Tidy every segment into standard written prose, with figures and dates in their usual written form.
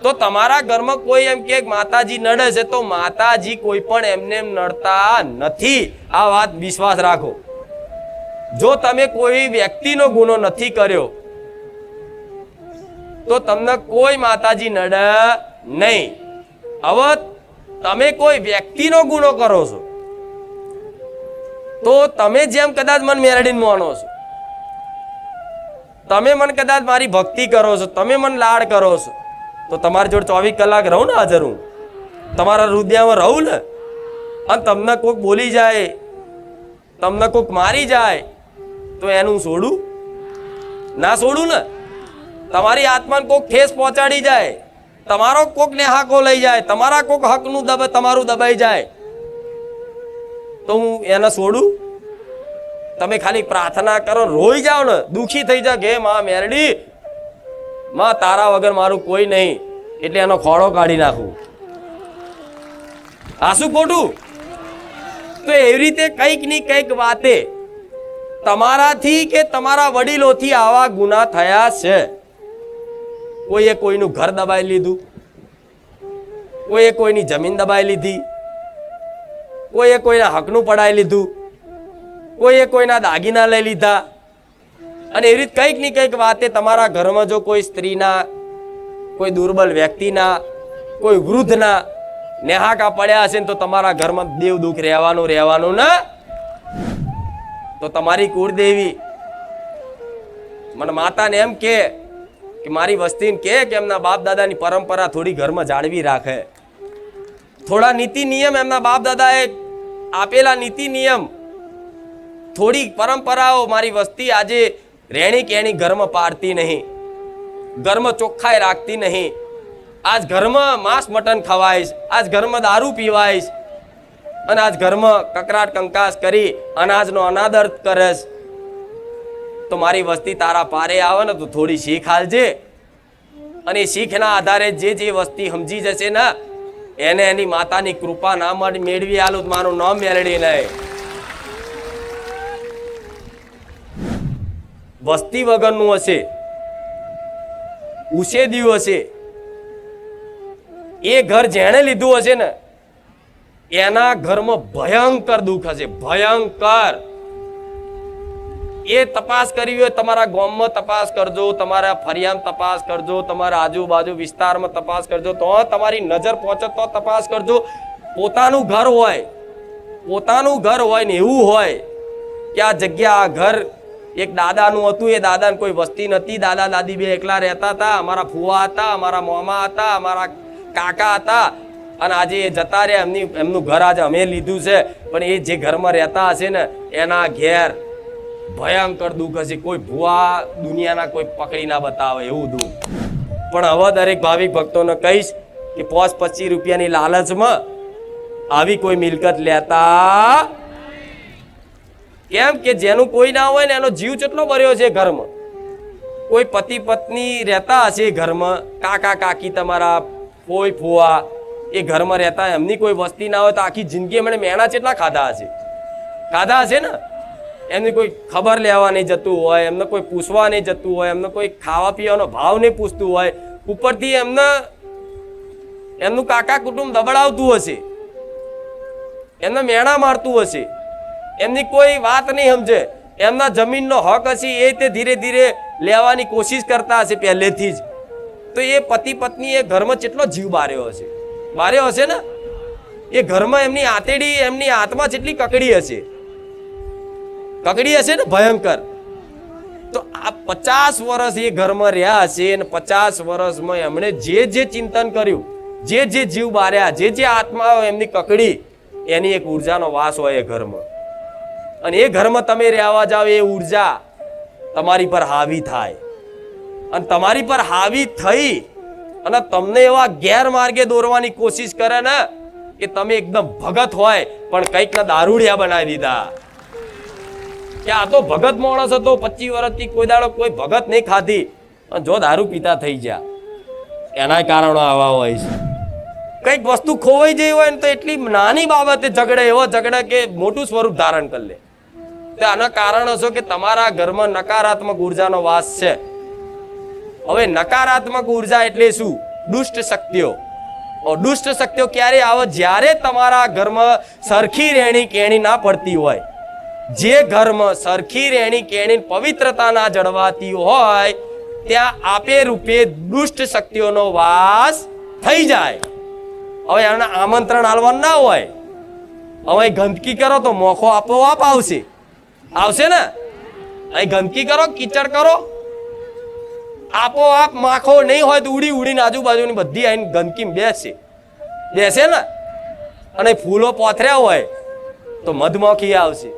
તો તમારા ઘરમાં કોઈ એમ કે માતાજી નડે છે, તો માતાજી કોઈ પણ એમને નડતા નથી. આ વાત વિશ્વાસ રાખો. જો તમે કોઈ વ્યક્તિનો ગુનો નથી કર્યો તો તમને કોઈ માતાજી નડે નહીં. હવે તમે કોઈ વ્યક્તિનો ગુનો કરો છો તો તમે જેમ કદાચ મન મેરડીને માનો છો, તમે મન કદાચ મારી ભક્તિ કરો છો, તમે મન લાડ કરો છો, તો તમારી જોડે 24 કલાક રહું ને, હાજર હું તમારા હૃદયમાં રહું ને, અને તમને કોઈક બોલી જાય, તમને કોઈક મારી જાય તો એનું છોડું ના છોડું ને. તમારી આત્માને કોઈક ઠેસ પહોંચાડી જાય, તમારો કોઈક ને હાકો લઈ જાય, તમારા કોઈક હકનું તમારું દબાઈ જાય તો હું એને છોડું? તમે ખાલી પ્રાર્થના કરો, રોઈ જાઓ ને, દુખી થઈ જાઓ કે માં મેરડી, માં તારા વગર મારું કોઈ નહીં, એટલે એનો ખોળો કાઢી નાખું. આ શું ખોટું? તો એવી રીતે કંઈક ની કંઈક વાતે તમારાથી કે તમારા વડીલોથી આવા ગુના થયા છે. કોઈએ કોઈનું ઘર દબાઈ લીધું, કોઈએ કોઈની જમીન દબાઈ લીધી, કોઈએ કોઈના હકનું પડાવી લીધું, કોઈએ કોઈના દાગીના લઈ લીધા, અને એવી રીતે કંઈક ની કંઈક વાતે તમારા ઘરમાં જો કોઈ સ્ત્રીના, કોઈ દુર્બલ વ્યક્તિના, કોઈ વૃદ્ધના નેહાકા પડ્યા હશે તો તમારા ઘરમાં દેવ દુઃખ રહેવાનું ને. તો તમારી કુળદેવી મને માતાને એમ કે મારી વસ્તીને કે એમના બાપ દાદાની પરંપરા થોડી ઘરમાં જાળવી રાખે, થોડા નીતિ નિયમ, એમના બાપ દાદાએ આપેલા નીતિ નિયમ, થોડી પરંપરાઓ મારી વસ્તી આજે રેણી કેણી ઘરમાં પાડતી નહીં, ઘરમાં ચોખ્ખાઈ રાખતી નહીં. આજ ઘરમાં માંસ મટન ખવાઈશ, આજ ઘરમાં દારૂ પીવાઈશ, અને આજ ઘરમાં કકરાટ કંકાસ કરી અનાજનો અનાદર કરેશ. તો મારી વસ્તી તારા પારે આવે ને તો થોડી શીખ હાલજે, અને શીખના આધારે જે વસ્તી સમજી જશે ને એને એની માતાની કૃપા ના મેળવી આલું મારું નામ મેળવી નહીં. વસ્તી વગરનું હશે, ઉછેદ્યું હશે, એ ઘર જેણે લીધું હશે ને એના ઘરમાં ભયંકર દુઃખ હશે, ભયંકર. એ તપાસ કરવી હોય તમારા ગામમાં તપાસ કરજો, તમારા ફરિયામાં તપાસ કરજો, તમારા આજુબાજુ વિસ્તારમાં તપાસ કરજો, તો તમારી નજર પહોંચે તો તપાસ કરજો. પોતાનું ઘર હોય ને એવું હોય કે આ જગ્યા, આ ઘર એક દાદાનું હતું, એ દાદાને કોઈ વસ્તી નથી, દાદા દાદી બે એકલા રહેતા હતા, અમારા ફુવા હતા, અમારા મામા હતા, અમારા કાકા હતા, અને આજે એ જતા રહ્યા, એમનું ઘર આજે અમે લીધું છે, પણ એ જે ઘરમાં રહેતા હશે ને એના ઘેર ભયંકર દુઃખ હશે. કોઈ ભુવા દુનિયાના કોઈ પકડી ના બતાવે એવું દુઃખ. પણ હવે દરેક ભાવિક ભક્તોને કહીશ કે 25 રૂપિયાની લાલચમાં આવી કોઈ મિલકત લેતા. કેમ કે જેનું કોઈ ના હોય ને એનો જીવ કેટલો ભર્યો છે ઘરમાં. કોઈ પતિ પત્ની રહેતા હશે ઘરમાં, કાકા કાકી તમારા કોઈ ફુવા એ ઘરમાં રહેતા, એમની કોઈ વસ્તી ના હોય તો આખી જિંદગી એમણે મેણા કેટલા ખાધા હશે ને. એમની કોઈ ખબર લેવા નહીં જતું હોય, એમને કોઈ પૂછવા નહીં જતું હોય, એમને કોઈ ખાવા પીવાનો ભાવ નહીં પૂછતું હોય, ઉપરથી એમનું કાકા કુટુંબ દબડાવતું હશે, એમને મેણા મારતું હશે, એમની કોઈ વાત નહીં સમજે, એમના જમીનનો હક હશે એ તે ધીરે ધીરે લેવાની કોશિશ કરતા હશે પહેલેથી જ. તો એ પતિ પત્ની એ ઘરમાં કેટલો જીવ બાર્યો હશે ને. એ ઘરમાં એમની આતેડી, એમની આત્મા જેટલી કકડી હશે ને ભયંકર. તો આ 50 વર્ષ એ ઘરમાં રહ્યા હશે, અને 50 વર્ષમાં એમણે જે ચિંતન કર્યું, જે જીવ બાર્યા, જે આત્મા એમની કકડી, એની એક ઉર્જાનો વાસ હોય એ ઘરમાં. અને એ ઘરમાં તમે રહેવા જાઓ, એ ઉર્જા તમારી પર હાવી થાય, અને તમારી પર હાવી થઈ અને તમને એવા ગેરમાર્ગે દોરવાની કોશિશ કરે ને કે તમે એકદમ ભગત હોય પણ કંઈક ના દારૂડિયા બનાવી દીધા. કે આ તો ભગત માણસ હતો, 25 વર્ષથી કોઈ દાડો કોઈ ભગત નહીં ખાધી, અને જો દારૂ પીતા થઈ ગયા, એના કારણો આવા હોય છે. કંઈક વસ્તુ ખોવાઈ જઈ હોય ને તો એટલી નાની બાબતે એવો ઝઘડે કે મોટું સ્વરૂપ ધારણ કરી લે. તો આના કારણ હશો કે તમારા ઘરમાં નકારાત્મક ઉર્જાનો વાસ છે. હવે નકારાત્મક ઉર્જા એટલે શું? દુષ્ટ શક્તિઓ. દુષ્ટ શક્તિઓ ક્યારે આવે? જ્યારે તમારા ઘરમાં સરખી રહેણી કેણી ના પડતી હોય. જે ઘરમાં સરખી રહેણી કેણી પવિત્રતા ના જળવાતી હોય ત્યાં આપે રૂપે દુષ્ટ શક્તિઓનો વાસ થઈ જાય. હવે એમને આમંત્રણ આલવાનું ના હોય. હવે ગંદકી કરો તો મોખો આપોઆપ આવશે. આવશે ને? અહીં ગંદકી કરો, કીચડ કરો, આપોઆપ માખો નહીં હોય તો ઉડી ઉડીને આજુબાજુની બધી આવીને ગંદકી બેસે ને. અને ફૂલો પોથર્યા હોય તો મધમાખી આવશે.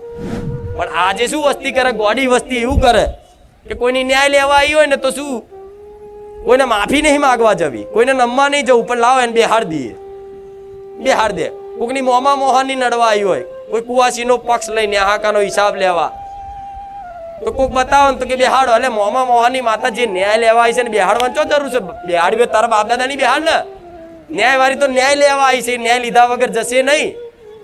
પણ આજે શું વસ્તી કરે? ગોડી વસ્તી એવું કરે કે કોઈની ન્યાય લેવા આવી હોય ને તો શું, કોઈને માફી નહીં માગવા જવી, કોઈને નમવા નહીં જવું, પણ લાવો એને બેહાડ દઈએ, બેહાડ દે. કોઈની મોમાં મોહાની નડવા આવી હોય, કોઈ કુવાસીનો પક્ષ લઈને હાકાનો હિસાબ લેવા, તો કોઈક બતાવો ને તો કે બેહાડો. એટલે મોમાં મોહાની માતા જે ન્યાય લેવા આવી છે ને બેહાડવાની ચો જરૂર છે? બેહાડવી તારા બાપ દાદાની બેહાડ ને. ન્યાયવાળી તો ન્યાય લેવા આવી છે, ન્યાય લીધા વગર જશે નહીં.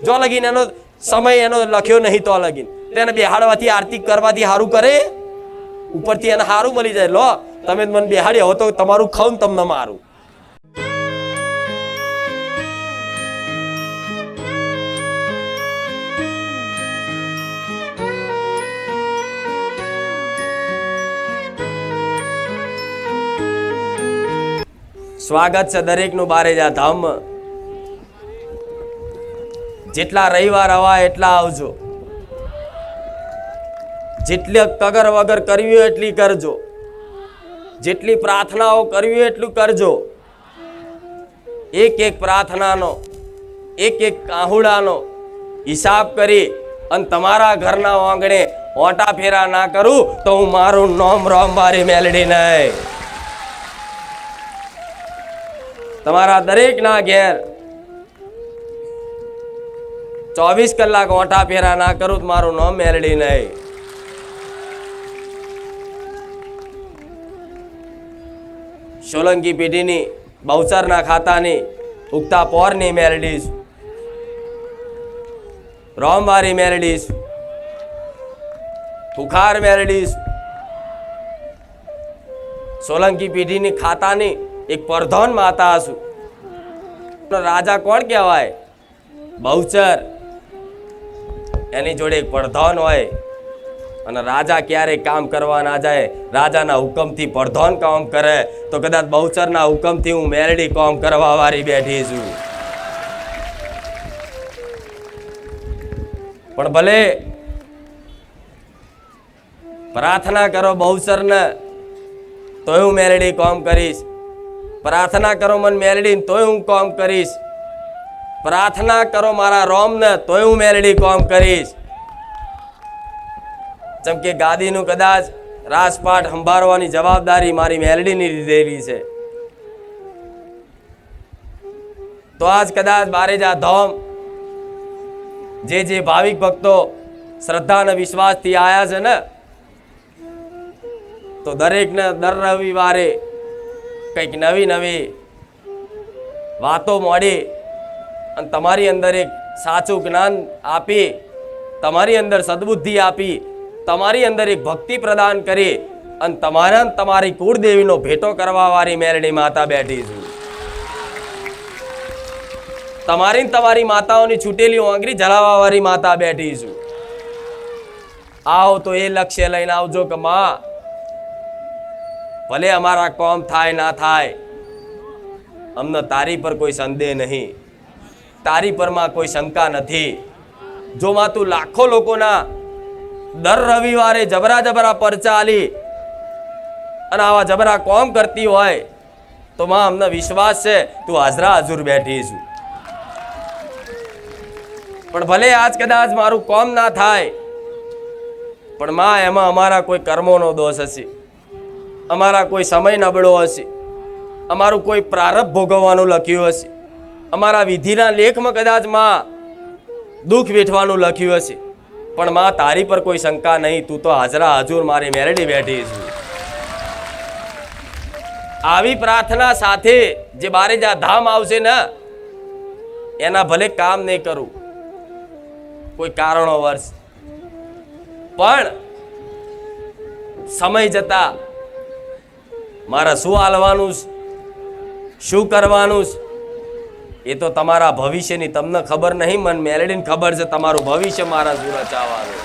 જો લગીન એનો સમય એનો લખ્યો નહીં તો લગીન તેને બેહાડવાથી આરતી કરવાથી સારું કરે, ઉપરથી એને સારું મળી જાય. લો તમે મને બેહાડી હો તો તમારું ખાઉં તમને મારું. સ્વાગત છે દરેકનું બારેજા ધામમાં. જેટલા રવિવાર હવા એટલા આવજો. જેટલી કગર વગર કરવી હોય એટલી કરજો. જેટલી પ્રાર્થનાઓ કરવી હોય એટલું કરજો. એક એક પ્રાર્થનાનો, એક એક કાહુડાનો હિસાબ કરી અને તમારા ઘરના આંગણે ઓટા ફેરા ના કરું તો હું મારું નામ રામબારી મેલડી નહીં. તમારા દરેકના ઘેર 24 કલાક ઓટા ફેરા ના કરું તો મારું નામ મેલડી નહીં. સોલંકી પેઢીની બહુચરના ખાતાની ઉગતા પોરની મેલડીશ, રોમવારી મેલડીશ, ફુખાર મેલડીશ. સોલંકી પેઢીની ખાતાની એક પ્રધાન માતા હશું. રાજા કોણ કહેવાય? બહુચર. એની જોડે એક પ્રધાન હોય અને રાજા ક્યારે કામ કરવા ના જાય, રાજાના હુકમથી પ્રધાન કામ કરે તો કદાચ બહુચરના હુકમથી હું મેલડી કામ કરવા વાળી બેઠી છું. પણ ભલે પ્રાર્થના કરો બહુચરને તોય હું મેલડી કામ કરીશ. પ્રાર્થના કરો મન મેલડી તોય હું કામ કરીશ. પ્રાર્થના કરો મારા રોમને તોય હું મેલડી કામ કરીશ. જેમ કે ગાદીનું કદાચ રાજપાઠ સંભાળવાની જવાબદારી મારી મેલડીની લીધેલી છે. તો આજ કદાચ બારેજા ધામ જે ભાવિક ભક્તો શ્રદ્ધા અને વિશ્વાસથી આયા છે ને, તો દરેકને દર રવિવારે કંઈક નવી નવી વાતો મળી અને તમારી અંદર એક સાચું જ્ઞાન આપી, તમારી અંદર સદબુદ્ધિ આપી, તમારી અંદર એક ભક્તિ પ્રદાન કરી અને તમારી કુળદેવીનો ભેટો કરવા વાળી મેલડી માતા બેઠી છું. તમારી માતાઓની છૂટેલી આંગળી જલાવવા વાળી માતા બેઠી છું. આવો તો એ લક્ષ્ય લઈને આવજો કે માં, ભલે અમારા કામ થાય ના થાય, અમને તારી પર કોઈ સંદેહ નહીં, તારી પરમાં કોઈ શંકા નથી. જો માં તું લાખો લોકોના દર રવિવારે જબરા પરચા આલી અને આવા જબરા કોમ કરતી હોય તો માં અમને વિશ્વાસ છે તું હાજરા હજુર બેઠી છું. પણ ભલે આજ કદાચ મારું કોમ ના થાય, પણ માં એમાં અમારા કોઈ કર્મોનો દોષ હશે, અમારા કોઈ સમય નબળો હશે, અમારું કોઈ પ્રારબ્ધ ભોગવવાનું લખ્યું હશે, અમારા વિધિના લેખમાં કદાચ માં દુઃખ વેઠવાનું લખ્યું હશે, પણ માં તારી પર કોઈ શંકા નહીં, તું તો હાજરા હજુર મારી મેલડી બેઠી છું. આવી પ્રાર્થના સાથે જે બારેજા ધામ આવશે ને એના ભલે કામ નહીં કરું કોઈ કારણો વર્ષ, પણ સમય જતા મારા શું હાલવાનું શું કરવાનું છે એ તો તમારા ભવિષ્યની તમને ખબર નહીં, મને મેલેડીને ખબર છે તમારું ભવિષ્ય મારા શું રચાવાનું.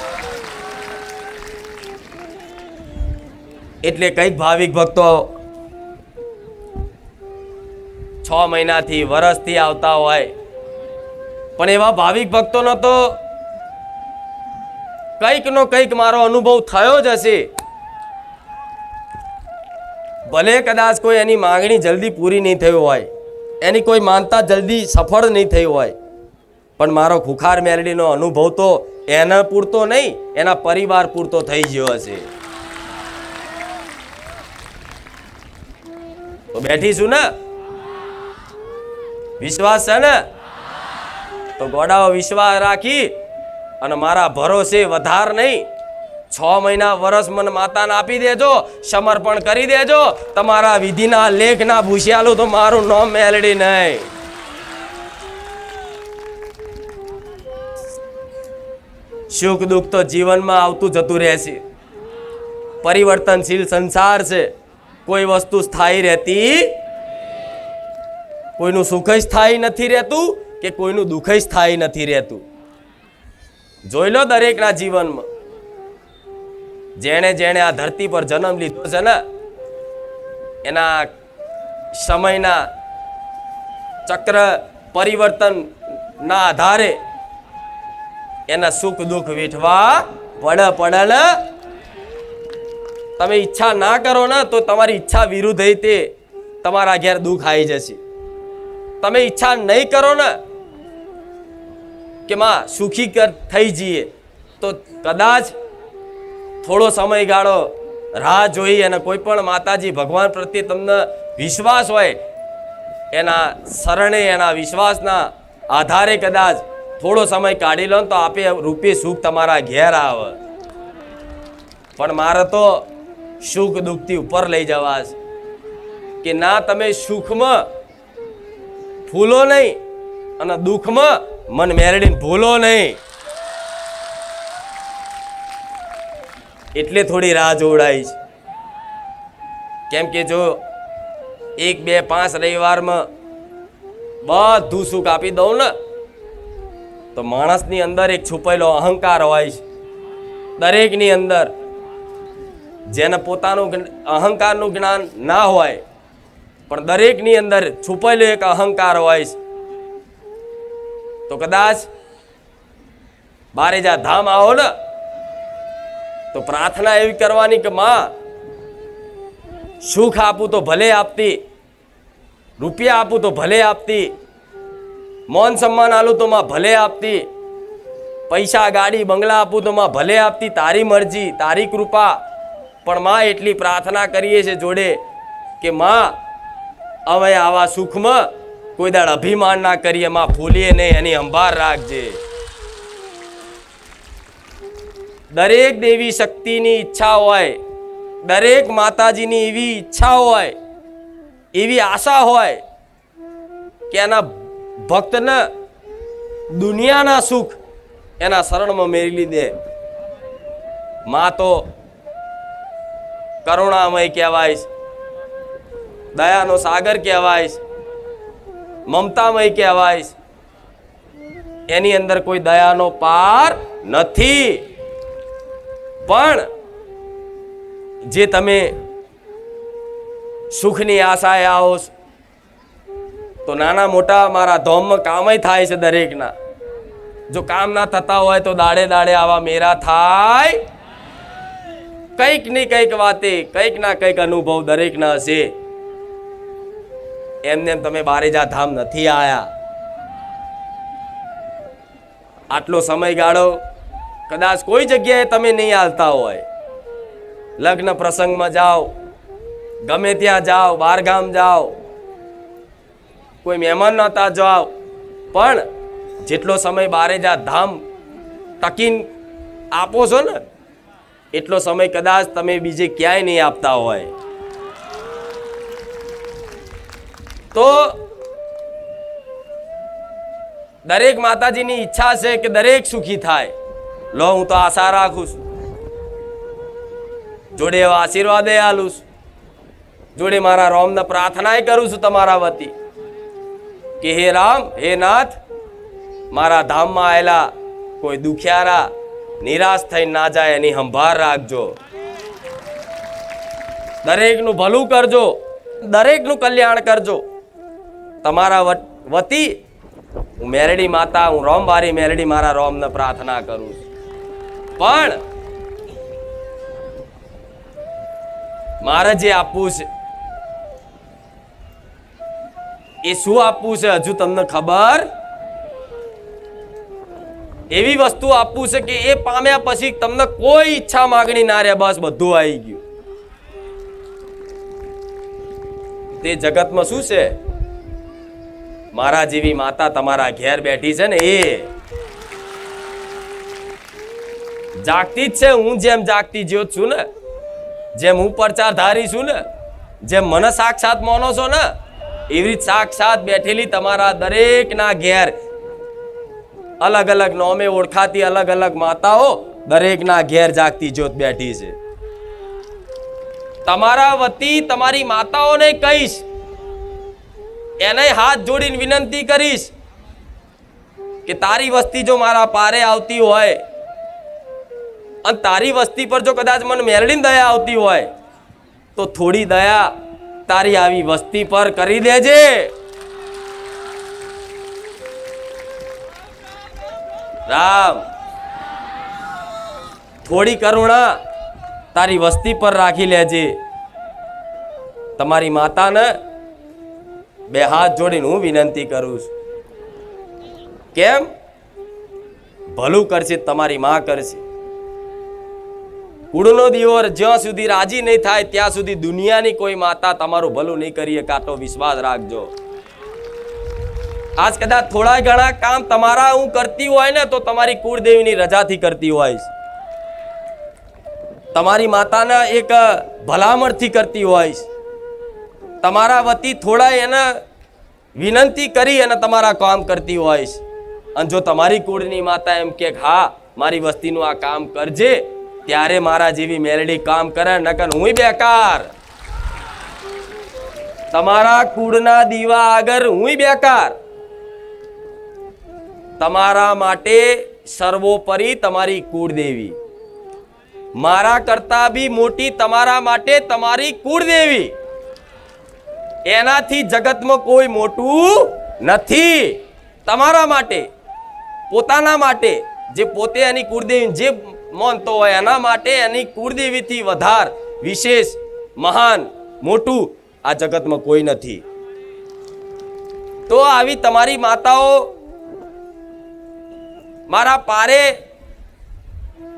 એટલે કઈક ભાવિક ભક્તો 6 મહિનાથી વર્ષથી આવતા હોય, પણ એવા ભાવિક ભક્તોનો તો કંઈક નો કંઈક મારો અનુભવ થયો જ હશે. ભલે કદાચ કોઈ એની માંગણી જલ્દી પૂરી નહીં થઈ હોય, એની કોઈ માનતા જલ્દી સફળ નહીં થઈ હોય, પણ મારો ખુખાર મેલડીનો અનુભવ તો એના પૂરતો નહીં, એના પરિવાર પૂરતો થઈ ગયો હશે. તો બેઠીશું ને, વિશ્વાસ છે ને? તો ગોડાઓ વિશ્વાસ રાખી અને મારા ભરોસે વધાર નહીં, 6 મહિના વર્ષ મને માતાને આપી દેજો, સમર્પણ કરી દેજો. તમારા વિધિના લેખના ભૂસ્યાલું તો મારું નામ મેલડી નહીં. સુખ દુઃખ તો જીવનમાં આવતું જતું રહેશે. પરિવર્તનશીલ સંસાર છે, કોઈ વસ્તુ સ્થાયી રહેતી, કોઈનું સુખ સ્થાયી નથી રહેતું કે કોઈનું દુઃખ સ્થાયી નથી રહેતું. જોઈ લો દરેકના જીવનમાં, જેણે જેણે આ ધરતી પર જન્મ લીધો છે ને, એના સમયના ચક્ર પરિવર્તનના આધારે એના સુખ દુઃખ વેઠવા પડે ને. તમે ઈચ્છા ના કરો ને તો તમારી ઈચ્છા વિરુદ્ધ તે તમારા ઘેર દુઃખ આવી જશે. તમે ઈચ્છા નહીં કરો ને કે માં સુખી થઈ જઈએ, તો કદાચ થોડો સમયગાળો રાહ જોઈ અને કોઈ પણ માતાજી ભગવાન પ્રત્યે તમને વિશ્વાસ હોય, એના શરણે એના વિશ્વાસના આધારે કદાચ થોડો સમય કાઢી લો તો આપે રૂપે સુખ તમારા ઘેર આવે. પણ મારે તો સુખ દુઃખથી ઉપર લઈ જવા છે કે ના, તમે સુખમાં ફૂલો નહીં અને દુઃખમાં મન મેરડીને ભૂલો નહીં. એટલે થોડી રાહ જોડાઈ છે. કેમ કે જો 1, 2, 5 રવિવારમાં બધું સુખ આપી દઉં ને, તો માણસની અંદર એક છુપાયેલો અહંકાર હોય છે. દરેકની અંદર જેને પોતાનું અહંકારનું જ્ઞાન ના હોય, પણ દરેકની અંદર છુપાયેલો એક અહંકાર હોય છે. તો કદાચ બારેજા ધામ આવો ને તો પ્રાર્થના એવી કરવાની કે માં, સુખ આપું તો ભલે આપતી, રૂપિયા આપું તો ભલે આપતી, મૌન સન્માન આલું તો માં ભલે આપતી, પૈસા ગાડી બંગલા આપું તો માં ભલે આપતી, તારી મરજી તારી કૃપા. પણ માં એટલી પ્રાર્થના કરીએ છે જોડે કે માં હવે આવા સુખમાં કોઈ દાડ અભિમાન ના કરીએ, માં ભૂલીએ નહીં, એની સંભાળ રાખજે. દરેક દેવી શક્તિની ઈચ્છા હોય, દરેક માતાજીની એવી ઈચ્છા હોય, એવી આશા હોય કે એના ભક્તને દુનિયાના સુખ એના શરણમાં મેળવી દે. માં તો કરુણામય કહેવાય, દયાનો સાગર કહેવાય, મમતામય કહેવાય. એની અંદર કોઈ દયાનો પાર નથી. પણ જે તમે સુખની આશાએ આવો તો નાના મોટા મારા ધોમમાં કામય થાય છે દરેકના. જો કામ ના થતા હોય તો દાડે દાડે આવા મેરા થાય. કંઈક ની કંઈક વાતે, કંઈક ના કંઈક અનુભવ દરેકના હશે. એમને તમે બારેજા ધામ નથી આયા. આટલો સમયગાળો કદાચ કોઈ જગ્યાએ તમે નહીં આવતા હોય, લગ્ન પ્રસંગમાં જાઓ, ગમે ત્યાં જાઓ, બહાર ગામ જાઓ, કોઈ મહેમાન નતા જાઓ, પણ જેટલો સમય બારેજા ધામ ટકીને આપો છો ને, એટલો સમય કદાચ તમે બીજે ક્યાંય નહીં આપતા હોય. તો દરેક માતાજીની ઈચ્છા છે કે દરેક સુખી થાય. લો, હું તો આશા રાખું છું, જોડે એવા આશીર્વાદ આલું છું. જોડે મારા રામને પ્રાર્થના કરું છું તમારા વતી કે હે રામ, હે નાથ, મારા ધામમાં આવેલા કોઈ દુખિયારા નિરાશ થઈ ના જાય એની સંભાળ રાખજો, દરેકનું ભલું કરજો, દરેકનું કલ્યાણ કરજો. તમારા વતી હું મેલડી માતા, હું રોમવારી મેલડી મારા રોમને પ્રાર્થના કરું છું. પણ મારે જે આપવું છે એ શું આપવું છે હજુ તમને ખબર? એવી વસ્તુ આપવું છે કે એ પામ્યા પછી તમને કોઈ ઈચ્છા માંગણી ના રહે, બસ બધું આવી ગયું. તે જગતમાં શું છે? મારા જેવી માતા તમારા ઘેર બેઠી છે ને, એ જાગતી જ છે. હું જેમ જાગતી જ્યોત છું ને, જેમ હું પ્રચારધારી છું ને, જેમ મને સાક્ષાત માનો છો ને, એવી સાક્ષાત બેઠેલી તમારા દરેકના ઘેર અલગ અલગ નોમે ઓળખાતી અલગ અલગ માતાઓ દરેકના ઘેર જાગતી જ્યોત બેઠી છે. તમારા વતી તમારી માતાઓને કહીશ, એને હાથ જોડીને વિનંતી કરીશ કે તારી વસ્તી જો મારા પારે આવતી હોય અને તારી વસ્તી પર જો કદાચ મને મેલડીની દયા આવતી હોય તો થોડી દયા તારી આવી વસ્તી પર કરી દેજે. રામ, થોડી કરુણા તારી વસ્તી પર રાખી લેજે. તમારી માતાને બે હાથ જોડીને હું વિનંતી કરું છું. કેમ? ભલું કરશે તમારી માં કરશે. કુળનો દિયોર જ્યાં સુધી રાજી નહીં થાય ત્યાં સુધી દુનિયાની કોઈ માતા તમારું ભલું નહીં કરીએ, કાતો વિશ્વાસ રાખજો. આજ કદાચ થોડા ઘણા કામ તમારા હું કરતી હોય ને તો તમારી કુળદેવીની રજાથી કરતી હોય, તમારી માતાના એક ભલામણથી કરતી હોય, તમારા વતી થોડા એને વિનંતી કરી અને તમારા કામ કરતી હોય. અને જો તમારી કુળની માતા એમ કે હા મારી વસ્તીનું આ કામ કરજે, ત્યારે મારા જેવી મેલડી કામ કરે, નકર હુંય બેકાર. તમારા કુળના દીવા આગળ હુંય બેકાર. તમારા માટે સર્વોપરી તમારી કુળદેવી, મારા કરતા બી મોટી તમારા માટે તમારી કુળદેવી. એનાથી જગતમાં કોઈ મોટું નથી. તમારા માટે, પોતાના માટે, જે પોતે એની કુળદેવી જે માનતો હોય એના માટે એની કુળદેવીથી વધાર વિશેષ મહાન મોટું આ જગતમાં કોઈ નથી. તો આવી તમારી માતાઓ મારા પારે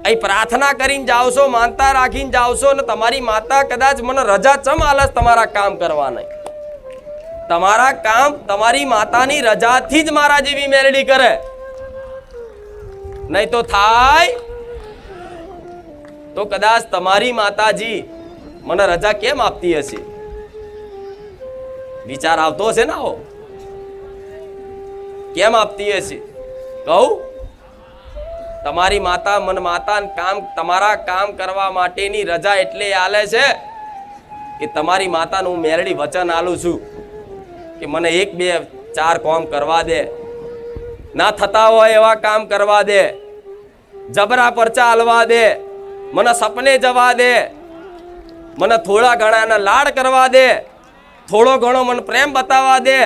અહીં પ્રાર્થના કરીને જાઓ છો, માનતા રાખીને જાઓ છો, અને તમારી માતા કદાચ મને રજા ચમ આલસ તમારા કામ કરવા નહીં. તમારા કામ તમારી માતાની રજાથી જ મારા જેવી મેલડી કરે, નહીં તો થાય. તો કદાચ તમારી માતાજી મને રજા કેમ આપતી હશે? વિચાર આવતો હશે ને? આવો કેમ આપતી હશે? કહું, તમારી માતા મન માતા કામ તમારા કામ કરવા માટેની રજા એટલે આલે છે કે તમારી માતાનું હું મેલડી વચન આલું છું કે મને 1 2 4 કામ કરવા દે, ના થતા હોય એવા કામ કરવા દે, જબરા પરચા હાલવા દે, મને સપને જવા દે, મને થોડા ઘણા એના લાડ કરવા દે, થોડો ઘણો મને પ્રેમ બતાવવા દે.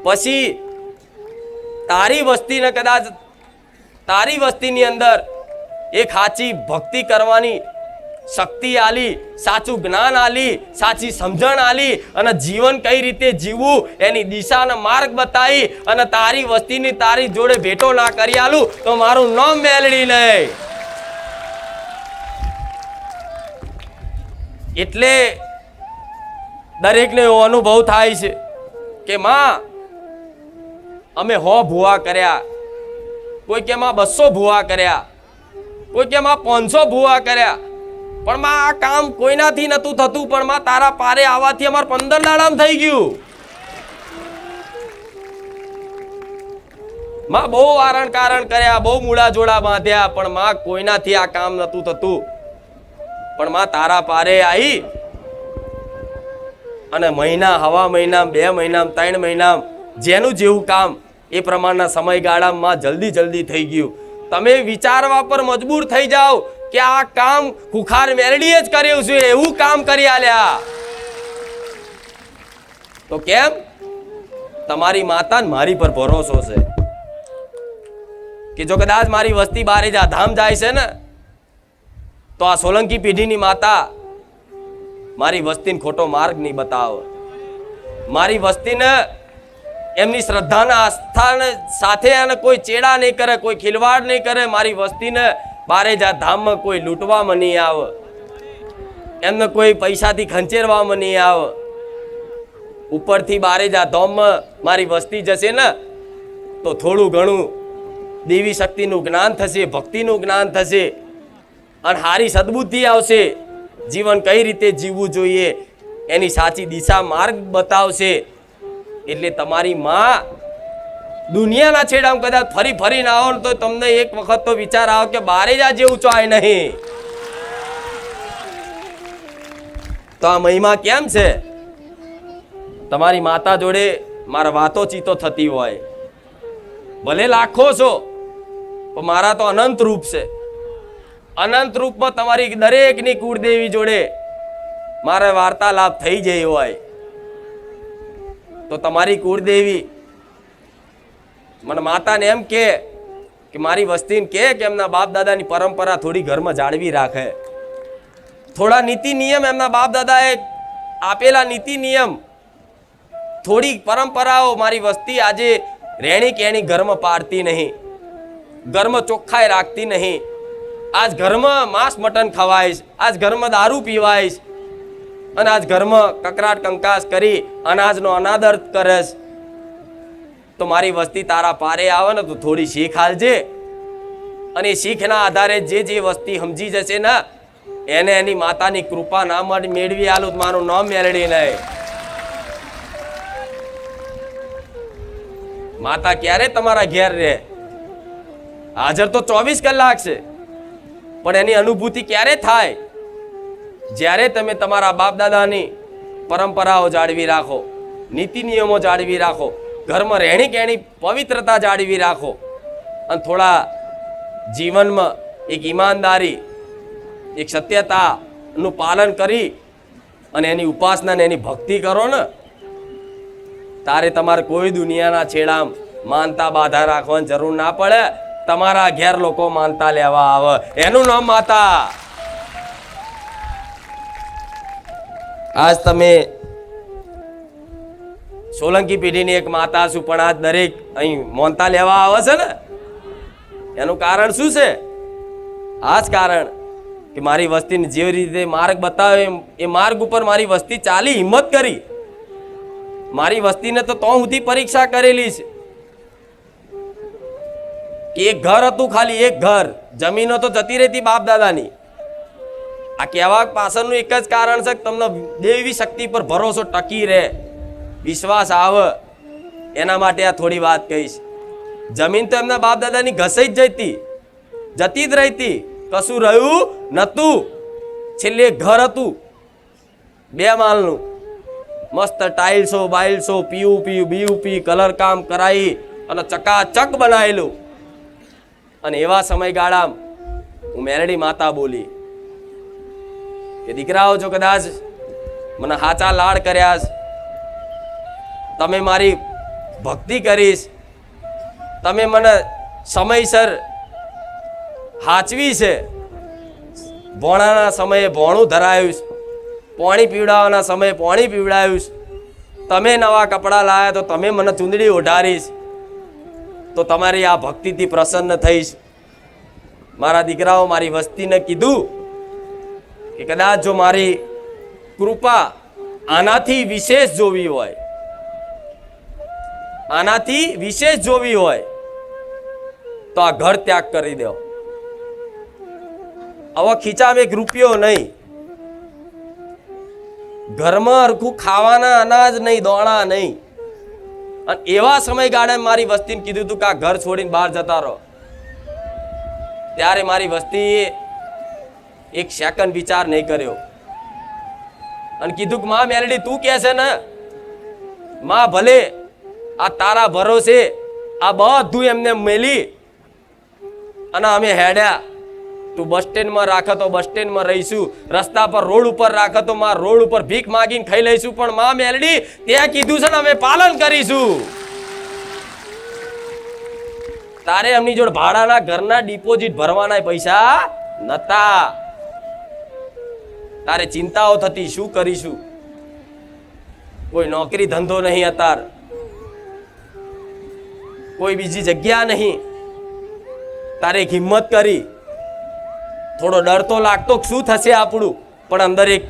પછી તારી વસ્તીને કદાચ તારી વસ્તીની અંદર એક સાચી ભક્તિ કરવાની શક્તિ આલી, સાચું જ્ઞાન આલી, સાચી સમજણ આલી અને જીવન કઈ રીતે જીવવું એની દિશાનો માર્ગ બતાવી અને તારી વસ્તીની તારી જોડે ભેટો ના કરી આલું તો મારું નામ મેલડી નહીં. એટલે દરેકને એવો અનુભવ થાય છે કે માં અમે 100 ભૂવા કર્યા, કોઈ કે માં 200 ભૂવા કર્યા, કોઈ કે માં 500 ભૂવા કર્યા, પણ માં આ કામ કોઈનાથી નતું થતું, પણ માં તારા પારે આવવાથી અમાર 15 દાડામાં થઈ ગયું. માં બહુ વારણ કારણ કર્યા, બહુ મૂળા જોડા બાંધ્યા, પણ માં કોઈનાથી આ કામ નતું થતું. પણ માં તારા પારે આવી અને મહિના, હવા મહિના, 2 મહિના, 3 મહિના જેનું જેવું કામ એ પ્રમાણના સમયગાળામાં જલ્દી થઈ ગયું. તમે વિચારવા પર મજબૂર થઈ જાઓ કે આ કામ ખુખાર મેરડીએ જ કર્યું છે, એવું કામ કરી આલ્યા. તો કેમ? તમારી માતા ને મારી પર ભરોસો છે કે જો કદાચ મારી વસ્તી બારે જા ધામ જાય છે ને તો આ સોલંકી પેઢીની માતા મારી વસ્તીને ખોટો માર્ગ નહીં બતાવે. મારી વસ્તીને એમની શ્રદ્ધાના આસ્થાને સાથે અને કોઈ ચેડા નહીં કરે, કોઈ ખિલવાડ નહીં કરે. મારી વસ્તીને બારે જા ધામમાં કોઈ લૂંટવામાં નહીં આવે, એમને કોઈ પૈસાથી ખંચેરવામાં નહીં આવે. ઉપરથી બારે જા ધામમાં મારી વસ્તી જશે ને તો થોડું ઘણું દેવી શક્તિનું જ્ઞાન થશે, ભક્તિનું જ્ઞાન થશે અને સારી સદબુદ્ધિ આવશે. જીવન કઈ રીતે જીવવું જોઈએ એની સાચી દિશા માર્ગ બતાવશે. એટલે તમારી માં દુનિયાના છેડામાં કદાચ ફરી ના આવો તો તમને એક વખત તો વિચાર આવે કે બારે જા જેવું ચાય નહીં. તો આ મહિમા કેમ છે? તમારી માતા જોડે મારા વાતો ચીતો થતી હોય, ભલે લાખો છો પણ મારા તો અનંત રૂપ છે. અનંત રૂપમાં તમારી દરેકની કુળદેવી જોડે મારે વાર્તાલાપ થઈ જાય હોય તો તમારી કુળદેવી મને માતાને એમ કે મારી વસ્તીને કે એમના બાપ દાદાની પરંપરા થોડી ઘરમાં જાળવી રાખે. થોડા નીતિ નિયમ એમના બાપ દાદાએ આપેલા નીતિ નિયમ, થોડી પરંપરાઓ મારી વસ્તી આજે રહેણી કહેણી ઘરમાં પાડતી નહીં, ઘરમાં ચોખ્ખાઈ રાખતી નહીં. આજ ઘરમાં માંસ મટન ખવાઈશ, આજ ઘરમાં દારૂ પીવાઈશ અને આજ ઘરમાં કકરાટ કંકાસ કરી અનાજનો અનાદર કરેશ. તો મારી વસ્તી તારા પારે આવે ને તો થોડી શીખ હાલજે અને શીખના આધારે જે વસ્તી સમજી જશે ને એને એની માતાની કૃપા ના મેળવી આલું મારું નામ મેળવી નહીં. માતા ક્યારે તમારા ઘેર રહે? હાજર તો 24 કલાક છે, પણ એની અનુભૂતિ ક્યારે થાય? જ્યારે તમે તમારા બાપ દાદાની પરંપરાઓ જાળવી રાખો, નીતિ નિયમો જાળવી રાખો, ઘરમાં રહેણી કહેણી પવિત્રતા જાળવી રાખો અને થોડા જીવનમાં એક ઈમાનદારી, એક સત્યતાનું પાલન કરી અને એની ઉપાસના ને એની ભક્તિ કરો ને તારે તમારે કોઈ દુનિયાના છેડામ માનતા બાધા રાખવાની જરૂર ના પડે. તમારા ઘેર લોકો માનતા લેવા આવે, એનું નામ માતા. આજ તમે સોલંકી પેઢીની એક માતા છું, પણ આજ દરેક અહીં માનતા લેવા આવે છે ને એનું કારણ શું છે? આ જ કારણ કે મારી વસ્તીને જે રીતે માર્ગ બતાવે એ માર્ગ ઉપર મારી વસ્તી ચાલી, હિંમત કરી. મારી વસ્તીને તો સુધી પરીક્ષા કરેલી છે કે એક ઘર હતું, ખાલી એક ઘર, જમીનો તો જતી રહેતી બાપ દાદાની. આ કહેવા પાછળનું એક જ કારણ છે કે તમને દેવી શક્તિ પર ભરોસો ટકી રહે, વિશ્વાસ આવે, એના માટે આ થોડી વાત કહીશ. જમીન તો એમના બાપ દાદાની ઘસાઈ જ જતી જ રહેતી, કશું રહ્યું નતું. છેલ્લે ઘર હતું 2 માળનું, મસ્ત ટાઇલ્સો બાઇલ્સો, પીયુપી કલર કામ કરાવી અને ચકાચક બનાવેલું. અને એવા સમયગાળામાં હું મેરડી માતા બોલી કે દીકરાઓ, જો કદાચ મને હાચા લાડ કર્યા, તમે મારી ભક્તિ કરીશ, તમે મને સમયસર હાચવી છે, ભોણાના સમયે ભોણું ધરાયું, પાણી પીવડાવવાના સમયે પાણી પીવડાવ્યું, તમે નવા કપડાં લાવ્યા તો તમે મને ચૂંદડી ઓઢારીશ, તો તમારી આ ભક્તિથી પ્રસન્ન થઈશ. મારા દીકરાઓ, મારી વસ્તીને કીધું કે કદાચ જો મારી કૃપા આનાથી વિશેષ જોવી હોય, આનાથી વિશેષ જોવી હોય તો આ ઘર ત્યાગ કરી દો. હવે ખીચામાં 1 રૂપિયો નહીં, ઘરમાં હરખું ખાવાના અનાજ નહીં, દોણા નહીં. અને એવા સમયગાળામાં મારી વસ્તીને કીધું હતું કે આ ઘર છોડીને બહાર જતા રહો. ત્યારે મારી વસ્તીએ 1 સેકન્ડ વિચાર નહીં કર્યો. અને કીધું કે માં મેલડી તું કે છે ને માં ભલે આ તારા ભરોસે આ બધું એમને મેલી અને અમે હેડ્યા. તું બસ સ્ટેન્ડમાં રાખે તો બસ સ્ટેન્ડમાં રહીશું, રસ્તા પર રોડ ઉપર રાખે તો માં રોડ ઉપર ભીખ માગીને ખાઈ લઈશું, પણ માં મેલડી ત્યાં કીધું છે ને અમે પાલન કરીશું. તારે એમની જોડે ભાડાના ઘરના ડિપોઝિટ ભરવાના પૈસા નતા. તારે ચિંતાઓ થતી શું કરીશું, કોઈ નોકરી ધંધો નહીં, અત્યાર કોઈ બીજી જગ્યા નહીં. તારે એક હિંમત કરી, થોડો ડર તો લાગતો શું થશે આપણું, પણ અંદર એક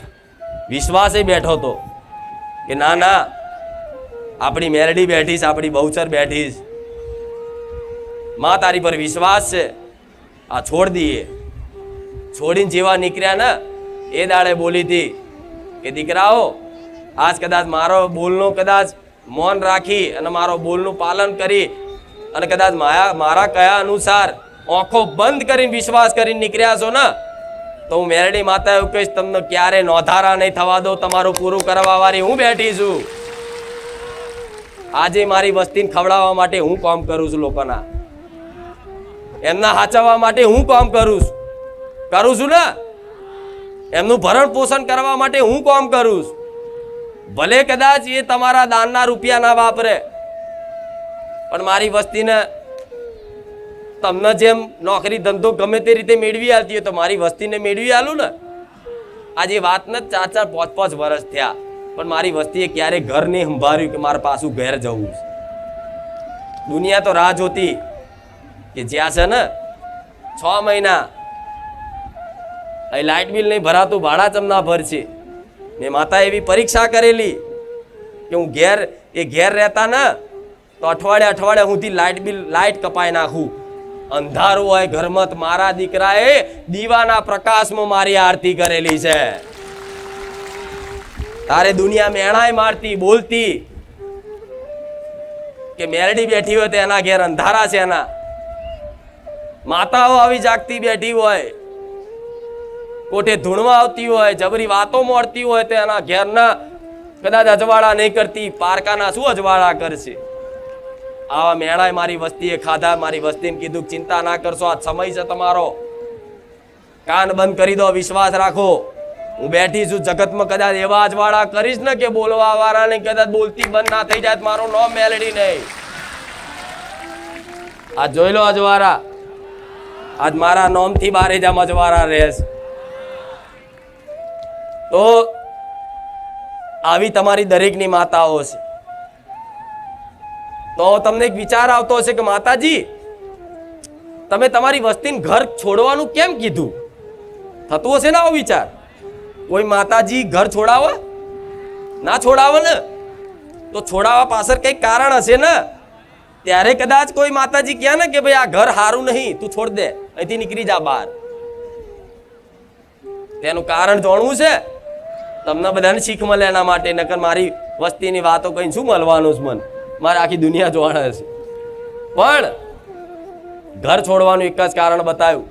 વિશ્વાસે બેઠો હતો કે ના ના આપણી મેલડી બેઠીશ, આપણી બહુચર બેઠીશ, માં તારી પર વિશ્વાસ છે, આ છોડ દઈએ. છોડીને જેવા નીકળ્યા ને એ દાડે બોલી હતી કે દીકરાઓ આજ કદાચ મારો બોલનો કદાચ મૌન રાખી અને મારો બોલનું પાલન કરી અને કદાચ મારા કયા અનુસાર આંખો બંધ કરીને વિશ્વાસ કરીને નીકળ્યા છો ને, તો હું મેરડી માતા એવું કહીશ તમને ક્યારે નોધારા નહીં થવા દો, તમારું પૂરું કરવા વાળી હું બેઠી છું. આજે મારી વસ્તીને ખવડાવવા માટે હું કામ કરું છું, લોકોના એમના હાચવવા માટે હું કામ કરું છું ને, એમનું ભરણ પોષણ કરવા માટે હું કામ કરું છું. ભલે કદાચ એ તમારા દાનના રૂપિયા ના વાપરે, પણ મારી વસ્તીને તમને જેમ નોકરી ધંધો ગમે તે રીતે મેળવી આલતી હોય તો મારી વસ્તીને મેળવી આલું ને. આજે વાતને 4-4, 5-5 વર્ષ થયા, પણ મારી વસ્તીએ ક્યારે ઘર નહીં સંભાળ્યું કે મારે પાછું ઘેર જવું છે. દુનિયા તો રાહ જોતી કે જ્યાં છે ને 6 મહિના લાઇટ બિલ નહીં ભરાતું, ભાડા ચમના ભરશે. મેં માતા એવી પરીક્ષા કરેલી કે હું ઘેર રહેતા ને તો અઠવાડિયા સુધી લાઇટ કપાઈ નાખું. અંધારું હોય ઘરમાં, મારા દીકરાએ દીવાના પ્રકાશમાં મારી આરતી કરેલી છે. તારે દુનિયા મેણાય મારતી બોલતી કે મેરડી બેઠી હોય તો એના ઘેર અંધારા છે, એના માતાઓ આવી જાગતી બેઠી હોય, કોઠે ધૂણવા આવતી હોય, જબરી વાતો મોડતી હોય તો એના ઘેરના કદાચ અજવાળા નહીં કરતી, પારકાના શું અજવાળા કરશે. આવા મેળાએ મારી વસ્તીએ ખાધા. મારી વસ્તીને કીધું ચિંતા ના કરશો, આ સમય છે તમારો, કાન બંધ કરી દો, વિશ્વાસ રાખો, હું બેઠી છું. જગતમાં કદાચ એવા અજવાળા કરીશ ને કે બોલવા વાળાને કદાચ બોલતી બંધ ના થઈ જાય, મારું નામ મેલડી નહીં. આ જોઈ લો અજવાળા, આજ મારા નામથી બારે જામ અજવાળા રહેશે. તો આવી તમારી દરેકની માતાઓ છે. તો તમને એક વિચાર આવતો હશે કે માતાજી તમે તમારી વસ્તીને ઘર છોડવાનું કેમ કીધું? થતું હશે ને આવો વિચાર. કોઈ માતાજી ઘર છોડાવે ના છોડાવે ને તો છોડાવવા પાછળ કઈક કારણ હશે ને. ત્યારે કદાચ કોઈ માતાજી કહે ને કે ભાઈ આ ઘર સારું નહીં, તું છોડ દે, અહીંથી નીકળી જા બહાર. તેનું કારણ જાણવું છે તમને બધાને શીખ મળે એના માટે. નકર મારી વસ્તીની વાતો કઈ શું મળવાનું છે, મન મારે આખી દુનિયા જોવાના છે. પણ ઘર છોડવાનું એક જ કારણ બતાવ્યું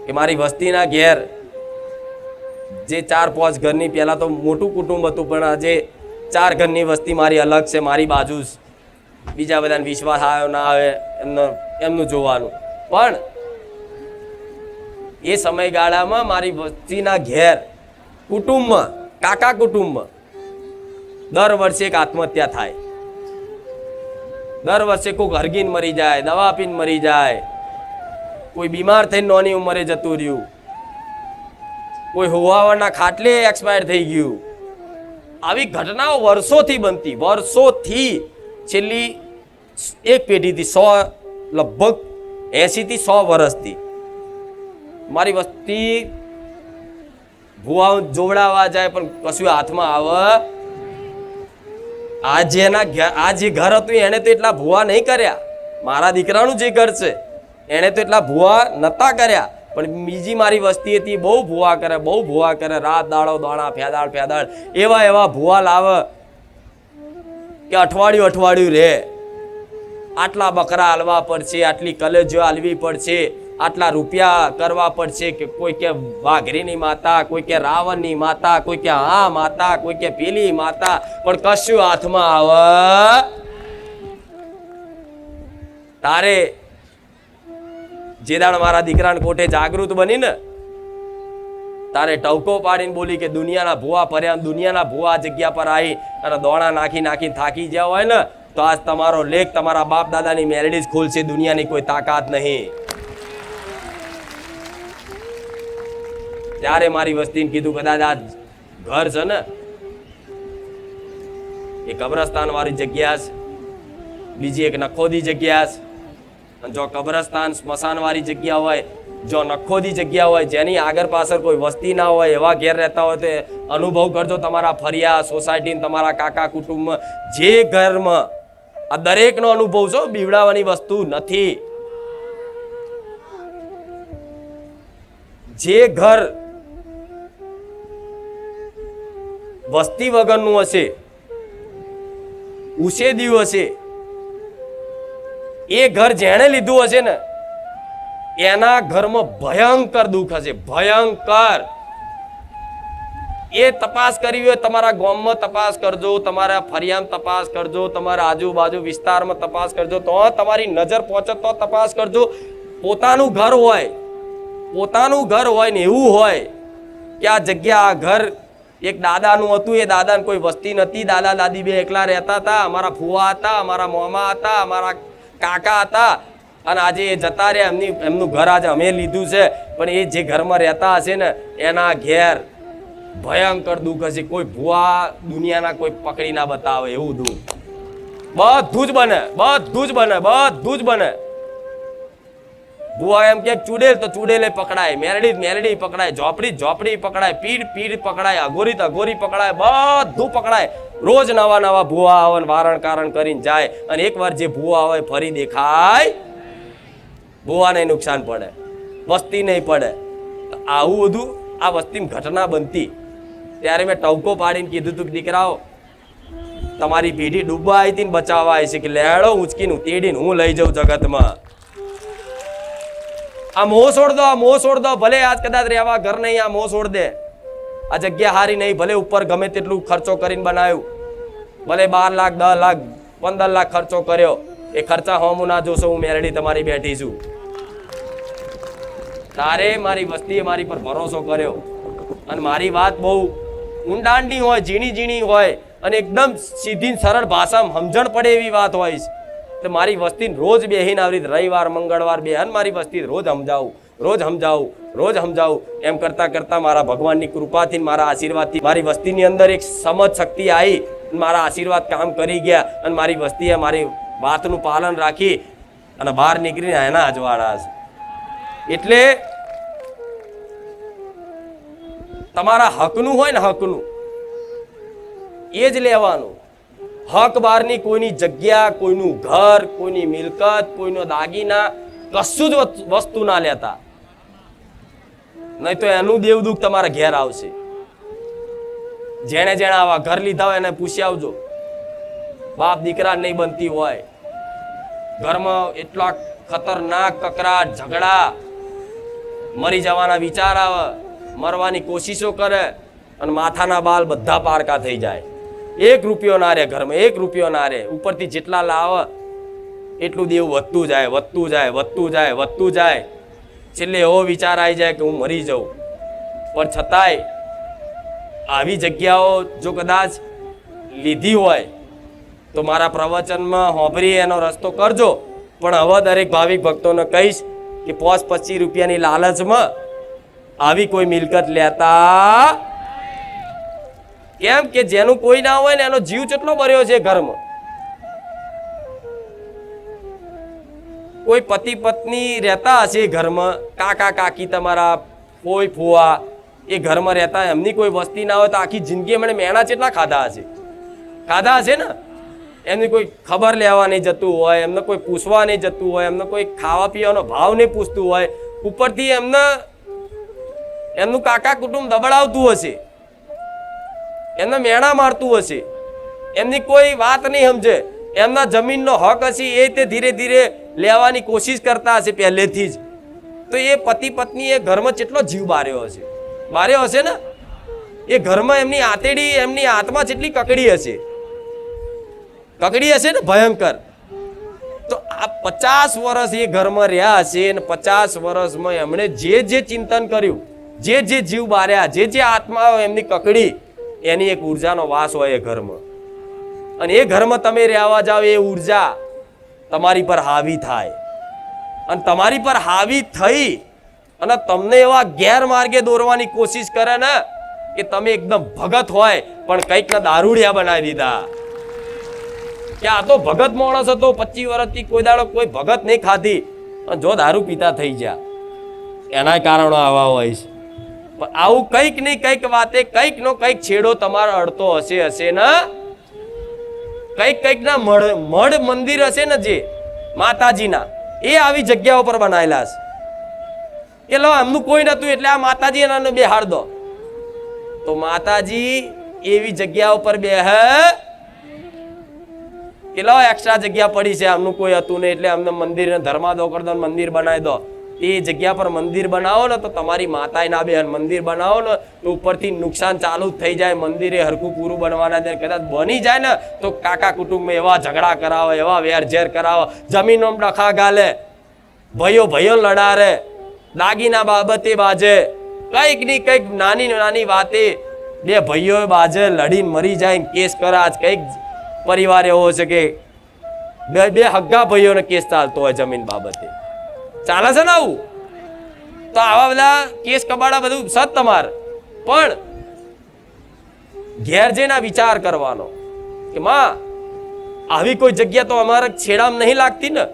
કે મારી વસ્તીના ઘેર જે 4-5 ઘરની, પહેલા તો મોટું કુટુંબ હતું, પણ આજે 4 ઘરની વસ્તી મારી અલગ છે, મારી બાજુ. બીજા બધાને વિશ્વાસ આવ્યો ના આવે એમનું જોવાનું. પણ એ સમયગાળામાં મારી વસ્તીના ઘેર કુટુંબમાં, કાકા કુટુંબમાં દર વર્ષે એક આત્મહત્યા થાય. દર વર્ષે કોઈ હરગીન મરી જાય, દવા પીને મરી જાય, કોઈ બીમાર થઈને નાની ઉંમરે જતું રહ્યું, કોઈ હોવાના ખાટલે એક્સપાયર થઈ ગયું. આવી ઘટનાઓ વર્ષોથી બનતી, વર્ષોથી. છેલ્લી એક પેઢીથી 100, લગભગ 80 થી 100 વર્ષથી મારી વસ્તી ભૂવા જોવડાવવા જાય પણ કશું હાથમાં આવે. આ જે ઘર હતું એને તો એટલા ભૂવા નહીં કર્યા. મારા દીકરાનું જે ઘર છે એને તો એટલા ભૂવા નતા કર્યા, પણ બીજી મારી વસ્તી હતી બહુ ભૂવા કરે, બહુ ભૂવા કરે. રાત દાડો દાણા ફેદાળ એવા ભૂવા લાવે કે અઠવાડિયું રહે. આટલા બકરા હાલવા પડશે, આટલી કલેજો હાલવી પડશે, આટલા રૂપિયા કરવા પડશે કે કોઈ કે વાઘરીની માતા, કોઈ કે રાવણની માતા, કોઈ કે આ માતા, કોઈ કે પેલી માતા, પણ કશું હાથમાં આવે. તારે જે દાડ મારા દીકરાને કોઠે જાગૃત બની ને તારે ટવકો પાડીને બોલી કે દુનિયાના ભૂવા પર્યા, દુનિયાના ભૂવા જગ્યા પર આવી અને દોણા નાખી નાખી થાકી ગયા હોય ને તો આજ તમારો લેખ તમારા બાપ દાદાની મેલડી જ ખોલશે. દુનિયાની કોઈ તાકાત નહીં. ત્યારે મારી વસ્તીને કીધું કદાચ આ ઘર છે ને એ કબ્રસ્તાન વાળી જગ્યા છે, બીજી એક નખોદી જગ્યા છે. અને જો કબ્રસ્તાન સ્મશાન વાળી જગ્યા હોય, જો નખોદી જગ્યા હોય, જેની આગળ પાછળ કોઈ વસ્તી ના હોય, એવા ઘેર રહેતા હોય તો અનુભવ કરજો તમારા ફરિયા સોસાયટી, તમારા કાકા કુટુંબમાં જે ઘરમાં આ દરેકનો અનુભવ છો, બીવડાવવાની વસ્તુ નથી. જે ઘર વસ્તી વગરનું હશે, ઉછેદ્યું હશે, એ ઘર જેણે લીધું હશે ને એના ઘરમાં ભયંકર દુઃખ હશે, ભયંકર. એ તપાસ કરવી હોય તમારા ગામમાં તપાસ કરજો, તમારા ફરિયામાં તપાસ કરજો, તમારા આજુબાજુ વિસ્તારમાં તપાસ કરજો, તો તમારી નજર પહોંચે તો તપાસ કરજો. પોતાનું ઘર હોય, પોતાનું ઘર હોય ને એવું હોય કે આ જગ્યા, આ ઘર એક દાદાનું હતું, એ દાદાને કોઈ વસ્તી નથી, દાદા દાદી બે એકલા રહેતા હતા, અમારા ફુવા હતા, અમારા મોમા હતા, અમારા કાકા હતા, અને આજે એ જતા રહ્યા, એમનું ઘર આજે અમે લીધું છે. પણ એ જે ઘરમાં રહેતા હશે ને એના ઘેર ભયંકર દુઃખ હશે. કોઈ ભુવા દુનિયાના કોઈ પકડી ના બતાવે એવું દુઃખ. બધું જ બને, બધું જ બને, બધું જ બને. ભુવા એમ કે ચૂડેલ તો ચૂડેલે પકડાય, મેરડી મેરડી પકડાય, ઝોપડી ઝોપડી પકડાય, પીડ પીડ પકડાય, અઘોરી અઘોરી પકડાય, બધું પકડાય. રોજ નવા નવા ભુવા આવે, વારણ કારણ કરીને જાય, અને એકવાર જે ભુવા આવે ફરી દેખાય, ભુવાને નુકસાન પડે, વસ્તી નહીં પડે. આવું બધું આ વસ્તીમાં ઘટના બનતી. ત્યારે મેં ટવકો પાડીને કીધું તું કે દીકરાઓ, તમારી પેઢી ડૂબવા આવી હતી ને બચાવવા આવી છે, કે લેડો ઉંચકીને તેડીને હું લઈ જાઉં જગતમાં. આ મોહ છોડ દો, આ મોહ છોડ દો. ભલે આજ કદાચ રહેવા ઘર નહીં, આ મોહ છોડ દે. આ જગ્યા હારી નહીં, ભલે ઉપર ગમે તેટલું ખર્ચો કરીને બનાવ્યું, ભલે 12 લાખ 10 લાખ 15 લાખ ખર્ચો કર્યો, એ ખર્ચા હોમું ના જોશો. હું મેરડી તમારી બેઠી છું. તારે મારી વસ્તીએ મારી પર ભરોસો કર્યો, અને મારી વાત બહુ ઊંડાણની હોય, ઝીણી ઝીણી હોય, અને એકદમ સીધી સરળ ભાષામાં સમજણ પડે એવી વાત હોય છે. તો મારી વસ્તીને રોજ બેહીને આવી રવિવાર મંગળવાર બેહન મારી વસ્તી રોજ સમજાવું, રોજ સમજાવું, રોજ સમજાવું. એમ કરતા કરતા મારા ભગવાનની કૃપાથી, મારા આશીર્વાદથી મારી વસ્તીની અંદર એક સમજ શક્તિ આવી, મારા આશીર્વાદ કામ કરી ગયા, અને મારી વસ્તીએ મારી વાતનું પાલન રાખી અને બહાર નીકળીને એના અજવાળા છે. એટલે તમારા હકનું હોય ને, હકનું એ જ લેવાનું. હક બહારની કોઈની જગ્યા, કોઈનું ઘર, કોઈની મિલકત, કોઈનો દાગીના, કશું જ વસ્તુ ના લેતા, નહીં તો એનું દેવદુખ તમારા ઘેર આવશે. જેણે જેણે આવા ઘર લીધા હોય એને પૂછી આવજો. બાપ દીકરા નહીં બનતી હોય, ઘરમાં એટલા ખતરનાક કકરાટ, ઝઘડા, મરી જવાના વિચાર આવે, મરવાની કોશિશો કરે, અને માથાના બાલ બધા પારકા થઈ જાય. 1 રૂપિયો ના રહે ઘરમાં, 1 રૂપિયો ના રહે. ઉપરથી જેટલા લાવે એટલું દેવું વધતું જાય, વધતું જાય, વધતું જાય, વધતું જાય. છેલ્લે એવો વિચાર આવી જાય કે હું મરી જાઉં. પણ છતાંય આવી જગ્યાઓ જો કદાચ લીધી હોય તો મારા પ્રવચનમાં હોંભરી એનો રસ્તો કરજો. પણ હવે દરેક ભાવિક ભક્તોને કહીશ કે 25 રૂપિયાની લાલચમાં આવી કોઈ મિલકત લેતા. કેમ કે જેનું કોઈ ના હોય ને એનો જીવ કેટલો ભર્યો છે ઘરમાં. કોઈ પતિ પત્ની રહેતા હશે ઘરમાં, કાકા કાકી તમારા કોઈ ફુવા એ ઘરમાં રહેતા, એમની કોઈ વસ્તી ના હોય તો આખી જિંદગી એમણે મેણા કેટલા ખાધા હશે, ખાધા હશે ને. એમની કોઈ ખબર લેવા નહીં જતું હોય, એમને કોઈ પૂછવા નહીં જતું હોય, એમને કોઈ ખાવા પીવાનો ભાવ નહીં પૂછતું હોય, ઉપરથી એમનું કાકા કુટુંબ દબડાવતું હશે, એમને મેણા મારતું હશે, એમની કોઈ વાત નહીં સમજે, એમના જમીનનો હક હશે એ તે ધીરે ધીરે લેવાની કોશિશ કરતા હશે પહેલેથી જ. તો એ પતિ પત્ની એ ઘરમાં કેટલો જીવ બાર્યો હશે ને. એ ઘરમાં એમની આતેડી, એમની આત્મા જેટલી કકડી હશે ને ભયંકર. તો આ 50 વર્ષ એ ઘરમાં રહ્યા હશે અને 50 વર્ષમાં એમણે જે ચિંતન કર્યું, જે જીવ બાર્યા, જે આત્મા એમની કકડી, એની એક ઉર્જાનો વાસ હોય એ ઘરમાં. અને એ ઘરમાં તમે રહેવા જાઓ, એ ઉર્જા તમારી પર હાવી થાય અને તમારી પર હાવી થઈ અને તમને એવા ગેરમાર્ગે દોરવાની કોશિશ કરે ને કે તમે એકદમ ભગત હોય પણ કંઈક ના દારૂડિયા બનાવી દીધા. કે આ તો ભગત માણસ હતો, 25 વર્ષથી કોઈ દાડો કોઈ ભગત નહીં ખાધી અને જો દારૂ પીતા થઈ ગયા. એના કારણો આવા હોય છે. પણ આવું કંઈક નહીં કંઈક વાતે કંઈક નો કંઈક છેડો તમારો અડતો હશે ને. કંઈક ના મઢ મંદિર હશે ને જે માતાજીના, એ આવી જગ્યાઓ પર બનાવેલા છે કે લો એમનું કોઈ નતું એટલે આ માતાજી એના બેહાડ દો. તો માતાજી એવી જગ્યા ઉપર બેહે કે લો એક્સ્ટ્રા જગ્યા પડી છે, આમનું કોઈ હતું નહીં એટલે અમને મંદિર ધર્માદો કરી દો, મંદિર બનાવી દો. એ જગ્યા પર મંદિર બનાવો ને તો તમારી માતા ના બે મંદિર બનાવો ને તો ઉપરથી નુકસાન ચાલુ જ થઈ જાય. મંદિરે હરખું પૂરું બનવાના દે, કદાચ બની જાય ને તો કાકા કુટુંબમાં એવા ઝઘડા કરાવો, એવા વેરઝેર કરાવો, જમીનો ડખા ગાલે, ભાઈઓ લડારે, દાગીના બાબતે બાજે, કંઈક ની કંઈક નાની વાતે બે ભાઈઓ બાજે, લડીને મરી જાય, કેસ કરાજ. કંઈક પરિવાર એવો છે કે બે હગ્ગા ભાઈઓને કેસ ચાલતો હોય જમીન બાબતે, ચાલે છે ને આવું. તો આવા બધા કેસ કબાડા બધું સત તમાર. પણ ઘેર જઈને વિચાર કરવાનો કે માં આવી કોઈ જગ્યા તો અમારા છેડામાં નહીં લાગતી ને.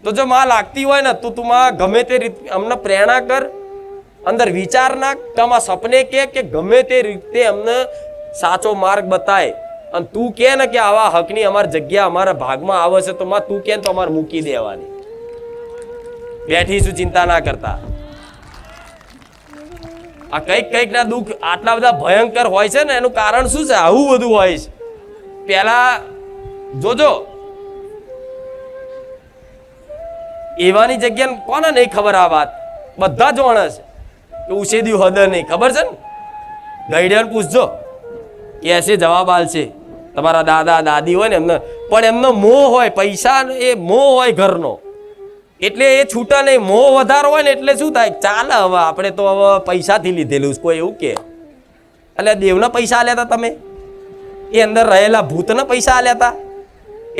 તો જો માં લાગતી હોય ને તો તું માં ગમે તે રીતે અમને પ્રેરણા કર, અંદર વિચાર નાખ, તમારા સપને કે ગમે તે રીતે અમને સાચો માર્ગ બતાય. અને તું કે ને કે આવા હકની અમારી જગ્યા અમારા ભાગમાં આવે છે તો માં તું કે તો અમારે મૂકી દેવાની. બેઠીશું, ચિંતા ના કરતા. આ કંઈક ના દુઃખ આટલા બધા ભયંકર હોય છે ને એનું કારણ શું છે? આવું બધું હોય છે. પેલા જોજો એવાની જગ્યા કોને નહીં ખબર? આ વાત બધા જ જાણે છે કે ઉછેદ્યું હદ નહીં ખબર છે ને. ગઈડિયાને પૂછજો, એસે જવાબ આલશે. તમારા દાદા દાદી હોય ને એમને, પણ એમનો મોહ હોય, પૈસા એ મોહ હોય ઘરનો, એટલે એ છૂટા નહીં. મોહ વધારો હોય ને એટલે શું થાય? ચાલે હવે આપણે તો હવે પૈસાથી લીધેલું. કોઈ એવું કે એટલે દેવના પૈસા આલ્યા હતા તમે? એ અંદર રહેલા ભૂતના પૈસા આલ્યા હતા?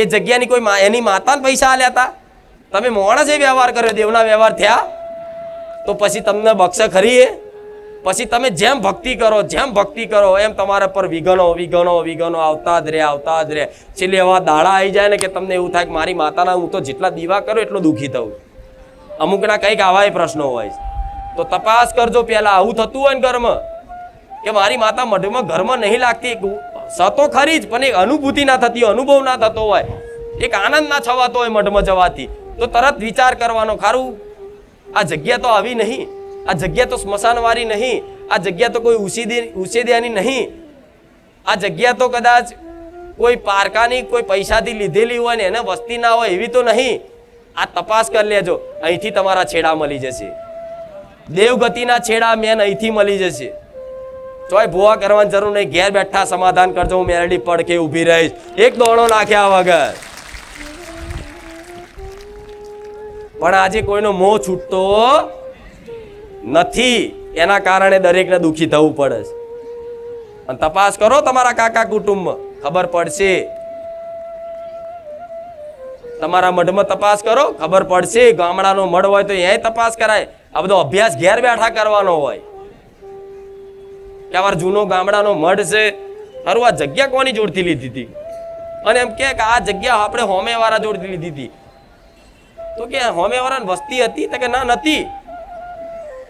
એ જગ્યાની કોઈ એની માતાને પૈસા આલ્યા હતા? તમે માણસે વ્યવહાર કર્યો, દેવના વ્યવહાર થયા તો પછી તમને બક્ષે ખરી? એ પછી તમે જેમ ભક્તિ કરો એમ તમારા પર વિઘ્નો આવતા જ રહે. છેલ્લે એવા દાડા આવી જાય ને કે તમને એવું થાય કે મારી માતાના હું તો જેટલા દીવા કરું એટલો દુઃખી થવું. અમુકના કંઈક આવા પ્રશ્નો હોય તો તપાસ કરજો પહેલા. આવું થતું હોય ને ઘરમાં કે મારી માતા મઢમાં ઘરમાં નહીં લાગતી, સતો ખરી જ પણ એક અનુભૂતિ ના થતી, અનુભવ ના થતો હોય, એક આનંદ ના છવાતો હોય મઢમાં જવાથી, તો તરત વિચાર કરવાનો, ખારું આ જગ્યા તો આવી નહીં, આ જગ્યા તો સ્મશાનવાળી નહીં, આ જગ્યા તો કોઈ ઉછેદ્યાની નહીં, આ જગ્યા તો કદાચ કોઈ પારકાની કોઈ પૈસાથી લીધેલી હોય ને એને વસ્તી ના હોય એવી તો નહીં. આ તપાસ કરી લેજો. અહીંથી તમારા છેડા મળી જશે, દેવગતિના છેડા મેન અહીંથી મળી જશે. ચોય ભૂવા કરવાની જરૂર નહીં. ઘેર બેઠા સમાધાન કરજો. હું મેરડી પડકે ઊભી રહીશ, એક દોણો નાખ્યા વગર. પણ આજે કોઈનો મોહ છૂટતો નથી, એના કારણે દરેકને દુઃખી થવું પડે છે. અને તપાસ કરો તમારા કાકા કુટુંબમાં, ખબર પડશે. તમારા મઢમાં તપાસ કરો, ખબર પડશે. ગામડાનો મઢ હોય તો એ તપાસ કરાય. આ બધો અભ્યાસ ઘેર બેઠા કરવાનો હોય કે અમારો જૂનો ગામડાનો મઢ છે, ખરું આ જગ્યા કોની જોડથી લીધી હતી? અને એમ કે આ જગ્યા આપણે હોમે વાળા જોડથી લીધી હતી. તો કે હોમે વાળાની વસ્તી હતી? તો કે ના નથી.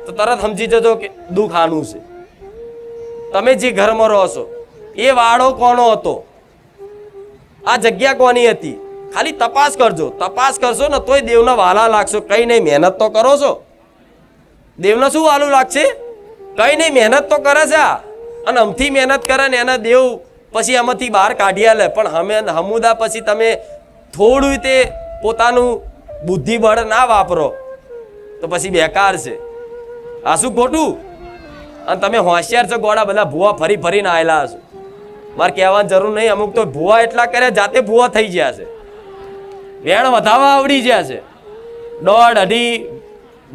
તો તરત સમજી જજો કે દુઃખ આનું છે. તમે જે ઘરમાં રહો છો એ વાડો કોનો હતો? આ જગ્યા કોની હતી? ખાલી તપાસ કરજો. તપાસ કરશો ને તોય દેવના વાલા લાગશો. કઈ નહીં, મહેનત તો કરો છો. દેવને શું વાલું લાગશે? કઈ નહીં, મહેનત તો કરે છે. અને અમથી મહેનત કરે ને એને દેવ પછી આમાંથી બહાર કાઢી લે. પણ હમુદા પછી તમે થોડું તે પોતાનું બુદ્ધિબળ ના વાપરો તો તો પછી બેકાર છે. આ શું ખોટું? અને તમે હોશિયાર છો ગોળા, બધા ભૂવા ફરી ફરીને આવેલા હશો. મારે કહેવાની જરૂર નહીં. અમુક તો ભૂવા એટલા કરે જાતે ભૂવા થઈ ગયા છે. વેણ વધાવા આવડી ગયા છે. 1.5 2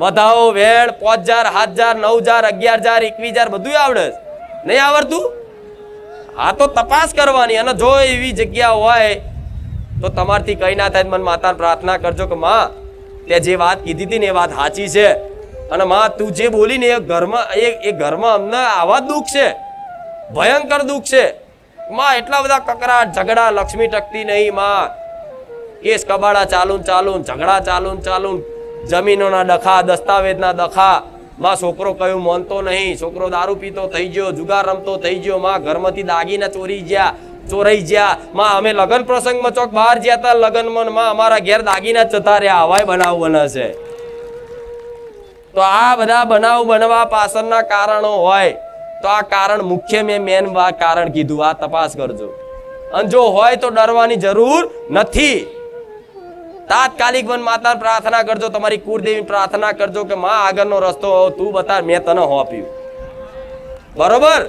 વધાવો વેણ 5000 7000 9000 11000 21000 બધું આવડે છે. નહીં આવડતું? હા તો તપાસ કરવાની. અને જો એવી જગ્યા હોય તો તમારથી કઈ ના થાય, મને માતાને પ્રાર્થના કરજો કે માં તે જે વાત કીધી હતી ને એ વાત સાચી છે. અને માં તું જે બોલી ને એ ઘરમાં અમને આવા દુઃખ છે, ભયંકર દુઃખ છે માં. એટલા બધા કકરાટ ઝઘડા, લક્ષ્મી ટકતી નહીં માં. કેસ કબાડા ચાલુ ઝઘડા ચાલુ, જમીનોના ડખા, દસ્તાવેજના ડખા માં. છોકરો કયું માનતો નહીં, છોકરો દારૂ પીતો થઈ ગયો, જુગાર રમતો થઈ ગયો માં. ઘરમાંથી દાગીના ચોરાઈ ગયા માં. અમે લગ્ન પ્રસંગમાં ચોક બહાર ગયા હતા, લગ્નમાં માં અમારા ઘેર દાગીના જતા રહ્યા. હવાય બનાવ બને છે. તો આ બધા બનાવ બનવા પાછળના કારણો હોય તો આ કારણ મુખ્ય મેન કારણ કીધું. આ તપાસ કરજો. અને જો હોય તો ડરવાની જરૂર નથી. તાત્કાલિક મન માતા પ્રાર્થના કરજો, તમારી કુળદેવી પ્રાર્થના કરજો કે માં આગળનો રસ્તો તું બતા, મેં તને હોપ્યું. બરોબર?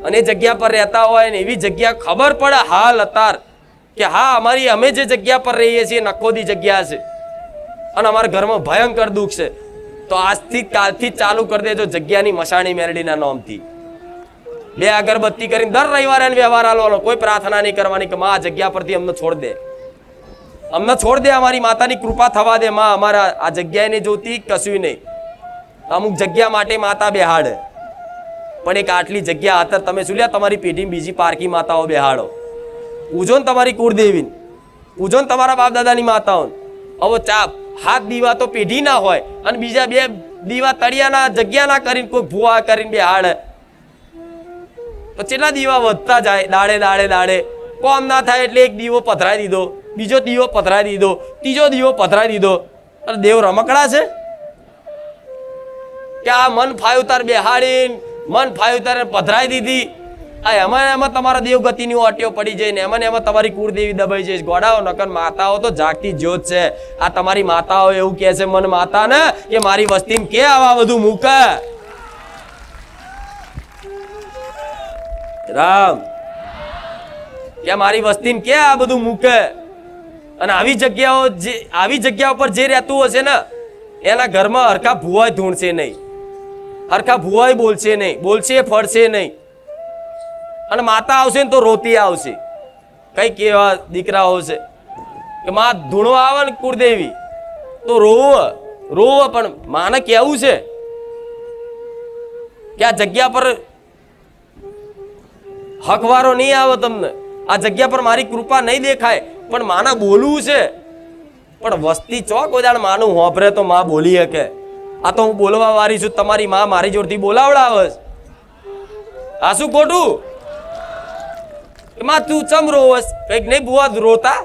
અને જગ્યા પર રહેતા હોય ને એવી જગ્યા ખબર પડે હાલ અત્યાર કે હા અમે જે જગ્યા પર રહીએ છીએ નખોદી જગ્યા છે અને અમારા ઘરમાં ભયંકર દુઃખ છે, તો આજથી કાલથી જ ચાલુ કરી દેજો જગ્યાની મસાણી મેરડીના નામથી. 2 અગરબત્તી કરીને દર રવિવારે વ્યવહાર આલવાનો. કોઈ પ્રાર્થના નહીં કરવાની કે માં આ જગ્યા પરથી અમને છોડ દે, અમારી માતાની કૃપા થવા દે માં. અમારા આ જગ્યાએ નહીં જોતી, કશું નહીં. અમુક જગ્યા માટે માતા બેહાડે, પણ એક આટલી જગ્યા અત્યારે તમે શું લ્યા તમારી પેઢી બીજી પારકી માતાઓ બેહાડો. પૂજો ને તમારી કુળદેવી, પૂજો ને તમારા બાપ દાદાની માતાઓ. હવે હાથ દીવા તો પેઢી ના હોય અને બીજા 2 દીવા તળિયાના જગ્યાના કરીને કોઈ ભૂવા કરીને બેહાડે તો કેટલા દીવા વધતા જાય દાડે. કોમ ના થાય એટલે એક દીવો પધરાઈ દીધો, બીજો દીવો પધરાઈ દીધો, ત્રીજો દીવો પધરાઈ દીધો. અને દેવ રમકડા છે કે આ મન ફાયું તાર બેહાડીને મન ફાયું તારે પધરાઈ દીધી. આ એમાં તમારા દેવગતિની ઓટીઓ પડી જાય ને એમાં તમારી કુળદેવી દબાઈ જાય. ગોડાઓ નકર માતાઓ તો જાગતી જ્યોત છે. આ તમારી માતાઓ એવું કહે છે મન માતા ને કે મારી વસ્તીમાં કે આવા બધું મૂકે. રામ કે મારી વસ્તીને કે આ બધું મૂકે. અને આવી જગ્યાઓ પર જે રહેતું હશે ને એના ઘરમાં હરખા ભૂવાય ધૂણશે નહીં, હરખા ભૂવાય બોલશે નહીં, બોલશે ફળશે નહીં. અને માતા આવશે ને તો રોતી આવશે. કઈ કેવા દીકરાઓ છે કે માં ધૂણવા આવે ને કુળદેવી તો રોવ પણ માને કેવું છે કે આ જગ્યા પર હકવારો નહીં આવે, તમને આ જગ્યા પર મારી કૃપા નહીં દેખાય, પણ માના બોલવું છે. પણ વસ્તી ચોક ઓદાણ માનું હોભરે તો માં બોલી શકે. આ તો હું બોલવા વાળી છું, તમારી માં મારી જોડથી બોલાવડાવે. આ શું ખોટું? માં તું ચમ રોવસ? કઈક નહીં બુઆ રોતા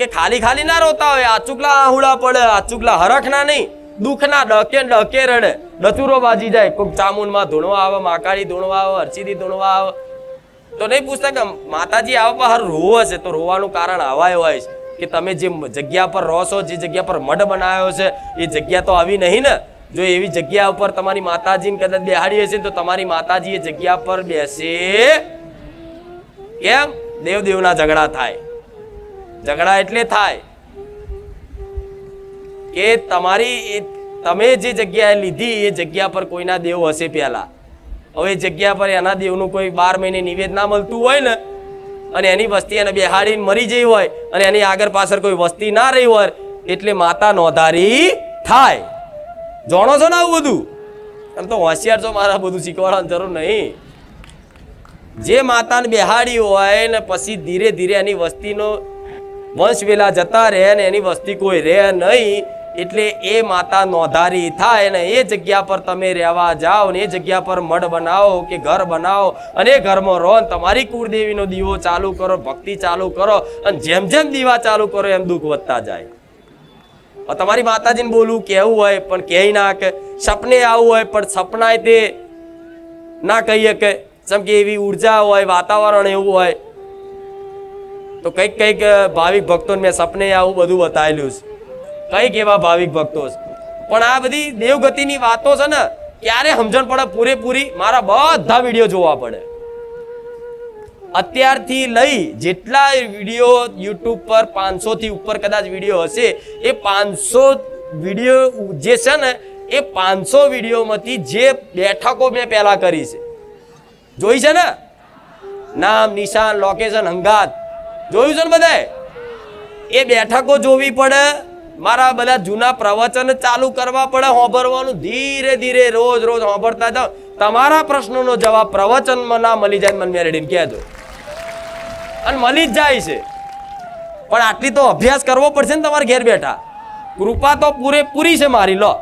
કે ખાલી ના રોતા હોય. આચુકલા આહુડા પડે, આચુકલા હરખના નહીં, દુઃખના ડકે રડે, ડચુરો બાજી જાય. કોઈક ચામુંડમાં ધૂણવા આવે, માકાળી ધૂણવા આવે, હરસીદી ધૂણવા આવે તો નહીં પૂછતા કે માતાજી આવા પર હર રોવે છે. તો રોવાનું કારણ આવા હોય છે કે તમે જે જગ્યા પર રહો છો, જે જગ્યા પર મઢ બનાવ્યો છે એ જગ્યા તો આવી નહીં ને. જો એવી જગ્યા ઉપર તમારી માતાજીને કદાચ બેહાડી હશે તો તમારી માતાજી એ જગ્યા પર બેસે કેમ? દેવના ઝઘડા થાય. ઝઘડા એટલે થાય કે તમે જે જગ્યાએ લીધી એ જગ્યા પર કોઈના દેવ હશે પહેલા. હવે જગ્યા પર એના દેવનું કોઈ 12 મહિને નિવેદ ના મળતું હોય ને અને એની વસ્તી એને બેહાડીને મરી જઈ હોય અને એની આગળ પાછળ કોઈ વસ્તી ના રહી હોય એટલે માતા નોંધારી થાય. જાણો છો ને આવું બધું? એમ તો હોશિયાર છો, મારા બધું શીખવાડવાની જરૂર નહીં. જે માતાને બેહાડી હોય ને પછી ધીરે ધીરે એની વસ્તીનો વંશ વેલા જતા રહે ને એની વસ્તી કોઈ રહે નહીં એટલે એ માતા નોંધારી થાય ને એ જગ્યા પર તમે રહેવા જાઓ ને એ જગ્યા પર મઢ બનાવો કે ઘર બનાવો અને એ ઘરમાં રહો ને તમારી કુળદેવીનો દીવો ચાલુ કરો, ભક્તિ ચાલુ કરો અને જેમ જેમ દીવા ચાલુ કરો એમ દુઃખ વધતા જાય. તમારી માતાજીને બોલવું કેવું હોય પણ કહે ના કે, સપને આવું હોય પણ સપનાય તે ના કહીએ કે જેમ કે એવી ઉર્જા હોય, વાતાવરણ એવું હોય તો કંઈક ભાવિક ભક્તોને મેં સપને આવું બધું બતાવેલું છે કઈક એવા ભાવિક ભક્તો છે, પણ આ બધી દેવગતિની વાતો છે ને ક્યારે સમજણ પડે પૂરેપૂરી? મારા બધા વિડીયો જોવા પડે. અત્યારથી લઈ જેટલા વિડીયો યુટ્યુબ પર 500 થી ઉપર કદાચ વિડીયો હશે, એ 500 વિડીયો જે છે ને એ 500 વિડીયોમાંથી જે બેઠકો મેં પહેલા કરી છે, જોઈ છે ને, નામ નિશાન લોકેશન હંગાત જોયું છે ને બધાએ? એ બેઠકો જોવી પડે. મારા બધા જૂના પ્રવચન ચાલુ કરવા પડે, સાંભળવાનું ધીરે ધીરે રોજ રોજ સાંભળતા જાઓ. તમારા પ્રશ્નોનો જવાબ પ્રવચનમાં ના મળી જાય મને મેરેડીને કહેજો, અને મળી જ જાય છે. પણ આટલી તો અભ્યાસ કરવો પડશે ને તમારે ઘેર બેઠા. કૃપા તો પૂરેપૂરી છે મારી, લો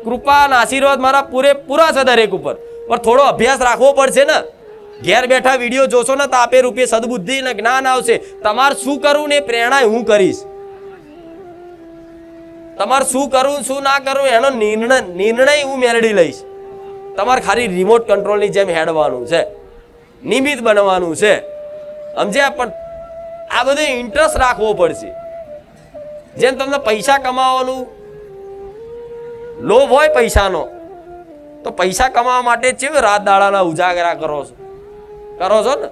કૃપા અને આશીર્વાદ મારા પૂરેપૂરા છે દરેક ઉપર, પણ થોડો અભ્યાસ રાખવો પડશે ને. ઘેર બેઠા વિડીયો જોશો ને તો આપે રૂપે સદબુદ્ધિ ને જ્ઞાન આવશે. તમારે શું કરવું ને એ પ્રેરણા હું કરીશ. તમારે શું કરવું શું ના કરવું એનો નિર્ણય હું મેળવી લઈશ. તમારે ખાલી રિમોટ કંટ્રોલની જેમ હેડવાનું છે, નિમિત્ત બનવાનું છે, સમજ્યા? પણ આ બધો ઇન્ટરેસ્ટ રાખવો પડશે. જેમ તમને પૈસા કમાવાનું લોભ હોય પૈસાનો, તો પૈસા કમાવા માટે છે રાત દાડાના ઉજાગરા કરો છો ને.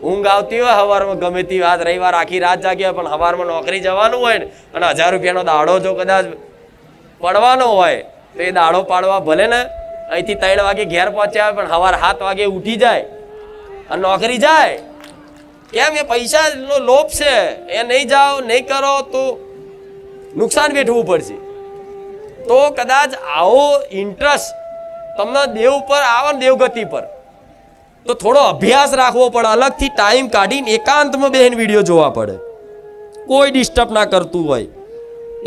ઊંઘ આવતી હોય સવારમાં, ગમે તે વાત રવિવાર આખી રાત જાગ્યા, પણ સવારમાં નોકરી જવાનું હોય ને, અને 1000 રૂપિયાનો દાડો જો કદાચ પડવાનો હોય તો એ દાડો પાડવા ભલે ને અહીંથી 3 વાગે ઘેર પહોંચ્યા હોય, પણ સવાર 7 વાગે ઉઠી જાય અને નોકરી જાય. કેમ? એ પૈસાનો લોભ છે. એ નહીં જાઓ નહીં કરો તો નુકસાન વેઠવું પડશે. તો કદાચ આવો ઇન્ટરેસ્ટ તમને દેવ પર આવે ને, દેવગતિ પર, તો થોડો અભ્યાસ રાખવો પડે. અલગથી ટાઈમ કાઢીને એકાંતમાં બેહીને વિડીયો જોવા પડે. કોઈ ડિસ્ટર્બ ના કરતું હોય,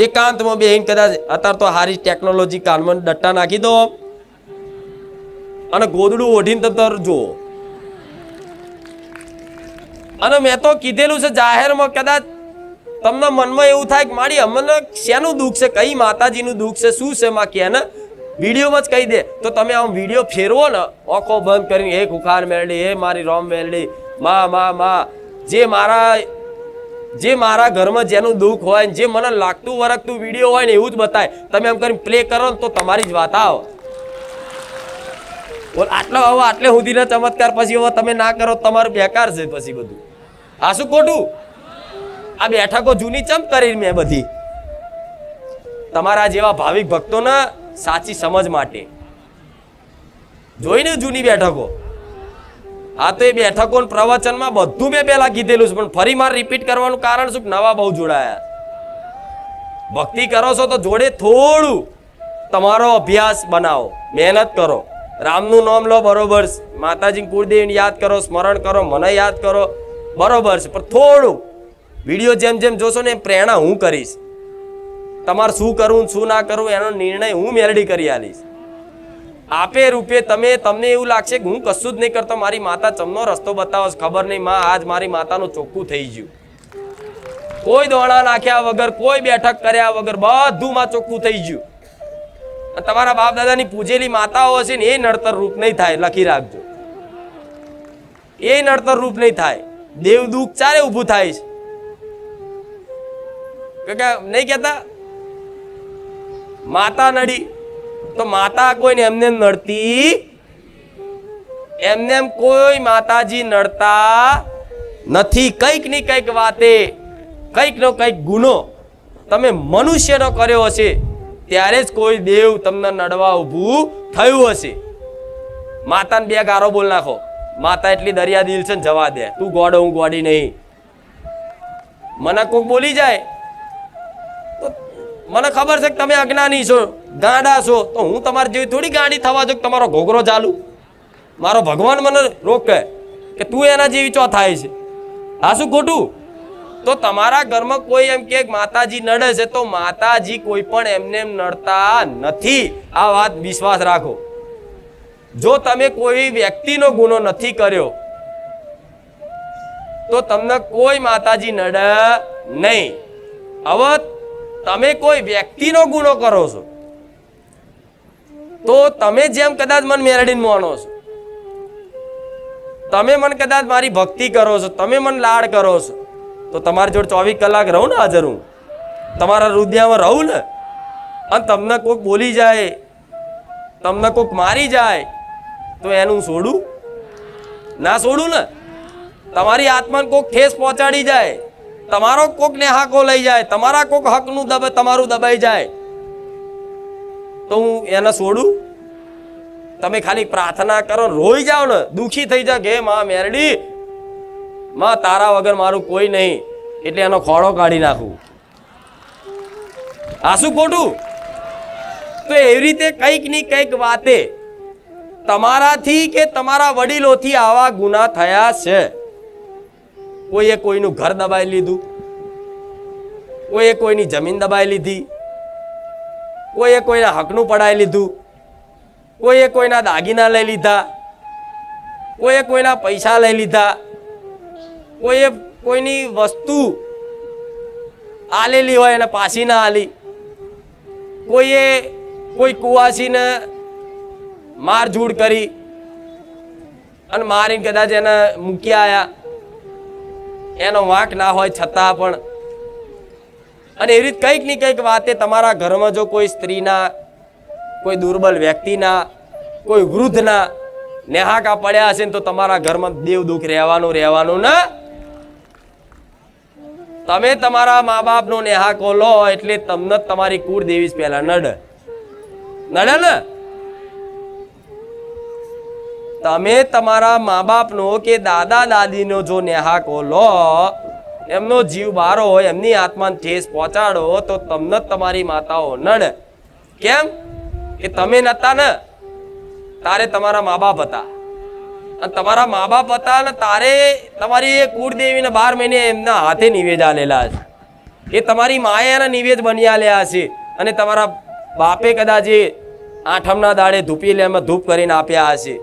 એકાંતમાં બેહીને કદાચ અત્યારે તો સારી ટેકનોલોજી કાનમાં ડટ્ટા નાખી દો અને ગોદડું ઓઢીને તમે જુઓ. અને મેં તો કીધેલું છે જાહેરમાં, કદાચ તમને મનમાં એવું થાય કે મારી અમને શેનું દુઃખ છે, કઈ માતાજીનું દુઃખ છે, શું છે માં કે ને વિડીયોમાં જ કહી દે, તો તમે આમ વિડીયો ફેરવો ને આંખો બંધ કરીને, હે ખુખાર મેલડી, હે મારી રોમ મેલડી, માં જે મારા ઘરમાં જેનું દુઃખ હોય, જે મને લાગતું વરગતું વિડીયો હોય ને એવું જ બતાય. તમે એમ કરીને પ્લે કરો ને તો તમારી જ વાત આવો. આટલે સુધીના ચમત્કાર પછી હવે તમે ના કરો તમારું બેકાર છે પછી બધું. આ શું ખોટું? આ બેઠકો જૂની ચમ કરી મેં બધી તમારા જેવા ભાવિક ભક્તોને સાચી સમજ માટે જોઈને જૂની બેઠકો. હા, તો એ બેઠકો પ્રવચનમાં બધું મેં પહેલા કીધેલું છે, પણ ફરી મારે રિપીટ કરવાનું કારણ શું? નવા બહુ જોડાયા. ભક્તિ કરો છો તો જોડે થોડું તમારો અભ્યાસ બનાવો, મહેનત કરો, રામનું નામ લો, બરોબર, માતાજી કુળદેવીને યાદ કરો, સ્મરણ કરો, મને યાદ કરો, બરોબર છે, પણ થોડું વિડીયો જેમ જેમ જોશો ને એમ પ્રેરણા હું કરીશ. તમારે શું કરવું શું ના કરવું એનો નિર્ણય હું મેલડી કરી આલીશ. આપે રૂપે તમને એવું લાગશે કે હું કશું જ નહીં કરતો, મારી માતા ચમનો રસ્તો બતાવો, ખબર નહીં માં આજ મારી માતાનું ચોખ્ખું થઈ ગયું. કોઈ દોણા નાખ્યા વગર, કોઈ બેઠક કર્યા વગર બધું માં ચોખ્ખું થઈ ગયું. તમારા બાપ દાદાની પૂજેલી માતાઓ હશે ને એ નડતર રૂપ નહીં થાય, લખી રાખજો. એ નડતર રૂપ નહીં થાય. દેવ દુઃખ ચારે ઊભું થાય છે. નહીં કેતા માતા નડી, તો માતા કોઈને એમને નડતી, એમને કોઈ માતાજી નડતા નથી. કઈક ની કઈક વાતે, કઈક નો કઈક ગુનો તમે મનુષ્યનો કર્યો હશે, ત્યારે જ કોઈ દેવ તમને નડવા ઊભું થયું હશે. માતાને 2 ગારો બોલ નાખો, માતા એટલી દરિયા દિલ છે ને જવા દે, તું ગોડો હું ગોડી નહીં. મને કોક બોલી જાય તો મને ખબર છે કે તમે અજ્ઞાની છો, ગાંડા છો, તો હું તમારી જેવી થોડી ગાંડી થવા જો તમારો ઘોઘરો ચાલુ. મારો ભગવાન મને રોકે કે તું એના જેવી ચો થાય છે. આ શું ખોટું? તો તમારા ઘરમાં કોઈ એમ કે માતાજી નડે છે, તો માતાજી કોઈ પણ એમને નડતા નથી. આ વાત વિશ્વાસ રાખો. જો તમે કોઈ વ્યક્તિનો ગુનો નથી કર્યો તો તમને કોઈ માતાજી નડે નહીં. હવે તમે કોઈ વ્યક્તિનો ગુનો કરો છો તો તમે જેમ કદાચ મન મેરડીને માનો છો, તમે મન કદાચ મારી ભક્તિ કરો છો, તમે મન લાડ કરો છો, તો તમારી જોડે 24 કલાક રહું ને હાજર હું. તમારા હૃદયમાં રહું ને અને તમને કોઈક બોલી જાય, તમને કોઈક મારી જાય તો એનું છોડું ના છોડું ને. તમારી આત્માને કોઈક ઠેસ પહોંચાડી જાય, તમારો કોક ને હાકો લઈ જાય, તમારા કોક હકનું તમારું દબાઈ જાય તો હું એને છોડું? તમે ખાલી પ્રાર્થના કરો, રોઈ જાઓ ને, દુખી થઈ જાઓ કે માં મેરડી, માં તારા વગર મારું કોઈ નહીં, એટલે એનો ખોળો કાઢી નાખું. આ શું ખોટું? તો એવી રીતે કંઈક ની કંઈક વાતે તમારાથી કે તમારા વડીલોથી આવા ગુના થયા છે. કોઈએ કોઈનું ઘર દબાઈ લીધું, કોઈએ કોઈની જમીન દબાઈ લીધી, કોઈએ કોઈના હકનું પડાવી લીધું, કોઈએ કોઈના દાગીના લઈ લીધા, કોઈએ કોઈના પૈસા લઈ લીધા, કોઈએ કોઈની વસ્તુ આલેલી હોય એને પાછી ના આલી, કોઈએ કોઈ કુવાસીને મારઝૂડ કરી અને મારીને કદાચ એને મૂકી આવ્યા, એનો વાંક ના હોય છતાં પણ. અને એવી રીતે કંઈક ની કંઈક વાતે તમારા ઘરમાં જો કોઈ સ્ત્રીના, કોઈ દુર્બલ વ્યક્તિના, કોઈ વૃદ્ધના નેહાકા પડ્યા હશે ને તો તમારા ઘરમાં દેવ દુઃખ રહેવાનું ને. તમે તમારા મા બાપનો નેહાકો લો એટલે તમને તમારી કુળદેવી પહેલા નડે ને. તમે તમારા મા બાપનો કે દાદા દાદીનો જો નેહાકો લો, એમનો જીવ બારો હોય, એમની આત્માને ઠેસ પહોંચાડો તો તમને તમારી માતાઓ નડે. કેમ કે તમે નતા ને, તારે તમારા મા બાપ હતા, અને તમારા મા બાપ હતા ને તારે તમારી એ કુળદેવીને 12 મહિને એમના હાથે નિવેદ આલેલા છે. એ તમારી માએ એના નિવેદ બની આલ્યા છે, અને તમારા બાપે કદાચ એ આઠમના દાડે ધૂપી લેમાં ધૂપ કરીને આપ્યા હશે.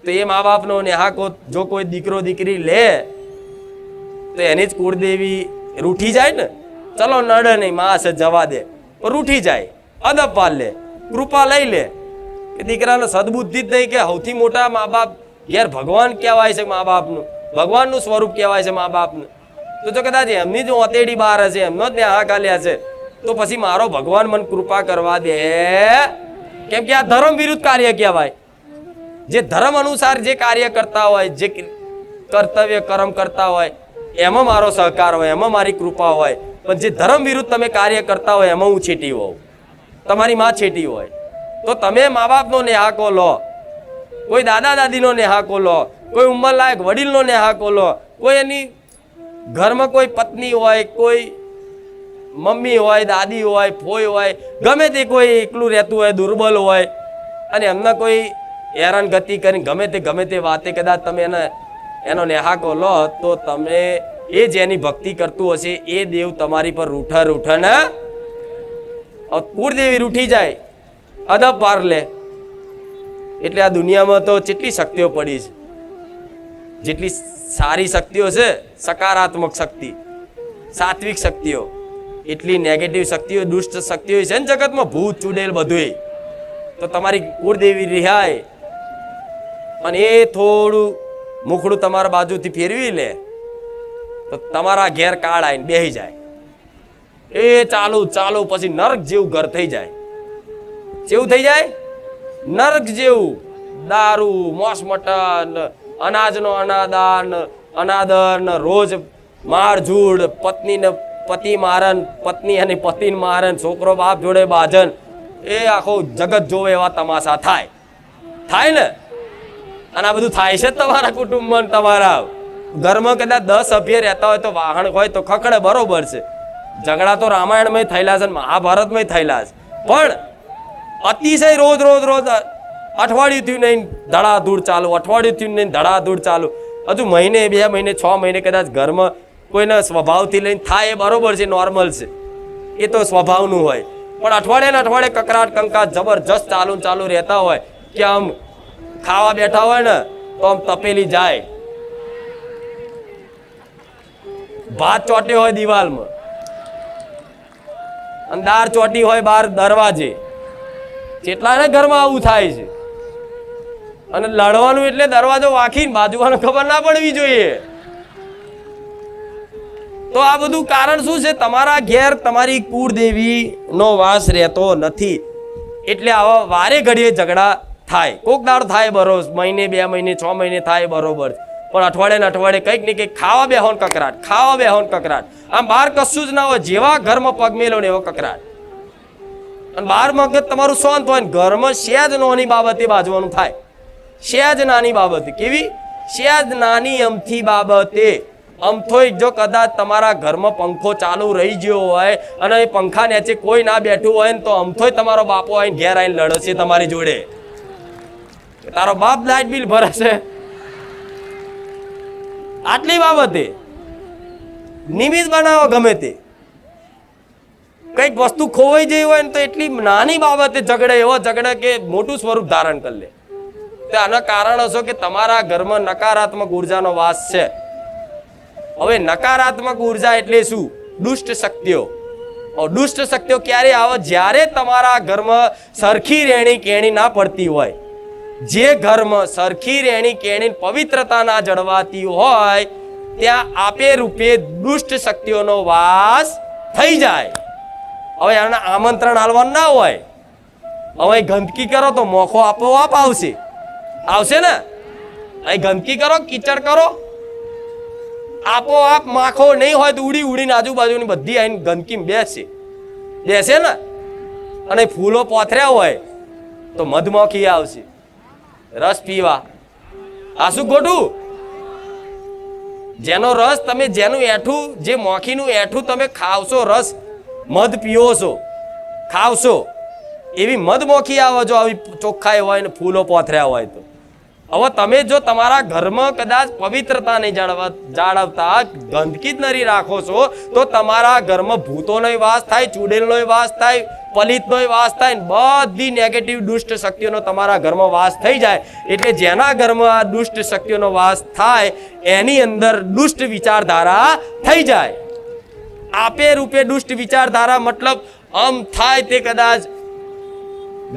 તો એ મા બાપનો નેહાકો જો કોઈ દીકરો દીકરી લે તો એની જ કુળદેવી રૂઠી જાય ને. ચલો નડે નહીં, માં હશે જવા દે, રૂઠી જાય, અદબ પાલ લે, કૃપા લઈ લે કે દીકરાને સદબુદ્ધિ જ નહીં કે સૌથી મોટા મા બાપ ઘેર ભગવાન કહેવાય છે. મા બાપનું ભગવાનનું સ્વરૂપ કહેવાય છે મા બાપનું. તો જો કદાચ એમની જ ઓતેડી બહાર હશે, એમનો જ નેહા કાલ્યા છે, તો પછી મારો ભગવાન મને કૃપા કરવા દે. કેમ કે આ ધર્મ વિરુદ્ધ કાર્ય કહેવાય. જે ધર્મ અનુસાર જે કાર્ય કરતા હોય, જે કર્તવ્ય કર્મ કરતા હોય, એમાં મારો સહકાર હોય, એમાં મારી કૃપા હોય. પણ જે ધર્મ વિરુદ્ધ તમે કાર્ય કરતા હોય એમાં હું છેટી હોઉં, તમારી માં છેટી હોય. તો તમે મા બાપનો નેહાકો લો, કોઈ દાદા દાદીનો નેહાકો લો, કોઈ ઉંમરલાયક વડીલનો નેહાકો લો, કોઈ એની ઘરમાં કોઈ પત્ની હોય, કોઈ મમ્મી હોય, દાદી હોય, ફોઈ હોય, ગમે તે કોઈ એકલું રહેતું હોય, દુર્બલ હોય, અને એમને કોઈ હેરાનગતિ કરીને ગમે તે વાતે કદાચ તમે એનો નેહાકો લો તો તમે એ જેની ભક્તિ કરતું હશે એ દેવ તમારી પર રૂઠે ને કુળદેવી રૂઠી જાય, અદબ પાર લે. એટલે આ દુનિયામાં તો કેટલી શક્તિઓ પડી છે. જેટલી સારી શક્તિઓ છે, સકારાત્મક શક્તિ, સાત્વિક શક્તિઓ, એટલી નેગેટિવ શક્તિઓ, દુષ્ટ શક્તિઓ છે ને જગતમાં, ભૂત ચુડેલ બધું. તો તમારી કુળદેવી રિહાય અને એ થોડું મુખડું તમારા બાજુથી ફેરવી લે તો તમારા ઘેર કાળ આવીને બેસી જાય. એ ચાલુ પછી નરક જેવું ઘર થઈ જાય. કેવું થઈ જાય? નરક જેવું. દારૂ, મોસ મટન, અનાજનો અનાદર, રોજ મારઝૂડ, પત્નીને પતિ મારન, પત્ની અને પતિને મારન, છોકરો બાપ જોડે બાજન, એ આખો જગત જોવે એવા તમાશા થાય ને. અને આ બધું થાય છે તમારા કુટુંબમાં, તમારા ઘરમાં કદાચ 10 સભ્ય રહેતા હોય તો વાહન હોય તો ખખડે, બરોબર છે. ઝઘડા તો રામાયણમાં થયેલા છે, મહાભારતમાં થયેલા છે. પણ અતિશય રોજ અઠવાડિયું થયું નહીં ધડાધૂળ ચાલુ, અઠવાડિયું થયું નહીં ધડાધૂળ ચાલુ, હજુ મહિને 2 મહિને 6 મહિને કદાચ ઘરમાં કોઈને સ્વભાવથી લઈને થાય, એ બરોબર છે, નોર્મલ છે, એ તો સ્વભાવનું હોય. પણ અઠવાડિયે કકરાટ કંકાટ જબરજસ્ત ચાલુ રહેતા હોય કે આમ ખાવા બેઠા હોય ને તો આમ તપેલી જાય, ભાત ચોટ્યો હોય દિવાલમાં અને દાળ ચોટી હોય બહાર દરવાજે. કેટલાને ઘરમાં આવું થાય છે. અને લડવાનું એટલે દરવાજો વાંખીને બાજુવાને ખબર ના પડવી જોઈએ. તો આ બધું કારણ શું છે? તમારા ઘેર તમારી કુળદેવી નો વાસ રહેતો નથી, એટલે આવા વારે ઘડીએ ઝઘડા થાય. કોક દાડ થાય બરોબર, મહિને 2 મહિને 6 મહિને થાય બરોબર, પણ અઠવાડિયે ને અઠવાડિયે કંઈક ને કંઈક ખાવા બેહોન કકરાટ, ખાવા બેહોન કકરાટ. આમ બહાર કશું જ ના હોય, જેવા ઘરમાં પગ મેલો ને એવો કકરાટ. અને બહાર મગજ તમારું શાંત હોય ને ઘરમાં સહેજ નાની બાબતે બાજવાનું થાય. સહેજ નાની બાબતે, કેવી? સહેજ નાની અમથી બાબતે. અમથોય જો કદાચ તમારા ઘરમાં પંખો ચાલુ રહી ગયો હોય અને એ પંખા નીચે કોઈ ના બેઠું હોય ને તો અમથોય તમારો બાપો આવીને ઘેર આવીને લડશે તમારી જોડે. તારો બાપ લાઇટ બિલ ભરશે. આટલી બાબતે નિમિત્ત બનાવો ગમે તે. કઈક વસ્તુ ખોવાઈ જઈ હોય ને તો એટલી નાની બાબતે ઝઘડે, એવો ઝઘડે કે મોટું સ્વરૂપ ધારણ કરી લે. તો આના કારણ હશો કે તમારા ઘરમાં નકારાત્મક ઉર્જાનો વાસ છે. હવે નકારાત્મક ઉર્જા એટલે શું? દુષ્ટ શક્તિઓ. દુષ્ટ શક્તિઓ ક્યારે આવે? જ્યારે તમારા ઘરમાં સરખી રહેણી કેણી ના પડતી હોય. જે ઘરમાં સરખી રહેણી કેણી પવિત્રતા ના જળવાતી હોય ત્યાં આપે રૂપે દુષ્ટ શક્તિઓનો વાસ થઈ જાય. હવે એના આમંત્રણ આલવાનું ના હોય. હવે ગંદકી કરો તો મોખો આપોઆપ આવશે. આવશે ને? અહીં ગંદકી કરો, કીચડ કરો, આપોઆપ માખો નહીં હોય તો ઉડી ઉડીને આજુબાજુની બધી આવીને ગંદકી બેસે ને. અને ફૂલો પોથર્યા હોય તો મધમાખી આવશે રસ પીવા. આ શું ખોટું? જેનો રસ તમે, જેનું એઠું, જે મોખીનું એઠું તમે ખાવશો, રસ મધ પીવો છો, ખાવશો, એવી મધમોખી આવે જો આવી ચોખ્ખાઈ હોય ને ફૂલો પોથર્યા હોય તો. હવે તમે જો તમારા ઘરમાં કદાચ પવિત્રતા નહીં જાળવતા, ગંદકી જ નહીં રાખો છો, તો તમારા ઘરમાં ભૂતોનો વાસ થાય, ચૂડેલનો વાસ થાય, પલિતનો વાસ થાય, બધી નેગેટિવ દુષ્ટ શક્તિઓનો તમારા ઘરમાં વાસ થઈ જાય. એટલે જેના ઘરમાં આ દુષ્ટ શક્તિઓનો વાસ થાય એની અંદર દુષ્ટ વિચારધારા થઈ જાય. આપે રૂપે દુષ્ટ વિચારધારા મતલબ આમ થાય તે કદાચ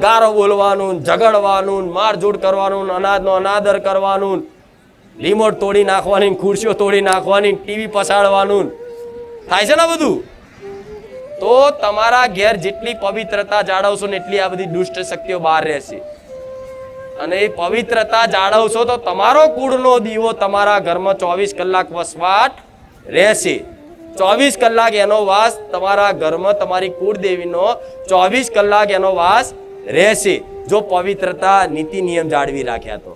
ગારો બોલવાનું, ઝઘડવાનું, મારઝૂડ કરવાનું, અનાજનો અનાદર કરવાનું, રિમોટ તોડી નાખવાની, ખુરશીઓ તોડી નાખવાની, ટીવી પસાડવાનું થાય છે ને બધું. તો તમારા ઘેર જેટલી પવિત્રતા જાળવશો ને એટલી આ બધી દુષ્ટ શક્તિઓ બહાર રહેશે. અને એ પવિત્રતા જાળવશો તો તમારો કુળનો દીવો તમારા ઘરમાં 24 કલાક વસવાટ રહેશે. 24 કલાક એનો વાસ તમારા ઘરમાં, તમારી કુળદેવીનો 24 કલાક એનો વાસ રહેશે જો પવિત્રતા નીતિ નિયમ જાળવી રાખ્યા તો.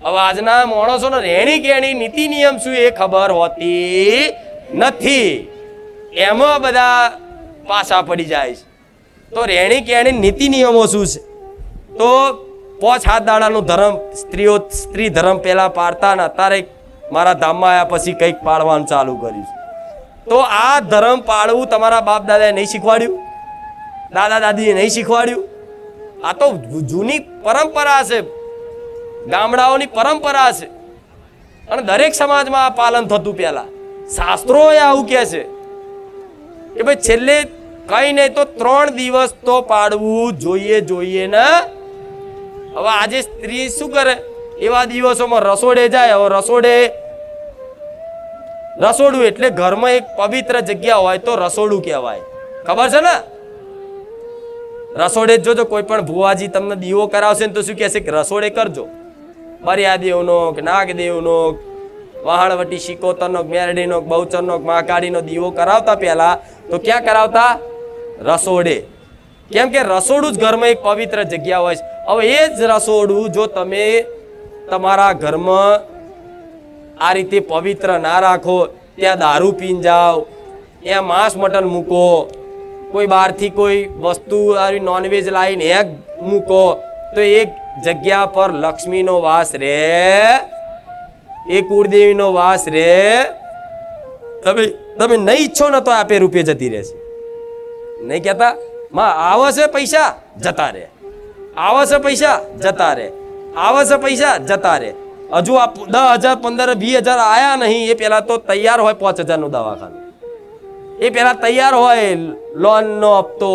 હવે આજના માણસોને રહેણી કેણી નીતિ નિયમ શું એ ખબર હોતી નથી. એમાં બધા પાછા પડી જાય છે. તો રહેણી કેણી નીતિ નિયમો શું છે? તો 5 દાડાનું ધર્મ, સ્ત્રી ધર્મ પહેલા પાડતા ને અત્યારે મારા ધામમાં આવ્યા પછી કંઈક પાડવાનું ચાલુ કર્યું. તો આ ધર્મ પાળવું તમારા બાપ દાદાએ નહીં શીખવાડ્યું, દાદા દાદીએ નહીં શીખવાડ્યું. આ તો જૂની પરંપરા છે, ગામડાઓની પરંપરા છે. અને દરેક સમાજમાં આ પાલન થતું. પહેલા શાસ્ત્રો આવું કહે છે કે ભાઈ છેલ્લે કઈ નહીં તો 3 દિવસ તો પાડવું જોઈએ ને. હવે આજે સ્ત્રી શું કરે? એવા દિવસોમાં રસોડે જાય. હવે રસોડું એટલે ઘરમાં એક પવિત્ર જગ્યા હોય તો રસોડું કહેવાય. ખબર છે ને? રસોડે જોજો કોઈ પણ ભુવાજી તમને દીવો કરાવશે ને તો શું કહેશે કે રસોડે કરજો. મર્યાદેવનો કે નાગદેવનો, વહાણવટી શિકોતરનો, મેરડીનો, બહુચરનો, મહાકાળીનો દીવો કરાવતા પહેલા તો ક્યાં કરાવતા? રસોડે. કેમ કે રસોડું જ ઘરમાં એક પવિત્ર જગ્યા હોય છે. હવે એ જ રસોડું જો તમે તમારા ઘરમાં આ રીતે પવિત્ર ના રાખો, ત્યાં દારૂ પીને જાઓ, ત્યાં માંસ મટન મૂકો, કોઈ બહારથી કોઈ વસ્તુ આવી નોનવેજ લાવીને એક મૂકો, તો એક જગ્યા પર લક્ષ્મીનો વાસ રહે, એ કુળદેવીનો વાસ રહે. તમે નહીં ઈચ્છો ને તો આપે રૂપે જતી રહેશે. નહીં કહેતા માં આવે છે પૈસા જતા રહે, આવે છે પૈસા જતા રહે, આવે છે પૈસા જતા રહે. હજુ આ 10,000 15,000 20,000 આયા નહીં એ પેલા તો તૈયાર હોય 5,000 નું દવાખાનું. એ પેલા તૈયાર હોય લોનનો હપ્તો,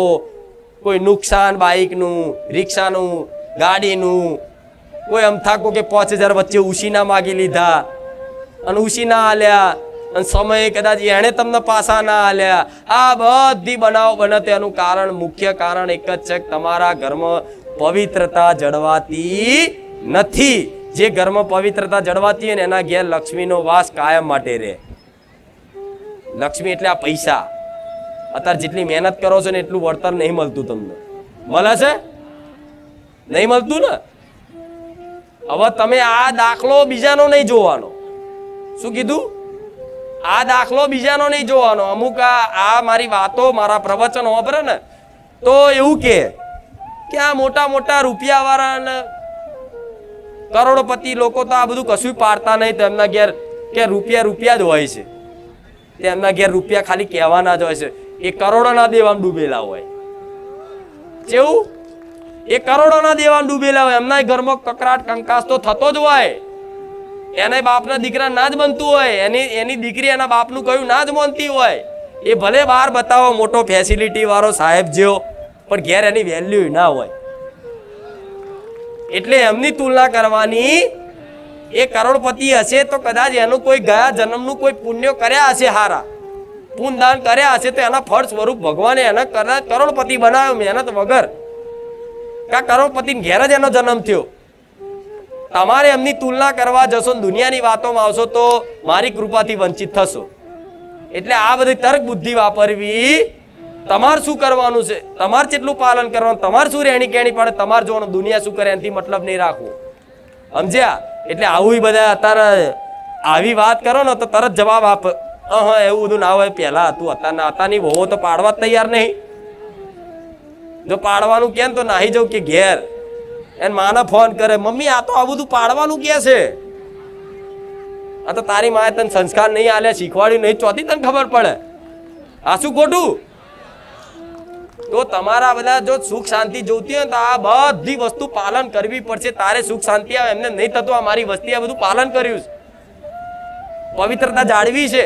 કોઈ નુકસાન, બાઇકનું, રિક્ષાનું, ગાડીનું, કોઈ અમથાકો કે 5,000 વચ્ચે ઉશીના માગી લીધા અને ઉશીના આલ્યા અને સમયે કદાચ એણે તમને પાછા ના આલ્યા. આ બધી બનાવો બને તેનું કારણ, મુખ્ય કારણ એક જ છે કે તમારા ઘરમાં પવિત્રતા જળવાતી નથી. જે ઘરમાં પવિત્રતા જળવાતી હોય ને એના ઘેર લક્ષ્મીનો વાસ કાયમ માટે રહે. લક્ષ્મી એટલે આ પૈસા. અત્યારે જેટલી મહેનત કરો છો ને એટલું વળતર નહીં મળતું તમને. મળે છે? નહીં મળતું ને. હવે તમે આ દાખલો બીજાનો નહીં જોવાનો. શું કીધું? આ દાખલો બીજાનો નહીં જોવાનો. અમુક આ મારી વાતો, મારા પ્રવચનો વાપરે ને તો એવું કે આ મોટા મોટા રૂપિયા વાળા કરોડપતિ લોકો તો આ બધું કશું પાડતા નહીં. તેમના ઘેર કે રૂપિયા જ હોય છે. તેમના ઘેર રૂપિયા ખાલી કહેવાના જ હોય છે. એ કરોડોના દેવામાં ડૂબેલા હોય. કેવું? એ કરોડોના દેવામાં ડૂબેલા હોય. એમના ઘરમાં કકરાટ કંકાસ તો થતો જ હોય. એના બાપના દીકરા ના જ બનતું હોય. એની દીકરી એના બાપનું કહ્યું ના જ માનતી હોય. એ ભલે બહાર બતાવો મોટો ફેસિલિટી વાળો સાહેબ જેવો, પણ ઘેર એની વેલ્યુ ના હોય. એટલે એમની તુલના કરવાની. એ કરોડપતિ હશે તો કદાચ એનું કોઈ ગયા જન્મનું કોઈ પુણ્ય કર્યા હશે, હારા પુણ્યદાન કર્યા હશે, તો એના ફળ સ્વરૂપ ભગવાને એને કદાચ કરોડપતિ બનાવ્યો મહેનત વગર. કા કરોડપતિ ઘેર જ એનો જન્મ થયો. તમારે એમની તુલના કરવા જશો, દુનિયાની વાતોમાં આવશો તો મારી કૃપાથી વંચિત થશો. એટલે આ બધી તર્ક બુદ્ધિ વાપરવી. તમારે શું કરવાનું છે, તમારે કેટલું પાલન કરવાનું, તમારે શું રહેણી કેણી પડે તમારે જોવાનું. દુનિયા શું કરે એનાથી મતલબ નહીં રાખવું. સમજ્યા? એટલે આવું બધા અત્યારે આવી વાત કરો ને તો તરત જવાબ આપ, એવું બધું ના હોય. પહેલા હતું, અત્યારની વહુ તો પાડવા જ તૈયાર નહીં. જો પાડવાનું કેમ તો નાહી જવું કે ઘેર એને માને ફોન કરે, મમ્મી આ તો આ બધું પાડવાનું કે છે. આ તો તારી માએ તને સંસ્કાર નહીં આલ્યા, શીખવાડ્યું નહીં, ચોથી તને ખબર પડે. આ શું ખોટું? તો તમારા બધા જો સુખ શાંતિ જોતી હોય તો આ બધી વસ્તુ પાલન કરવી પડશે. તારે સુખ શાંતિ આવે એમને નહીં થતું. આ મારી વસ્તી આ બધું પાલન કર્યું છે. પવિત્રતા જાળવી છે.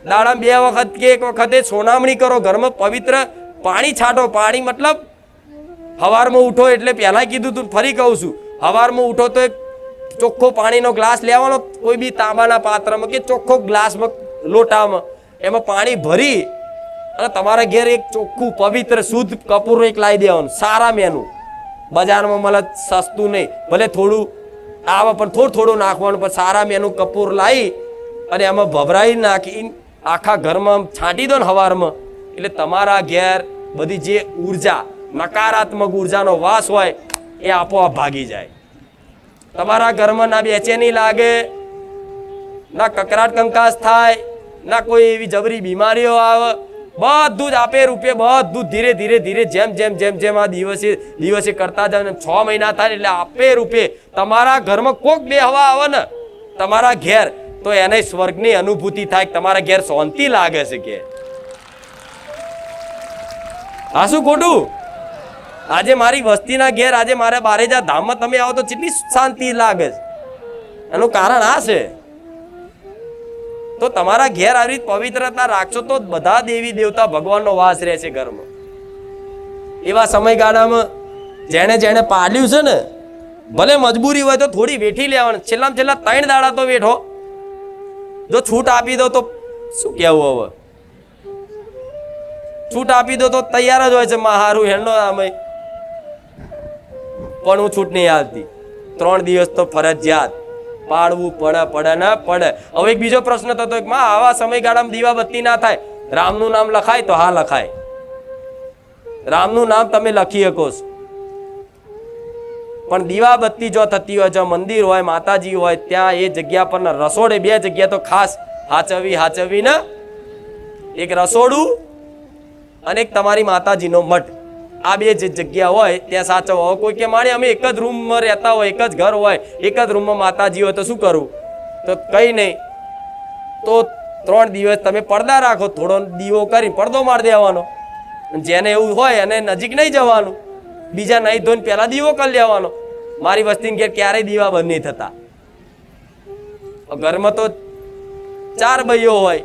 દાડામાં 2 વખત કે 1 વખતે સોનામણી કરો. ઘરમાં પવિત્ર પાણી છાંટો. પાણી મતલબ સવારમાં ઉઠો એટલે પહેલા કીધું તું, ફરી કહું છું, સવારમાં ઉઠો તો એક ચોખ્ખો પાણીનો ગ્લાસ લેવાનો, કોઈ બી તાંબાના પાત્રમાં કે ચોખ્ખો ગ્લાસમાં લોટામાં એમાં પાણી ભરી અને તમારા ઘેર એક ચોખ્ખું પવિત્ર શુદ્ધ કપૂર એક લાવી દેવાનું. સારા મેનું બજારમાં મળે, સસ્તું નહીં, ભલે થોડું આવે પણ થોડું નાખવાનું, પણ સારા મેનું કપૂર લાવી અને એમાં ભભરાઈ નાખી આખા ઘરમાં છાંટી દો ને સવારમાં. એટલે તમારા ઘેર બધી જે ઉર્જા, નકારાત્મક ઉર્જાનો વાસ હોય એ આપોઆપ ભાગી જાય. તમારા ઘરમાં ના બેચેની લાગે, ના કકરાટ કંકાસ થાય, ના કોઈ એવી જબરી બીમારીઓ આવે. બધું જ આપે રૂપે, બધું ધીરે ધીરે જેમ આ દિવસે કરતા જાવ ને 6 મહિના થાય એટલે આપે રૂપે તમારા ઘરમાં કોક બે હવા આવે ને તમારા ઘેર, તો એને સ્વર્ગની અનુભૂતિ થાય. તમારા ઘેર શાંતિ લાગે છે કે આ શું ખોટું? આજે મારી વસ્તીના ઘેર, આજે મારા બારેજા ધામમાં તમે આવો તો કેટલી શાંતિ લાગે છે. એનું કારણ આ છે. તો તમારા ઘેર આવી રીતે પવિત્રતા રાખશો તો બધા દેવી દેવતા ભગવાનનો વાસ રહેશે ઘરમાં. એવા સમયગાળામાં જેણે પાડ્યું છે ને, ભલે મજબૂરી હોય તો થોડી વેઠી લેવાની. છેલ્લા 3 દાડા તો વેઠો. જો છૂટ આપી દો તો શું કહેવું હવે? છૂટ આપી દો તો તૈયાર જ હોય છે, હારું હેન્ડો આમે, પણ હું છૂટ નહીં આવતી. 3 દિવસ તો ફરજિયાત પાડવું પડે ના પડે. હવે એક બીજો પ્રશ્ન થતો કે માં આવા સમયગાળામાં દીવાબત્તી ના થાય, રામનું નામ લખાય તો હા લખાય. રામનું નામ તમે લખી શકો છો, પણ દીવાબત્તી જો થતી હોય, જો મંદિર હોય, માતાજી હોય, ત્યાં એ જગ્યા પર રસોડે 2 જગ્યા તો ખાસ હાચવી ને, એક રસોડું અને એક તમારી માતાજીનો મઠ. આ 2 જગ્યા હોય ત્યાં સાચવવા. કોઈ કે મારે અમે એક જ રૂમમાં રહેતા હોય, એક જ ઘર હોય, એક જ રૂમમાં માતાજી હોય તો શું કરવું? તો કંઈ નહીં, તો 3 દિવસ તમે પડદા રાખો, થોડો દીવો કરી પડદો મારી દેવાનો. જેને એવું હોય એને નજીક નહીં જવાનું, બીજા નહીં ધોઈને પહેલા દીવો કરી લેવાનો. મારી વસ્તીને ઘેર ક્યારેય દીવા બંધ નહીં થતા. ઘરમાં તો 4 ભાઈઓ હોય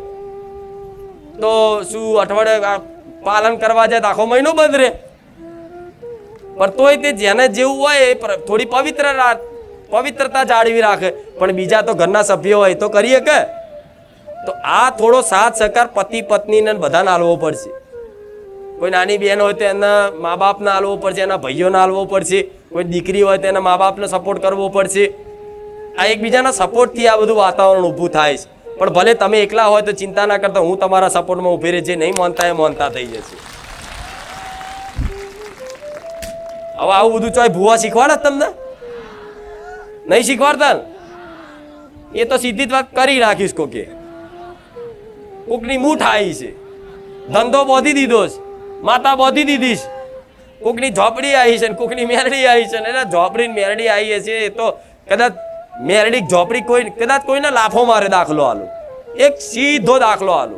તો શું અઠવાડિયે પાલન કરવા જાય તો આખો મહિનો બંધ રહે. પણ તોય તે જેને જેવું હોય એ થોડી પવિત્રતા જાળવી રાખે. પણ બીજા તો ઘરના સભ્યો હોય તો કરીએ કે તો આ થોડો સાથ સહકાર પતિ પત્નીને બધાને આલવો પડશે. કોઈ નાની બહેન હોય તો એના મા બાપને આલવો પડશે, એના ભાઈઓને આલવો પડશે. કોઈ દીકરી હોય તો એના મા બાપને સપોર્ટ કરવો પડશે. આ એકબીજાના સપોર્ટથી આ બધું વાતાવરણ ઊભું થાય છે. પણ ભલે તમે એકલા હોય તો ચિંતા ના કરતા, હું તમારા સપોર્ટમાં ઊભી રહી. જે નહીં માનતા એ માનતા થઈ જશે. હવે આવું બધું ચોય ભૂવા શીખવાડે તમને? નહીં શીખવાડતા ને? એ તો સીધી જ વાત કરી રાખીશ. કોકની મૂઠ આવી છે, ધંધો બોધી દીધો છે, માતા બોધી દીધી છે, કોકની ઝોપડી આવી છે, કોકની મેરડી આવી છે. ને ઝોપડી મેરડી આવી છે એ તો કદાચ મેરડી ઝોપડી કોઈ કદાચ કોઈને લાફો મારે. દાખલો આલો, એક સીધો દાખલો આલો.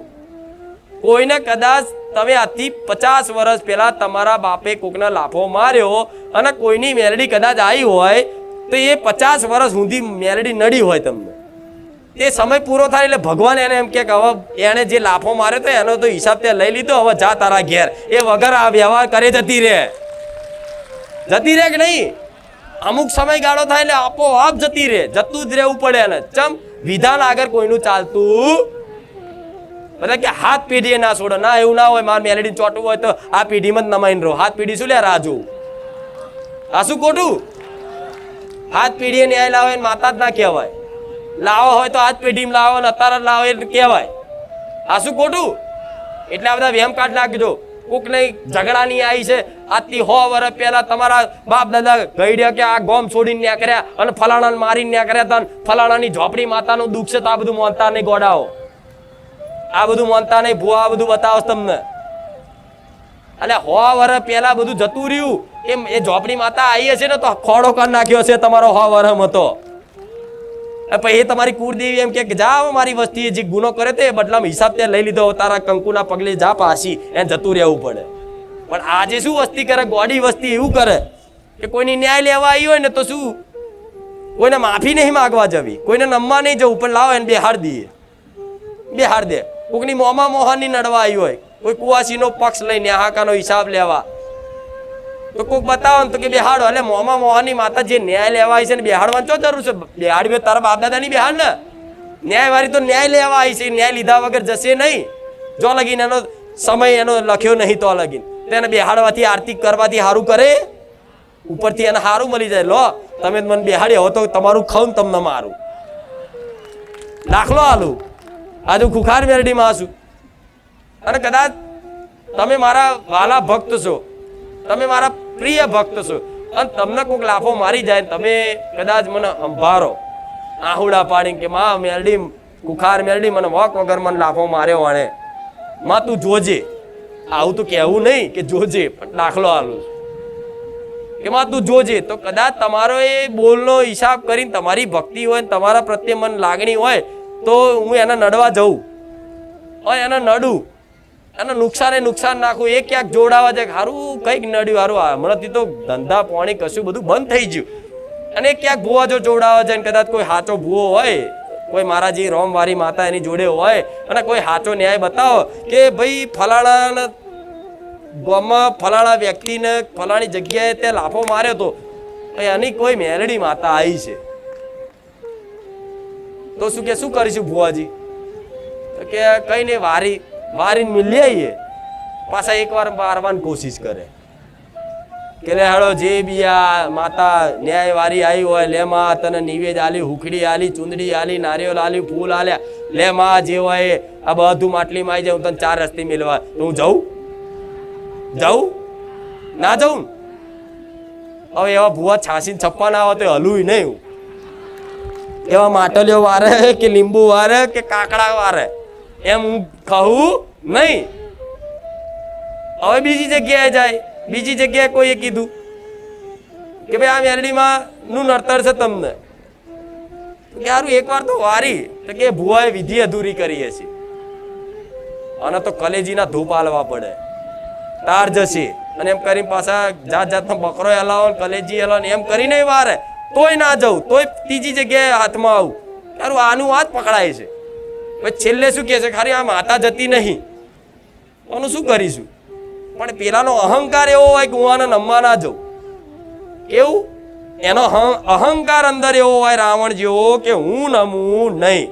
કોઈને કદાચ તમે આજથી 50 વર્ષ પહેલા તમારા બાપે કોકને લાફો માર્યો અને કોઈની મેરડી કદાચ આવી હોય તો એ 50 વર્ષ સુધી મેરડી નડી હોય તમને. તે સમય પૂરો થાય એટલે ભગવાન એને એમ કે હવે એને જે લાફો માર્યો તો એનો તો હિસાબ તે લઈ લીધો, હવે જા તારા ઘેર. એ વગર આ વ્યવહાર કરે જતી રહે કે નહીં? અમુક સમયગાળો થાય એટલે આપોઆપ જતી રહે, જતું જ રહેવું પડે એને. ચમ વિધાન આગળ કોઈનું ચાલતું બધા કે હાથ પેઢીએ ના છોડે. ના, એવું ના હોય. મારે મેલેડી ચોટવું હોય તો આ પેઢીમાં જ નમાઈને રહો. હાથ પેઢી શું લે રાજુ? આ શું ખોટું? હાથ પેઢીએ ન્યાય લાવે માતા જ ના કહેવાય. લાવો હોય તો હાથ પેઢીમાં લાવો ને અત્યારે લાવો એ કહેવાય. આ શું ખોટું? એટલે આ બધા વેમ કાઢ નાખજો. કોક નહીં ઝઘડાની આવી છે આજથી 100 વર્ષ પહેલા તમારા બાપ દાદા ગઈડ્યા કે આ ગોમ છોડીને નીકળ્યા અને ફલાણાને મારીને નીકળ્યા હતા, ફલાણાની ઝોપડી માતાનું દુઃખ છે. તો આ બધું માનતા નહીં ગોડાઓ, આ બધું માનતા નહીં. ભૂવા આ બધું બતાવો તમને. એટલે 100 વર્ષ પહેલા બધું જતું રહ્યું. એ ઝોપડી માતા આવી હશે ને તો ખોડો કરી નાખ્યો છે તમારો 100 વર્ષ હતો. પછી એ તમારી કુળદેવી એમ કે જા મારી વસ્તીએ જે ગુનો કરે તે બદલામાં હિસાબ ત્યાં લઈ લીધો, તારા કંકુના પગલે જા પાછી, એને જતું રહેવું પડે. પણ આજે શું વસ્તી કરે? ગોડી વસ્તી એવું કરે કે કોઈની ન્યાય લેવા આવી હોય ને તો શું કોઈને માફી નહીં માગવા જવી, કોઈને નમવા નહીં જવું, પણ લાવો એને બેહાડ દઈએ, બેહાડ દે. કોઈની મોમાં મોહનની નડવા આવી હોય, કોઈ કુવાસીનો પક્ષ લઈને હાકાનો હિસાબ લેવા તો કોઈક બતાવો ને તો કે બેહાડો. એટલે મોમાં મોહનની માતા જે ન્યાય લેવા આવી છે ને બેહાડવાની શું જરૂર છે? બેહાડવી તારા બાપ દાદાની બેહાડ ને. ન્યાયવાળી તો ન્યાય લેવા આવી છે, ન્યાય લીધા વગર જશે નહીં. જો લગીન એનો સમય એનો લખ્યો નહીં તો લગીન તેને બેહાડવાથી આરતી કરવાથી સારું કરે, ઉપરથી એને સારું મળી જાય. લો તમે મને બેહાડી હો તો તમારું ખાઉં તમને મારું. દાખલો આલું આજુ ખુખાર મેરડીમાં આસું. અને કદાચ તમે મારા વાલા ભક્ત છો, તમે મારા પ્રિય ભક્ત છો, અને તમને કોઈક લાફો મારી જાય, તમે કદાચ મને સંભારો આહુડા પાડીને કે માં મેરડી કુખાર મેરડી મને વોક વગર મને લાફો માર્યો વાણે, માં તું જોજે. આવું તો કહેવું નહીં કે જોજે, પણ દાખલો આલું કે માં તું જોજે. તો કદાચ તમારો એ બોલનો હિસાબ કરીને તમારી ભક્તિ હોય ને તમારા પ્રત્યે મન લાગણી હોય તો હું એને નડવા જઉં હોય, એને નડું, એને નુકસાન નાખું. એ ક્યાંક જોડાવા જાય સારું કંઈક નડ્યું, સારું હમણાંથી તો ધંધા પાણી કશું બધું બંધ થઈ ગયું. અને ક્યાંક ભૂવા જો જોડાવા જાય, કદાચ કોઈ સાચો ભૂવો હોય, કોઈ મારા જે રોમવારી માતા એની જોડે હોય અને કોઈ સાચો ન્યાય બતાવો કે ભાઈ ફલાણા ગામમાં ફલાણા વ્યક્તિને ફલાણી જગ્યાએ તે લાફો માર્યો તો એની કોઈ મેરડી માતા આવી છે, તો શું કરીશું ભુવાજી? તો કે કઈ નહીં, વારીને મિલી આવીએ. પાછા એકવાર મારવાની કોશિશ કરે કે લે હાડો જે બી આ માતા ન્યાય વારી આવી હોય, લે માં તને નિવેદ આલી, હુખડી આલી, ચુંદડી આલી, નારિયેળ આલી, ફૂલ આલ્યા, લે માં જે હોય આ બધું માટલીમાં આવી જાય, હું તને 4 રસ્તે મિલવા. તો હું જાઉં ના જાઉં? હવે એવા ભૂવા છાસીને છપ્પાના આવે તો હલું નહીં. એવા માટલીઓ વારે કે લીંબુ વારે કે કાકડા વારે એમ હું કહું નહીં. હવે બીજી જગ્યાએ જાય, બીજી જગ્યાએ કોઈએ કીધું કે ભાઈ આ મેરડીમાં નું નડતર છે તમને, કે સારું એકવાર તો વારી. તો કે ભુવાએ વિધિ અધૂરી કરી છે અને તો કલેજીના ધૂપ આલવા પડે, તાર જશે. અને એમ કરીને પાછા જાતનો બકરો હલાવો, કલેજી હલાવો, એમ કરીને વારે તોય ના જવું, તોય ત્રીજી જગ્યાએ હાથમાં આવું. સારું આનું હાથ પકડાય છે. પછી છેલ્લે શું કહે છે? ખાલી આ માતા જતી નહીં, આનું શું કરીશું? પણ પેલાનો અહંકાર એવો હોય કે હું આને નમવા ના જાઉં. કેવું? એનો અહંકાર અંદર એવો હોય રાવણ જેવો કે હું નમું નહીં.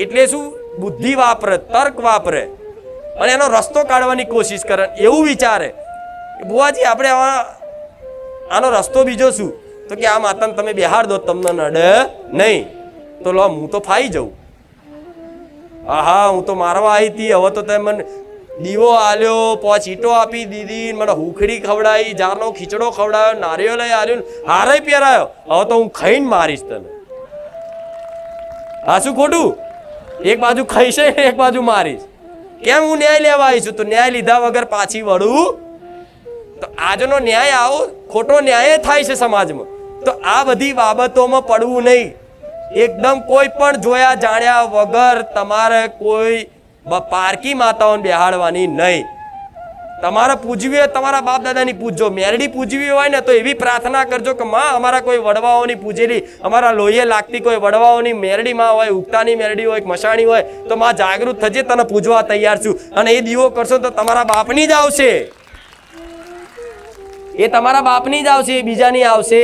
એટલે શું બુદ્ધિ વાપરે, તર્ક વાપરે અને એનો રસ્તો કાઢવાની કોશિશ કરે, એવું વિચારે કે બુવાજી આપણે આનો રસ્તો બીજો શું, તો કે આ માતાને તમે બેહાડ દો, તમને નડે નહીં, તો લો હું તો ફાઈ જાઉં. હા હું તો મારવા આવી હતી, હવે તો તમે મને દીવો આલ્યો, 5 ઈંટો આપી દીધી, મને હુખડી ખવડાવી, જારનો ખીચડો ખવડાવ્યો, નારિયેળ આલ્યો, હારે પહેરાયો, હવે તો હું ખાઈને મારીશ તને. હા શું ખોટું? એક બાજુ ખાઈશ, એક બાજુ મારીશ. કેમ? હું ન્યાય લેવા આવી છું, તો ન્યાય લીધા વગર પાછી વળું? તો આજનો ન્યાય આવો ખોટો ન્યાય થાય છે સમાજમાં. તો આ બધી બાબતોમાં પડવું નહીં. એકદમ કોઈ પણ જોયા જાણ્યા વગર તમારે કોઈ પારકી માતાઓને બેહાડવાની નહીં. તમારે પૂજવી હોય તમારા બાપ દાદાની પૂજજો. મેરડી પૂજવી હોય ને તો એવી પ્રાર્થના કરજો કે માં અમારા કોઈ વડવાઓની પૂજેલી, અમારા લોહીએ લાગતી કોઈ વડવાઓની મેરડી માં હોય, ઉગતાની મેરડી હોય, મશાણી હોય, તો માં જાગૃત થજે, તને પૂજવા તૈયાર છું. અને એ દીવો કરશો તો તમારા બાપની જ આવશે, એ તમારા બાપની જ આવશે, એ બીજાની આવશે.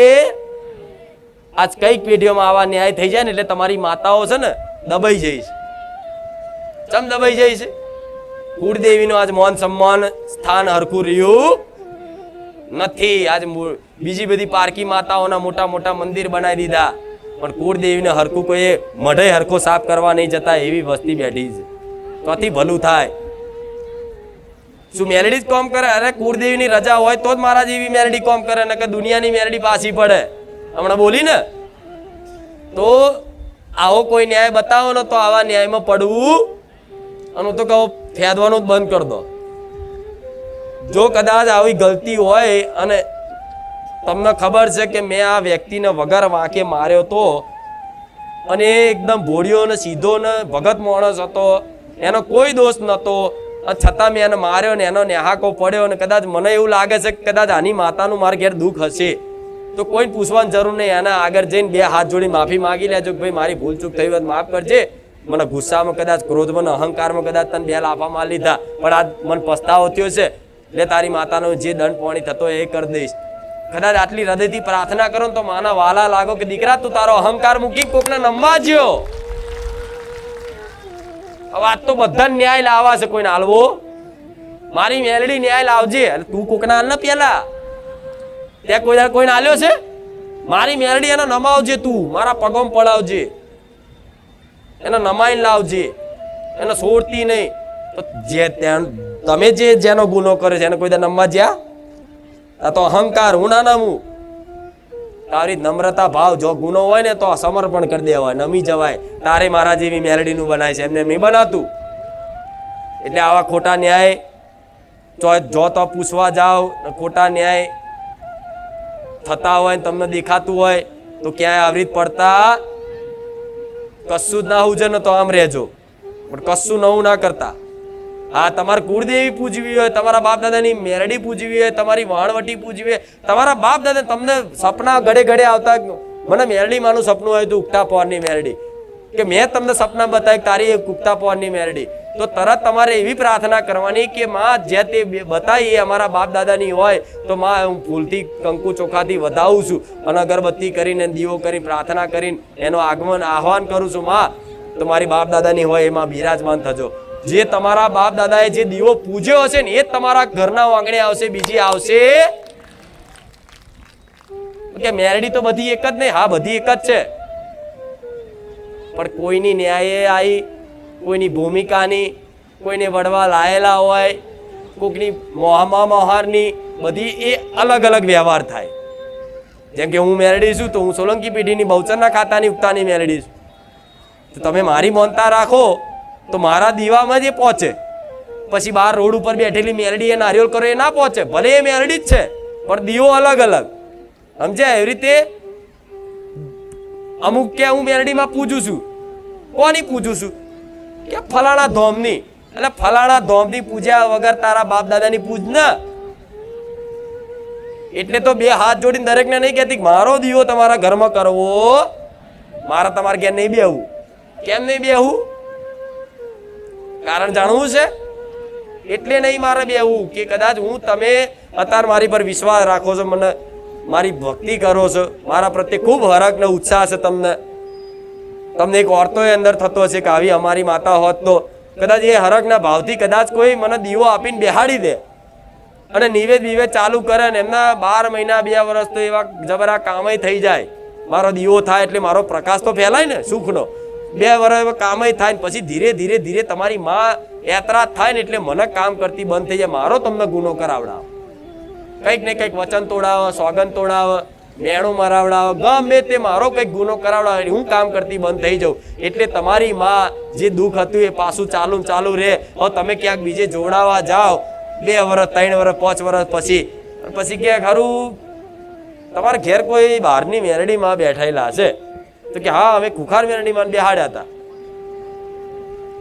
આજ કઈક પેઢીઓમાં આવા ન્યાય થઈ જાય ને એટલે તમારી માતાઓ છે ને દબાઈ જાય છે. ચમ દબાઈ જાય છે? કુળદેવીનું આજ માન સન્માન સ્થાન હરખું રહ્યું નથી. આજ બીજી બધી પારકી માતાઓના મોટા મોટા મંદિર બનાવી દીધા, પણ કુળદેવીને હરખું કોઈ મઢે હરખો સાફ કરવા નહીં જતા એવી વસ્તી બેઠી છે. તોથી ભલું થાય. શું મેલડી જ કોમ કરે? અરે કુળદેવીની રજા હોય તો જ મારા જેવી મેલડી કોમ કરે, ને કે દુનિયાની મેલડી પાછી પડે. હમણાં બોલી ને, તો આવો કોઈ ન્યાય બતાવો ને તો આવા ન્યાયમાં પડવું, અને તો કહો ફેદવાનું જ બંધ કરી દો. જો કદાચ આવી ગલતી હોય અને તમને ખબર છે કે મેં આ વ્યક્તિને વગર વાંકે માર્યો તો, અને એકદમ ભોળિયો ને સીધો ને ભગત માણસ હતો, એનો કોઈ દોષ નહોતો, છતાં મેં એને માર્યો ને એનો નેહાકો પડ્યો, અને કદાચ મને એવું લાગે છે કે કદાચ આની માતાનું મારા ઘેર દુઃખ હશે, તો કોઈ પૂછવાની જરૂર નહીં. એના આગળ જઈને 2 હાથ જોડી માફી માંગી લેજો કે ભાઈ મારી ભૂલ ચૂક થઈ હોય માફ કરજે, મને ગુસ્સામાં કદાચ ક્રોધમાં અહંકારમાં કદાચ તને 2 લાફા માર લીધા, પણ આજ મને પસ્તાવો થયો છે, એટલે તારી માતાનો જે દંડ પોણી થતો એ કરી દઈશ. કદાચ આટલી હૃદયથી પ્રાર્થના કરો તો માના વાલા લાગો કે દીકરા તું તારો અહંકાર મૂકી કોકને નમવા જ્યો. હવે આજ તો બધા ન્યાય લાવવા છે, કોઈને હાલવો. મારી મેલડી ન્યાય લાવજે, તું કોકના હાલ ને પેલા ત્યાં કોઈને હાલ્યો છે? મારી મેલડી એને નમાવજે, તું મારા પગોમાં પડાવજે, એને નમાઈને લાવજે, એને છોડતી નહીં. તો જે તમે જેનો ગુનો કરે છે એને કોઈ દે નમવા જ્યા? આ તો અહંકાર, હું ના નમું. તારી નમ્રતા ભાવ જો ગુનો હોય ને તો સમર્પણ કરી દેવાય, નમી જવાય. તારે મારા જેવી મેલડીનું બનાય છે, એમને નહીં બનાતું. એટલે આવા ખોટા ન્યાય જો તો પૂછવા જાઓ, ખોટા ન્યાય થતા હોય તમને દેખાતું હોય તો ક્યાંય આવી રીત પડતા કશું જ ના હુજે ને તો આમ રહેજો, પણ કશું નવું ના કરતા. હા, તમારે કુળદેવી પૂજવી હોય, તમારા બાપ દાદાની મેરડી પૂજવી હોય, તમારી વાણવટી પૂજવી હોય, તમારા બાપ દાદા તમને સપના ઘડે ઘડે આવતા, મને મેરડી માનું સપનું હોય તો ઉગતા પોરની મેરડી, કે મેં તમને સપના બતાવ્યું તારી એક ઉગતા પોરની મેરડી, તો તરત તમારે એવી પ્રાર્થના કરવાની કે માં જે તે બતાવી એ અમારા બાપ દાદાની હોય તો માં હું ફૂલથી કંકુ ચોખાથી વધાવું છું, અને અગરબત્તી કરીને દીવો કરી પ્રાર્થના કરીને એનો આગમન આહવાન કરું છું. માં તો મારી બાપ દાદાની હોય એમાં બિરાજમાન થજો. જે તમારા બાપ દાદાએ જે દીવો પૂજ્યો હશે ને એ જ તમારા ઘરના આંગણે આવશે, બીજી આવશે કે મેરડી તો બધી એક જ નહીં? હા, બધી એક જ છે, પણ કોઈની ન્યાયે આવી, કોઈની ભૂમિકાની, કોઈને વડવા લાયેલા હોય, કોઈકની મોહારની, બધી એ અલગ અલગ વ્યવહાર થાય. જેમ કે હું મેરડી છું તો હું સોલંકી પેઢીની બહુચરના ખાતાની ઉગતાની મેરડી છું, તો તમે મારી મોનતા રાખો તો મારા દીવામાં જ એ પહોંચે. પછી બહાર રોડ ઉપર બેઠેલી મેરડી એ નારિયેળ કરો એ ના પહોંચે, ભલે એ મેરડી જ છે પણ દીવો અલગ અલગ. સમજ્યા? એવી રીતે અમુક કે હું મેરડીમાં પૂજું છું, કોની પૂજું છું કે ફલાણા ધોમની, એટલે ફલાણા ધોમની પૂજ્યા વગર તારા બાપ દાદાની પૂજ ના. એટલે તો 2 હાથ જોડીને દરેકને નહીં કહેતી મારો દીવો તમારા ઘરમાં કરવો, મારા તમારા ઘેર નહીં બેહવું. કેમ નહીં બેહવું? કારણ જાણવું છે. એટલે નહીં મારે બેહવું કે કદાચ હું તમે અત્યારે મારી પર વિશ્વાસ રાખો છો, મને મારી ભક્તિ કરો છો, મારા પ્રત્યે ખૂબ હરખ ને ઉત્સાહ છે તમને, તમને એક ઓરતો અંદર થતો હશે કે આવી અમારી માતા હોત તો કદાચ એ હરખના ભાવથી કદાચ કોઈ મને દીવો આપીને બેહાડી દે અને નિવેદ વિવેદ ચાલુ કરે ને એમના 12 મહિના 2 વર્ષ તો એવા જબરા કામય થઈ જાય, મારો દીવો થાય એટલે મારો પ્રકાશ તો ફેલાય ને સુખનો, 2 વર્ષ કામય થાય ને પછી ધીરે ધીરે ધીરે તમારી માં યાત્રા થાય ને એટલે મને કામ કરતી બંધ થઈ જાય, મારો તમને ગુનો કરાવડાવ, કંઈક ને કંઈક વચન તોડાવ, સોગંદ તોડાવ, મેણું મરાવડાવ, ગમે તે મારો કંઈક ગુનો કરાવડાવ, હું કામ કરતી બંધ થઈ જાઉં એટલે તમારી માં જે દુઃખ હતું એ પાછું ચાલુ રહે. હવે તમે ક્યાંક બીજે જોડાવા જાઓ 2 વર્ષ 3 વર્ષ 5 વર્ષ પછી કે ખરું તમારા ઘેર કોઈ બહારની મેરડીમાં બેઠેલા હશે તો કે હા અમે કુખાર મેરડીમાં બેહાડ્યા હતા,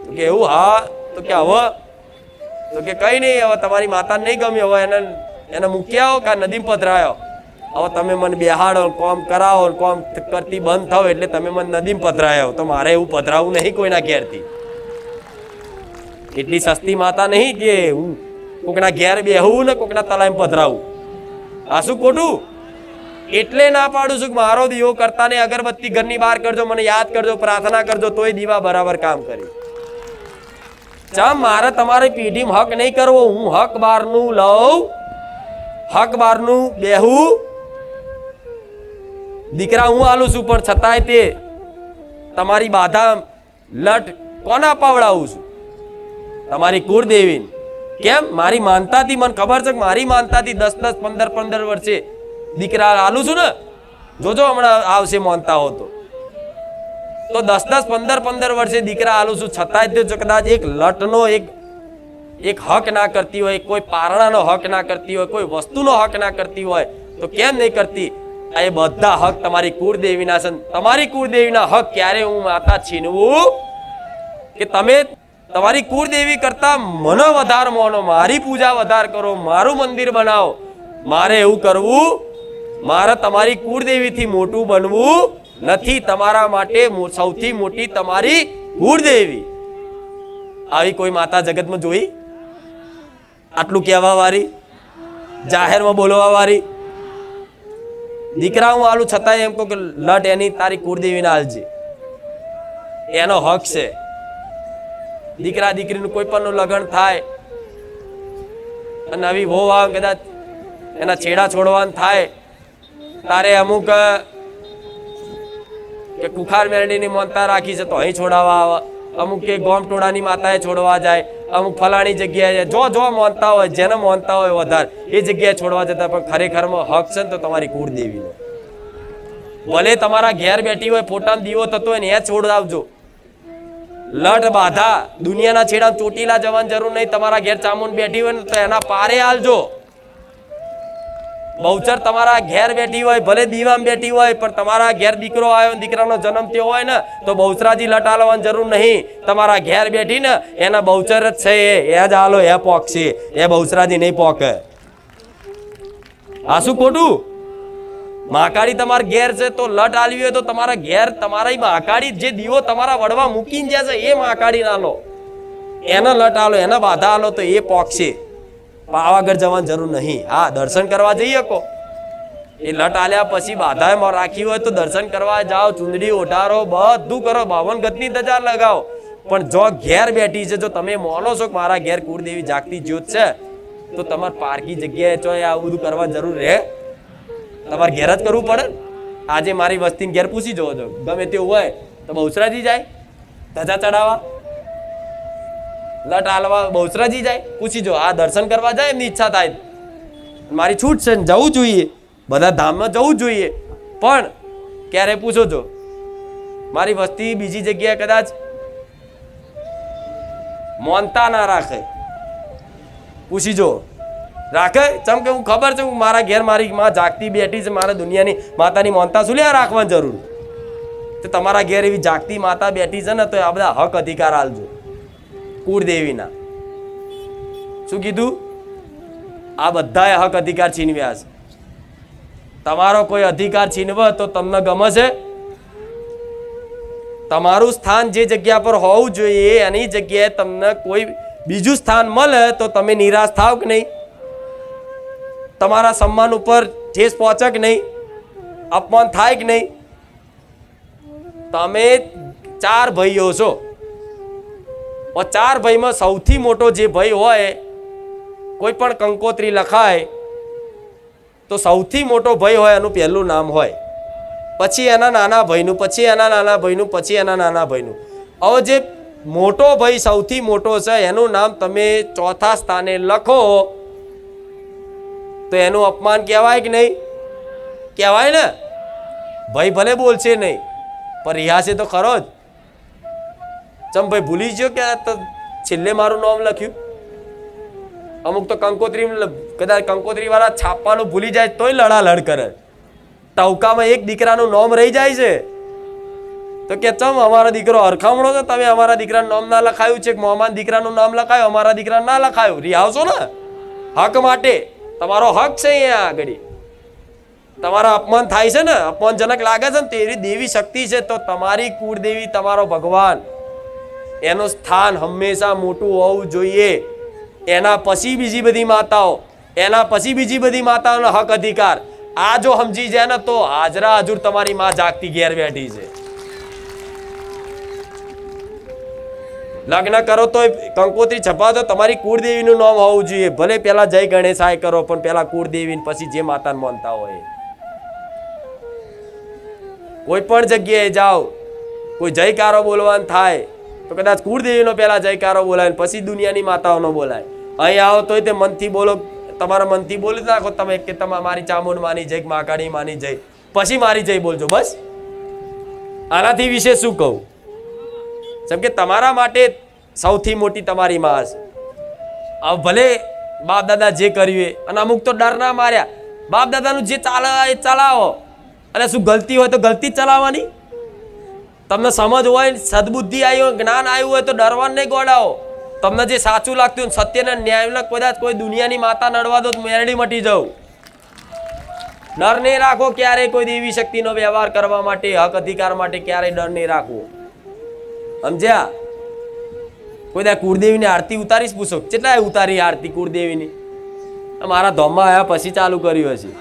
તો કે એવું, હા, તો કે હવે, તો કે કઈ નહીં, હવે તમારી માતાને નહીં ગમ્યું, હવે એને મૂક્યા આવો કે નદીમાં પધરાયો, હવે તમે મને બેહાડો, કોમ કરાવો, કોમ કરતી બંધ થાવ એટલે તમે મને નદીમાં પધરાયો, તો મારે એવું પધરાવું નહીં કોઈના ઘેરથી. એટલી સસ્તી માતા નહીં કે હું કોકના ઘેર બેહવું ને કોકના તલાઈમાં પધરાવું. આ શું ખોટું? એટલે ના પાડું છું કે મારો દીવો કરતા ને અગરબત્તી ઘરની બહાર કરજો, મને યાદ કરજો, પ્રાર્થના કરજો, તોય દીવા બરાબર કામ કરી. ચમ મારે તમારી પેઢીમાં હક નહીં કરવો, હું હક બહારનું લઉં, હક બહારનું બેહું, દીકરા હું આલું છું, પણ છતાંય તે તમારી બાધા લટ કોના પાવડાવું છું? તમારી કુળદેવી. કેમ? મારી માનતાથી મને ખબર છે કે મારી માનતાથી 10 15 વર્ષે દીકરા આલું છું ને, જોજો હમણાં આવશે માનતા હો તો 10 15 વર્ષે દીકરા આલું છું, છતાંય તે કદાચ એક લટનો એક હક ના કરતી હોય, કોઈ પારણાનો હક ના કરતી હોય, કોઈ વસ્તુનો હક ના કરતી હોય, તો કેમ નહીં કરતી? એ બધા હક તમારી કુળદેવીના છે. તમારી કુળદેવીના હક ક્યારે હું માતા છીનવું કે તમે તમારી કુળદેવી કરતા મને વધારે માનો, મારી પૂજા વધારે કરો, મારું મંદિર બનાવો? મારે એવું કરવું? મારે તમારી કુળદેવીથી મોટું બનવું નથી. તમારા માટે સૌથી મોટી તમારી કુળદેવી. આવી કોઈ માતા જગતમાં જોઈ? આટલું કહેવા વાળી, જાહેરમાં બોલવા વાળી? દીકરા હું આલું છતાંય એમ કહું કે લટ એની તારી કુળદેવીને આલજે, એનો હક છે. દીકરા દીકરીનું કોઈ પણ લગ્ન થાય અને નવી વહુ આવે, કદાચ એના છેડા છોડવાનું થાય, તારે અમુક કે કુખાર મેરડીની માનતા રાખી છે તો અહીં છોડાવવા આવે, અમુક કે ગોમ ટોળાની માતાએ છોડવા જાય, અમુક ફલાણી જગ્યાએ જો માનતા હોય, જેને માનતા હોય વધારે એ જગ્યાએ છોડવા જતા, પણ ખરેખરમાં હક છે ને તો તમારી કુળદેવીનો. ભલે તમારા ઘેર બેઠી હોય, ફોટામાં દીવો થતો હોય ને એ છોડાવજો. લટ બાધા દુનિયાના છેડા ચોટીલા જવાની જરૂર નહીં. તમારા ઘેર ચામુંડ બેઠી હોય ને તો એના પારે આલજો. બહુચર તમારા ઘેર બેઠી હોય, ભલે દીવામાં બેઠી હોય, પણ તમારા ઘેર દીકરો આવ્યો, દીકરાનો જન્મ થયો હોય ને તો બહુચરાજી લટ આલવાની જરૂર નહીં. તમારા ઘેર બેઠી ને એના બહુચર જ છે, એ જ આલો, એ પોકશે, એ બહુચરાજી નહીં પોકે. આ શું ખોટું? મહાકાળી તમારા ઘેર છે તો લટ આલવી હોય તો તમારા ઘેર તમારી મહાકાળી જે દીવો તમારા વડવા મૂકીને જાય છે એ મહાકાળી ના લો, એના લટ આલો, એના બાધા આલો તો એ પોકશે. પાવાગઢ જવાની જરૂર નહીં. હા, દર્શન કરવા જઈ શકો. એ લટ આલ્યા પછી બાધા રાખી હોય તો દર્શન કરવા જાઓ, ચુંદડી ઓઢારો, બધું કરો, 52 ગજની ધજા લગાવો. પણ જો ઘેર બેઠી છે, જો તમે માનો છો કે મારા ઘેર કુળદેવી જાગતી જ્યોત છે, તો તમારે પારકી જગ્યાએ જો આ બધું કરવા જરૂર રહે? તમારે ઘેર જ કરવું પડે. આજે મારી વસ્તીને ઘેર પૂછી જોવો છો, ગમે તેવું હોય તો બહુચરાજી જાય ધજા ચડાવવા, લટ આલવા બહુચરાજી જાય. પૂછી જો, આ દર્શન કરવા જાય, એમની ઈચ્છા થાય, મારી છૂટ છે, જવું જોઈએ, બધા ધામમાં જવું જોઈએ, પણ ક્યારે પૂછો છો? મારી વસ્તી બીજી જગ્યાએ કદાચ મોનતા ના રાખે, પૂછી જો રાખે? ચમ કે હું ખબર છે મારા ઘેર મારી માં જાગતી બેઠી છે, મારે દુનિયાની માતાની મોનતા શું લે રાખવાની જરૂર? તો તમારા ઘેર એવી જાગતી માતા બેઠી છે ને તો આ બધા હક અધિકાર આલજો કુળદેવીના. શું કીધું? આ બધાએ હક અધિકાર છીનવ્યા છે. તમારો કોઈ અધિકાર છીનવે તો તમને ગમે છે? તમારું સ્થાન જે જગ્યા પર હોવું જોઈએ એની જગ્યાએ તમને કોઈ બીજું સ્થાન મળે તો તમે નિરાશ થાવ કે નહીં? તમારા સન્માન ઉપર ઠેસ પહોંચે કે નહીં? અપમાન થાય કે નહીં? તમે ચાર ભાઈઓ છો, ચાર ભાઈમાં સૌથી મોટો જે ભાઈ હોય, કોઈ પણ કંકોત્રી લખાય તો સૌથી મોટો ભાઈ હોય એનું પહેલું નામ હોય, પછી એના નાના ભાઈનું, પછી એના નાના ભાઈનું, પછી એના નાના ભાઈનું. હવે જે મોટો ભાઈ સૌથી મોટો છે એનું નામ તમે ચોથા સ્થાને લખો તો એનું અપમાન કહેવાય કે નહીં? કહેવાય ને. ભાઈ ભલે બોલશે નહીં પણ રિહાશે તો ખરો જ. ચમ ભાઈ ભૂલી ગયો કે છેલ્લે મારું નામ લખ્યું? અમુક તો કંકોત્રી, કદાચ કંકોત્રી વાળા છાપવાનું ભૂલી જાય તોય લડાલડ કરે. ટવકામાં એક દીકરાનું નામ રહી જાય છે તો કે ચમ અમારો દીકરો હરખામણો છે, તમે અમારા દીકરાનું નામ ના લખાયું છે, મોમાન દીકરાનું નામ લખાયું, અમારા દીકરાનું ના લખાયું. રિહાવશો ને હક માટે. તમારો હક છે અહીંયા આગળ. તમારા અપમાન થાય છે ને, અપમાનજનક લાગે છે ને, તેવી દેવી શક્તિ છે તો તમારી કુળદેવી, તમારો ભગવાન, એનું સ્થાન હંમેશા મોટું હોવું જોઈએ. એના પછી બીજી બધી માતાઓ, એના પછી બીજી બધી માતાઓનો હક અધિકાર. આ જો સમજી જાય ને તો હાજરા હજુર તમારી માં જાગતી ઘેર બેઠી છે. લગ્ન કરો તો કંકોત્રી છપાતો તમારી કુળદેવીનું નામ હોવું જોઈએ. ભલે પેલા જય ગણેશાય કરો પણ પેલા કુળદેવી, પછી જે માતાને માનતા હોય. કોઈ પણ જગ્યાએ જાઓ, કોઈ જયકારો બોલવાનું થાય તો કદાચ કુળદેવીનો પેલા જયકારો બોલાય, પછી દુનિયાની માતાઓનો બોલાય. અહીં આવો તોય તે મનથી બોલો, તમારા મનથી બોલી નાખો તમે કે તમે મારી ચામુંડ માની જય, મહાકાળી માની જય, પછી મારી જય બોલજો. બસ આનાથી વિશે શું કહું? જેમ કે તમારા માટે સૌથી મોટી તમારી માં છે. હવે ભલે બાપ દાદા જે કર્યું અને અમુક તો ડર ના માર્યા, બાપ દાદાનું જે ચાલે એ ચલાવો. અને શું ગલતી હોય તો ગલતી જ ચલાવવાની. તમને સમજ હોય, સદબુદ્ધિ આવી હોય, જ્ઞાન આવ્યું હોય તો ડરવાનું નહીં ગોડાવો. તમને જે સાચું લાગતું હોય, સત્યને ન્યાયને કદાચ કોઈ દુનિયાની માતા નડવા દો તો મેરડી મટી જાઉં. ડર નહીં રાખો ક્યારેય કોઈ દેવી શક્તિનો વ્યવહાર કરવા માટે, હક અધિકાર માટે ક્યારેય ડર નહીં રાખવો. સમજ્યા? કોઈ દા કુળદેવીની આરતી ઉતારીશ? પૂછો કેટલા ઉતારી આરતી કુળદેવીની? મારા ધોમમાં આવ્યા પછી ચાલુ કર્યું હશે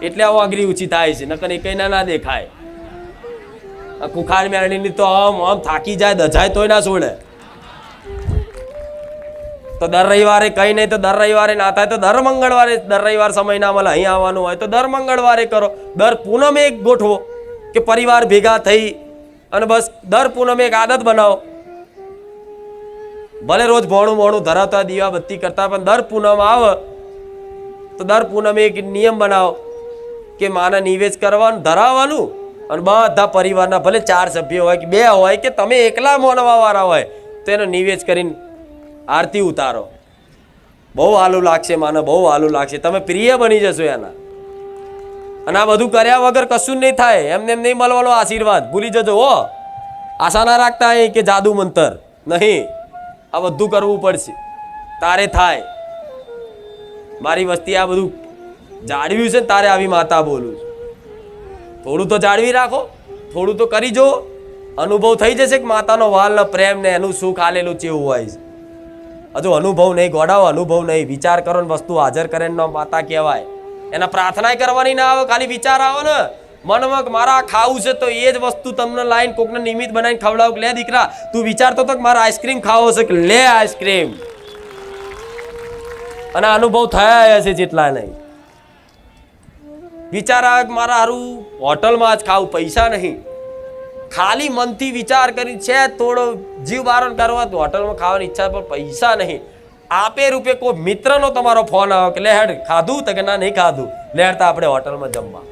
એટલે આવું આગરી ઊંચી થાય છે, નકર એ કઈ ના દેખાય. કુખાર મેરડીની તો આમ થાકી જાય, દજાય તોય ના છોડે. તો દર રવિવારે કઈ નહીં તો દર રવિવારે ના થાય તો દર મંગળવારે, દર રવિવાર સમય ના મળે અહીં આવવાનું હોય તો દર મંગળવારે કરો. દર પૂનમે એક ગોઠવો કે પરિવાર ભેગા થઈ અને બસ દર પૂનમે એક આદત બનાવો. ભલે રોજ ભોણું મોણું ધરાવતા, દીવા બત્તી કરતા, પણ દર પૂનમ આવે તો દર પૂનમે એક નિયમ બનાવો કે માને નિવેદ કરવાનું, ધરાવવાનું, અને બધા પરિવારના ભલે 4 સભ્યો હોય કે 2 હોય કે તમે એકલા માનવા વાળા હોય તો એનો નિવેદ કરીને આરતી ઉતારો. બહુ હાલું લાગશે માને, બહુ હાલું લાગશે. તમે પ્રિય બની જશો એના. અને આ બધું કર્યા વગર કશું નહીં થાય. એમને એમ નહીં મળવાનો આશીર્વાદ. ભૂલી જજો હો. આશા ના રાખતા અહીં કે જાદુ મંતર નહીં. આ બધું કરવું પડશે તારે થાય. મારી વસ્તી આ બધું જાળવ્યું છે ને તારે આવી માતા બોલું છું. થોડું તો જાળવી રાખો, થોડું તો કરી જો. અનુભવ થઈ જશે કે માતાનો વાલ ને પ્રેમ ને એનું સુખ આલેલું ચેવું હોય છે. હજુ અનુભવ નહીં ગોડાવો, અનુભવ નહીં. વિચાર કરો ને વસ્તુ હાજર કરે ને માતા કહેવાય. એના પ્રાર્થના કરવાની ના આવે, ખાલી વિચાર આવો ને મનમાં મારા ખાવું છે તો એ જ વસ્તુ તમને લાઈન કોકને નિમિત્ત બનાવીને ખવડાવ. લે દીકરા તું વિચારતો તો કે મારે આઈસ્ક્રીમ ખાવો છે, કે લે આઈસ્ક્રીમ. અને અનુભવ થયા હશે જેટલા નહીં. વિચાર આવે કે મારા હારું હોટલમાં જ ખાવું, પૈસા નહીં. ખાલી મનથી વિચાર કરી છે થોડો જીવ બારણ કરવા તો હોટલમાં ખાવાની ઈચ્છા, પણ પૈસા નહીં. આપે રૂપે કોઈ મિત્રનો તમારો ફોન આવ્યો કે લે હેડ ખાધું તો કે ના નહીં ખાધું, લે હેડતા આપણે હોટલમાં જમવા.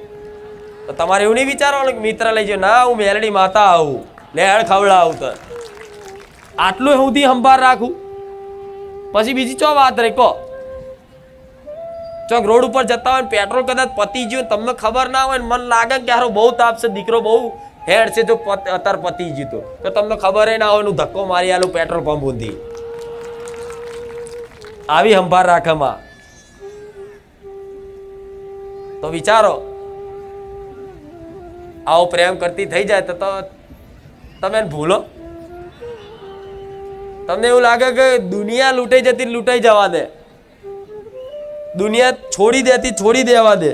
તો તમારે એવું નહીં વિચારવાનું કે મિત્ર લઈ જાઓ. ના, હું મેલડી માતા આવું, લે હેડ ખવડાવું. તો આટલું સુધી સંભાળ રાખું પછી બીજી ચો વાત રહી કહો. ચોક રોડ ઉપર જતા હોય પેટ્રોલ કદાચ પતી ગયું, તમને ખબર ના હોય, મન લાગે કે હારો બહુ તાપ છે, દીકરો બહુ હેડ છે, જો અત્યારે પતી ગયું તો તમને ખબર ના હોય, નું ધક્કો મારી આલું પેટ્રોલ પંપ ઊંધી. આવી સંભાળ રાખવામાં તો વિચારો આવો પ્રેમ કરતી થઈ જાય તો તમે ભૂલો. તમને એવું લાગે કે દુનિયા લૂંટાઈ જતી લૂંટાઈ જવા દે, દુનિયા છોડી દેતી છોડી દેવા દે.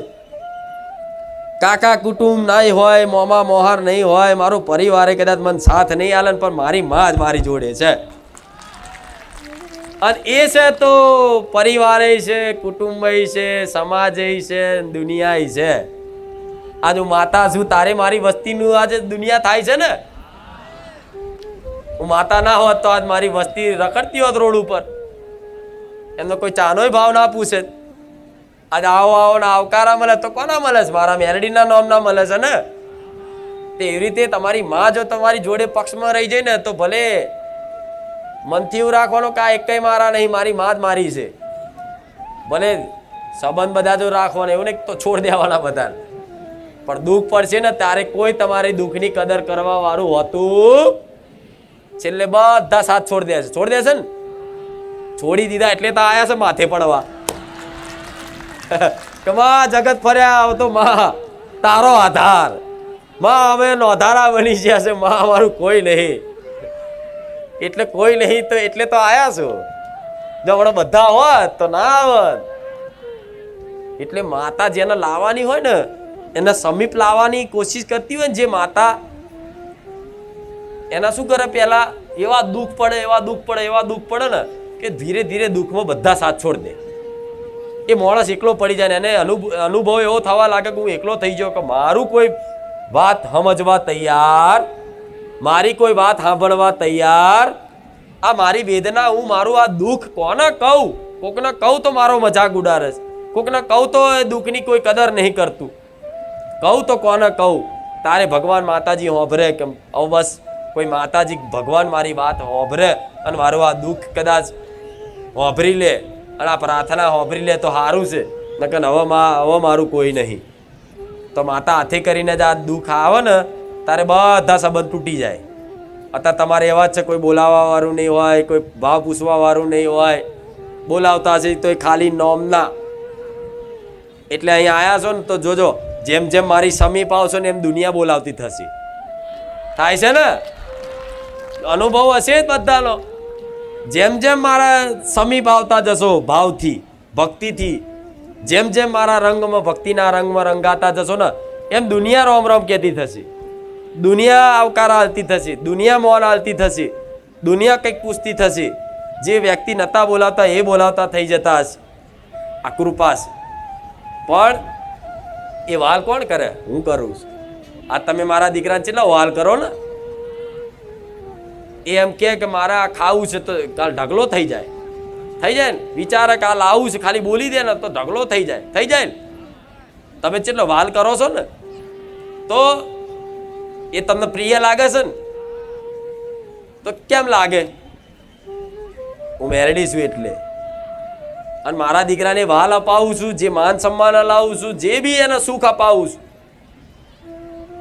કાકા કુટુંબ નહીં હોય, મોમા મોહાર નહીં હોય, મારો પરિવારે કદાચ મને સાથ નહીં આલે પણ મારી માં જ મારી જોડે છે. અને એ છે તો પરિવારે છે, કુટુંબ છે, સમાજ છે, દુનિયા છે. આજ હું માતા છું, તારે મારી વસ્તીનું આજે દુનિયા થાય છે ને. હું માતા ના હોત તો આજ મારી વસ્તી રખડતી હોત રોડ ઉપર, એમનો કોઈ ચાનોય ભાવ ના પૂછે. આજ આવો આવો ને આવકારા મળે તો કોના મળે છે? મારા મેરડીના નામના મળે છે ને. તે એવી રીતે તમારી માં જો તમારી જોડે પક્ષમાં રહી જાય ને તો ભલે મનથી એવું રાખવાનું કે આ એક મારા નહીં, મારી માં જ મારી છે. ભલે સંબંધ બધા જો રાખવાના એવું ને તો છોડ દેવાના બધા, પણ દુઃખ પડશે ને ત્યારે કોઈ તમારી દુઃખની કદર કરવા વાળું હોતું છેલ્લે બધા સાથ છોડી દે છે. છોડી દેશે ને, છોડી દીધા એટલે તો આયા છે માથે પડવા કે માં જગત ફર્યા આવ તો માં તારો આધાર, માં અમે નોધારા બની ગયા છે, માં અમારું કોઈ નહીં. એટલે કોઈ નહીં તો એટલે તો આયા છો. જો હમણાં બધા હોત તો ના આવત. એટલે માતા જેને લાવવાની હોય ને એને સમીપ લાવવાની કોશિશ કરતી હોય ને જે માતા, એના શું કરે, પેલા એવા દુઃખ પડે ને કે ધીરે ધીરે દુઃખમાં બધા સાથ છોડી દે. એ માણસ એકલો પડી જાય ને એને અનુભવ એવો થવા લાગે કે હું એકલો થઈ ગયો, કે મારું કોઈ વાત સમજવા તૈયાર, મારી કોઈ વાત સાંભળવા તૈયાર, આ મારી વેદના, હું મારું આ દુઃખ કોને કહું? કોકને કહું તો મારો મજાક ઉડાડે છે, કોકને કહું તો એ દુઃખની કોઈ કદર નહીં કરતું. કહું તો કોને કહું? તારે ભગવાન માતાજી હોભરે કે બસ કોઈ માતાજી ભગવાન મારી વાત હોભરે અને મારું આ દુઃખ કદાચ હોભરી લે અને આ પ્રાર્થના હોભરી લે તો સારું છે. નકર હવે મારું કોઈ નહીં. તો માતા હાથે કરીને જ આ દુઃખ આવે ને તારે બધા સંબંધ તૂટી જાય. અત્યારે તમારે એવા જ છે, કોઈ બોલાવવા વાળું નહીં હોય, કોઈ ભાવ પૂછવા વાળું નહીં હોય, બોલાવતા હશે તો ખાલી નોમના. એટલે અહીંયા આવ્યા છો ને તો જોજો, જેમ જેમ મારી સમીપ આવશો ને એમ દુનિયા બોલાવતી થશે. થાય છે ને, અનુભવ હશે જ બધાનો. જેમ જેમ મારા સમીપ આવતા જશો ભાવથી, ભક્તિથી, જેમ જેમ મારા રંગમાં, ભક્તિના રંગમાં રંગાતા જશો ને એમ દુનિયા રોમ રોમ કહેતી થશે, દુનિયા આવકાર આલતી થશે, દુનિયા મોન આલતી થશે, દુનિયા કંઈક પૂછતી થશે. જે વ્યક્તિ નતા બોલાવતા એ બોલાવતા થઈ જતા હશે. આ કૃપા છે. પણ એ વાલ કોણ કરે? હું કરું છું. આ તમે મારા દીકરાને કેટલા વાલ કરો ને, એ એમ કે મારે આ ખાવું છે તો કાલ ઢગલો થઈ જાય ને. વિચારે કાલ આવું છે, ખાલી બોલી દે ને તો ઢગલો થઈ જાય ને. તમે કેટલો વાલ કરો છો ને તો એ તમને પ્રિય લાગે છે ને. તો કેમ લાગે? હું મેરડી છું એટલે. અને મારા દીકરાને વાલ અપાવું છું, જે માન સન્માન અલાવું છું, જે બી એને સુખ અપાવું છું,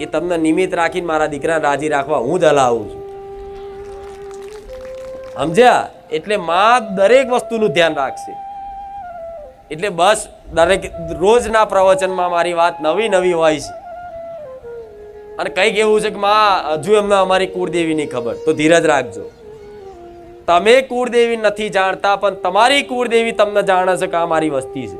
એ તમને નિમિત્ત રાખીને મારા દીકરાને રાજી રાખવા હું જ હલાવું છું. સમજ્યા? એટલે માં દરેક વસ્તુનું ધ્યાન રાખશે. એટલે બસ દરેક રોજના પ્રવચનમાં મારી વાત નવી નવી હોય છે. અને કંઈક એવું છે કે માં હજુ એમને અમારી કુળદેવીની ખબર, તો ધીરજ રાખજો. તમે કુળદેવી નથી જાણતા પણ તમારી કુળદેવી તમને જાણે છે કે આ મારી વસ્તી છે.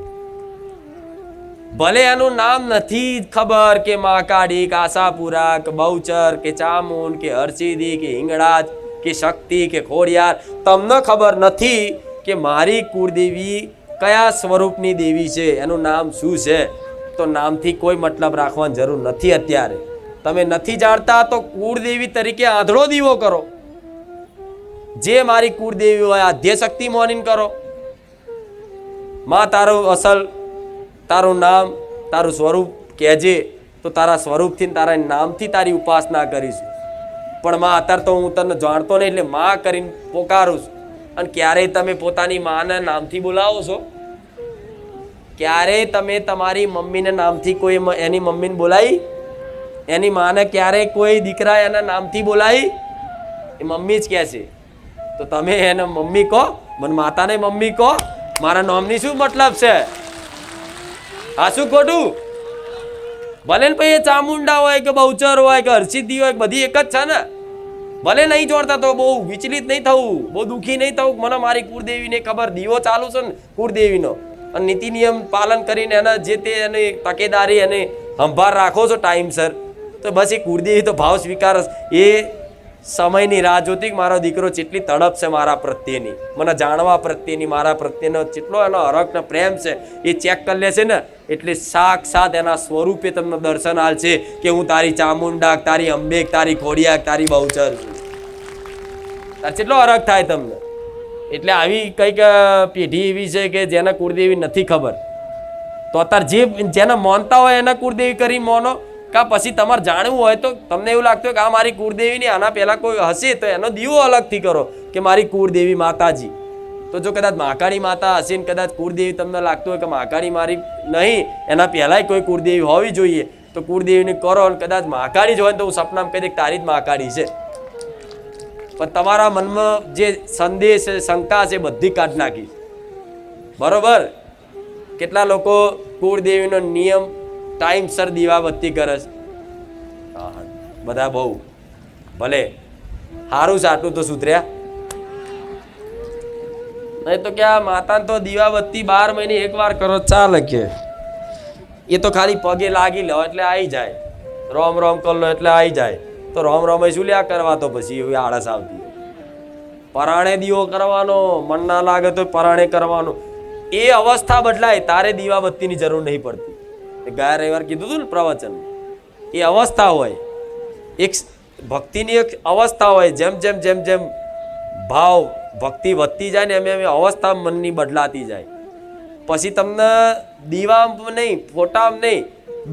ભલે એનું નામ નથી ખબર કે મહાકાળી કે આશાપુરા કે બહુચર કે ચામુંડ કે હરસિદ્ધિ કે હિંગળાજ કે શક્તિ કે ખોડિયાર, તમને ખબર નથી કે મારી કુળદેવી કયા સ્વરૂપની દેવી છે, એનું નામ શું છે. તો નામથી કોઈ મતલબ રાખવાની જરૂર નથી. અત્યારે તમે નથી જાણતા તો કુળદેવી તરીકે આંધળો દીવો કરો. જે મારી કુળદેવી હોય આદ્ય શક્તિ મોનીન કરો. માં તારું અસલ, તારું નામ, તારું સ્વરૂપ કહેજે તો તારા સ્વરૂપથી તારા નામથી તારી ઉપાસના કરીશું. પણ માં અત્યારે તો હું તને જાણતો નહીં એટલે માં કરીને પોકારું છું. અને ક્યારેય તમે પોતાની માને નામથી બોલાવો છો? ક્યારેય તમે તમારી મમ્મીને નામથી કોઈ એની મમ્મીને બોલાવી? એની માને ક્યારેય કોઈ દીકરા એના નામથી બોલાવી? એ મમ્મી જ કહે છે. તો તમે એને મમ્મી કહો, મને માતાને મમ્મી કહો. મારા નામની શું મતલબ છે? આ શું ખોટું? ભલે ને પછી એ ચામુંડા હોય કે બહુચર હોય કે હરસિદ્ધિ હોય, બધી એક જ છે ને. ભલે નહીં જોડતા તો બહુ વિચલિત નહીં થવું, બહુ દુઃખી નહીં થવું. મને મારી કુળદેવીને ખબર, દીવો ચાલુ છે ને કુળદેવીનો, અને નીતિ નિયમ પાલન કરીને એના જે તે એની તકેદારી અને સંભાળ રાખો છો ટાઈમસર, તો બસ એ કુળદેવી તો ભાવ સ્વીકાર એ સમયની રાહ જોતી કે મારો દીકરો કેટલી તડપ છે મારા પ્રત્યેની, મને જાણવા પ્રત્યેની, મારા પ્રત્યેનો કેટલો એનો હરખ ને પ્રેમ છે એ ચેક કરી લેશે ને એટલે સાક્ષાત એના સ્વરૂપે તમને દર્શન આલશે કે હું તારી ચામુંડા, તારી અંબે, તારી ખોડિયા, તારી બહુચર છું. તાર કેટલો હરખ થાય તમને. એટલે આવી કંઈક પેઢી એવી છે કે જેને કુળદેવી નથી ખબર, તો અત્યારે જેને માનતા હોય એને કુળદેવી કરી માનો, કા પછી તમારે જાણવું હોય તો તમને એવું લાગતું હોય કે આ મારી કુળદેવીની આના પહેલા કોઈ હશે તો એનો દીવો અલગથી કરો કે મારી કુળદેવી માતાજી. તો જો કદાચ મહાકાળી માતા હશે ને કદાચ કુળદેવી તમને લાગતું હોય કે મહાકાળી મારી નહીં, એના પહેલાંય કોઈ કુળદેવી હોવી જોઈએ, તો કુળદેવીને કરો. અને કદાચ મહાકાળી જ હોય તો હું સપનામાં કહી દે તારી જ મહાકાળી છે, પણ તમારા મનમાં જે સંદેશ છે, શંકા છે, બધી કાઢ નાખી. બરોબર. કેટલા લોકો કુળદેવીનો નિયમ ટાઈમસર દીવાબત્તી કરે છે, બધા બહુ ભલે સારું છે, આટલું તો સુધર્યા. નહીં તો ક્યાં માતાને તો દીવાબત્તી 12 મહિને એકવાર કરો ચાલે, કે એ તો ખાલી પગે લાગી લો એટલે આવી જાય, રોમ રોમ કરી લો એટલે આવી જાય. તો રોમ રોમ શું લ્યા કરવા, તો પછી એવી આળસ આવતી. પરાણે દીવો કરવાનો, મન ના લાગે તો પરાણે કરવાનો. એ અવસ્થા બદલાય તારે દીવાબત્તીની જરૂર નહીં પડતી. ગયા રવિવાર કીધું હતું ને પ્રવચન, એ અવસ્થા હોય, એક ભક્તિની એક અવસ્થા હોય. જેમ જેમ જેમ જેમ ભાવ ભક્તિ વધતી જાય ને એમ એમ અવસ્થા મનની બદલાતી જાય. પછી તમને દીવામાં નહીં, ફોટામાં નહીં,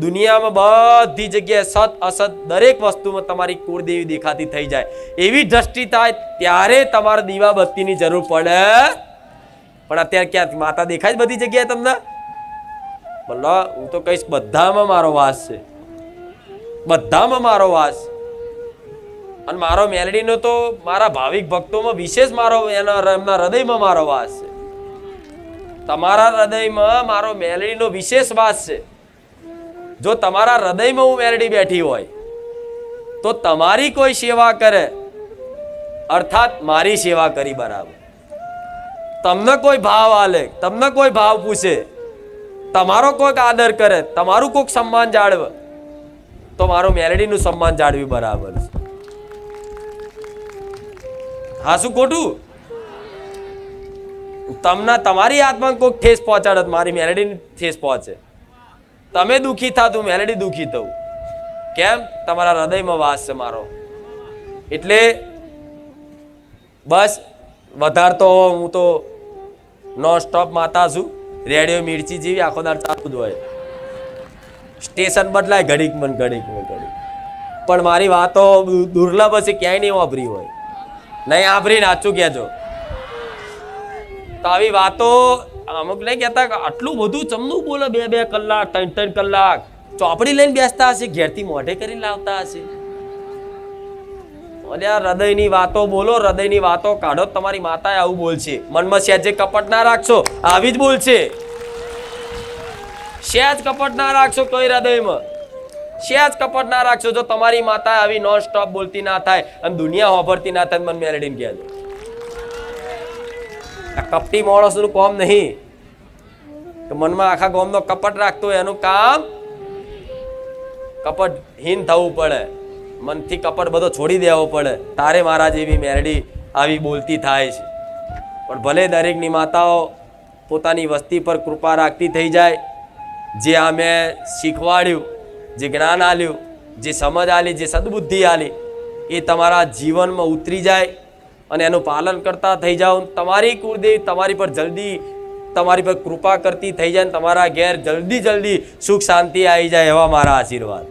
દુનિયામાં બધી જગ્યાએ સત અસત દરેક વસ્તુમાં તમારી કુળદેવી દેખાતી થઈ જાય. એવી દ્રષ્ટિ થાય ત્યારે તમારે દીવાબત્તીની જરૂર પડે. પણ અત્યારે ક્યાં માતા દેખાય જ બધી જગ્યાએ તમને? બોલો, હું તો કહીશ બધામાં મારો વાસ છે, બધામાં મારો વાસ. અને મારો મેલડીનો તો મારા ભાવિક ભક્તોમાં વિશેષ મારો એમના હૃદયમાં મારો વાસ છે. તમારા હૃદયમાં મારો મેલડીનો વિશેષ વાસ છે. જો તમારા હૃદયમાં હું મેલડી બેઠી હોય તો તમારી કોઈ સેવા કરે અર્થાત મારી સેવા કરી બરાબર. તમને કોઈ ભાવ આલે, તમને કોઈ ભાવ પૂછે, તમારો કોઈક આદર કરે, તમારું કોઈક સન્માન જાળવે, તો મારો મેલડીનું સન્માન જાળવી બરાબર છે. હા, શું ખોટું? તમને તમારી આત્માને કોઈક ઠેસ પહોંચાડે, મારી મેલડીની ઠેસ પહોંચે. તમે દુઃખી થાતું, મેલડી દુઃખી થવું. કેમ? તમારા હૃદયમાં વાસ છે મારો. એટલે બસ વધારે તો હું તો નોન સ્ટોપ માતા છું. રેડિયો મિર્ચી જેવી આખો દાડ ચાલુ જ હોય. સ્ટેશન બદલાય ઘડીક મન ઘડીક મન ઘડીક. પણ મારી વાતો દુર્લભ હશે, ક્યાંય નહીં વાપરી હોય. નહીં આભરી નાચું કહેજો. તો આવી વાતો અમુક નહીં કહેતા આટલું બધું ચમનું બોલે, 2-2 કલાક 3-3 કલાક ચોપડી લઈને બેસતા હશે, ઘેરથી મોઢે કરીને લાવતા હશે. હૃદયની વાતો બોલો, હૃદયની વાતો કાઢો. તમારી માતાએ આવું બોલશે. મનમાં સહેજે કપટ ના રાખશો, આવી જ બોલશે. સહેજ કપટ ના રાખશો કોઈ હૃદયમાં, સહેજ કપટ ના રાખશો. જો તમારી માતા આવી નોન સ્ટોપ બોલતી ના થાય અને દુનિયા હોભરતી ના થાય, મન મેલડીને કહેજો. આ કપટી માણસનું કામ નહીં કે મનમાં આખા ગામનો કપટ રાખતો હોય. એનું કામ કપટહીન થવું પડે, મનથી કપટ બધો છોડી દેવો પડે. તારે મારા જેવી મેરડી આવી બોલતી થાય છે. પણ ભલે દરેકની માતાઓ પોતાની વસ્તી પર કૃપા રાખતી થઈ જાય. જે આ મેં શીખવાડ્યું, જે જ્ઞાન આલ્યું, જે સમજ આલી, જે સદબુદ્ધિ આલી, એ તમારા જીવનમાં ઉતરી જાય અને એનું પાલન કરતા થઈ જાઓ. તમારી કુળદેવી તમારી પર જલ્દી તમારી પર કૃપા કરતી થઈ જાય, તમારા ઘેર જલ્દી જલ્દી સુખ શાંતિ આવી જાય, એવા મારા આશીર્વાદ.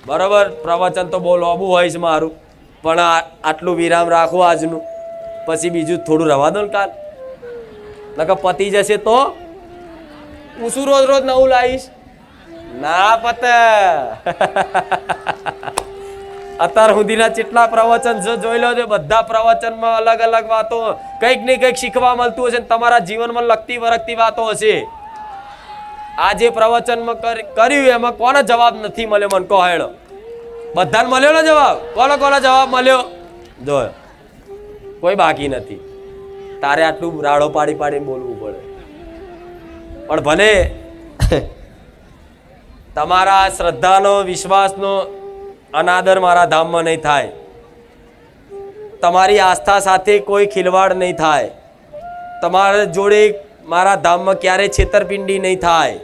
બરાબર. પ્રવચન તો બહુ લાંબુ હોય છે મારું, પણ આટલું વિરામ રાખો આજનું. પછી બીજું થોડું રવા દો ને કાલ, નકર પતી જશે તો હું શું રોજ રોજ નવું લાવીશ? ના પતે. અત્યાર સુધીના જેટલા પ્રવચન જોઈ લો છો, બધા પ્રવચનમાં અલગ અલગ વાતો, કંઈક ને કંઈક શીખવા મળતું હશે. તમારા જીવનમાં લગતી વરગતી વાતો હશે. આ જે પ્રવચનમાં કર્યું એમાં કોનો જવાબ નથી મળ્યો? મને કહો હેડો. બધાને મળ્યો ને જવાબ? કોનો જવાબ મળ્યો? જો કોઈ બાકી નથી. તારે આટલું રાડો પાડી પાડીને બોલવું પડે. પણ ભલે તમારા શ્રદ્ધાનો વિશ્વાસનો અનાદર મારા ધામમાં નહીં થાય. તમારી આસ્થા સાથે કોઈ ખિલવાડ નહીં થાય. તમારા જોડે મારા ધામમાં ક્યારેય છેતરપિંડી નહીં થાય.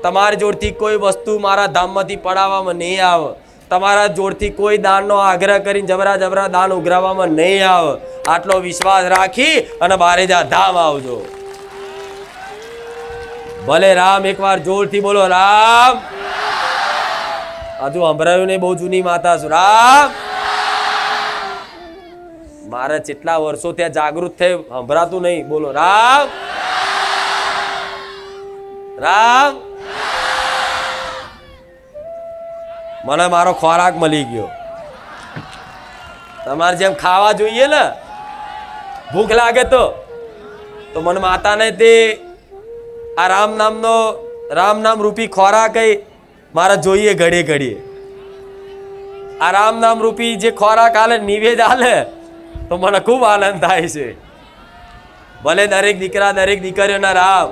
તમારા જોડથી કોઈ વસ્તુ મારા ધામમાંથી પડાવવામાં નહીં આવે. તમારા જોડથી કોઈ દાનનો આગ્રહ કરીને જબરા જબરા દાન ઉઘરાવવામાં નહીં આવે. આટલો વિશ્વાસ રાખી અને બારે જા ધામ આવજો. ભલે રામ એકવાર જોરથી બોલો રામ. હજુ સંભળાયું નહીં, બહુ જૂની માતા છું. રામ. મારે જેટલા વર્ષો ત્યાં જાગૃત થઈ સંભળાતું નહીં. બોલો રામ રામ. મને મારો ખોરાક મળી ગયો. તમારે જેમ ખાવા જોઈએ ને, ભૂખ લાગે તો મને માતાને તે આ રામ નામ રૂપી ખોરાક મારે જોઈએ ઘડીએ ઘડીએ. આ રામ નામ રૂપી જે ખોરાક હાલે, નિવેદ હાલે, તો મને ખૂબ આનંદ થાય છે. ભલે દરેક દીકરા દરેક દીકરીઓના રામ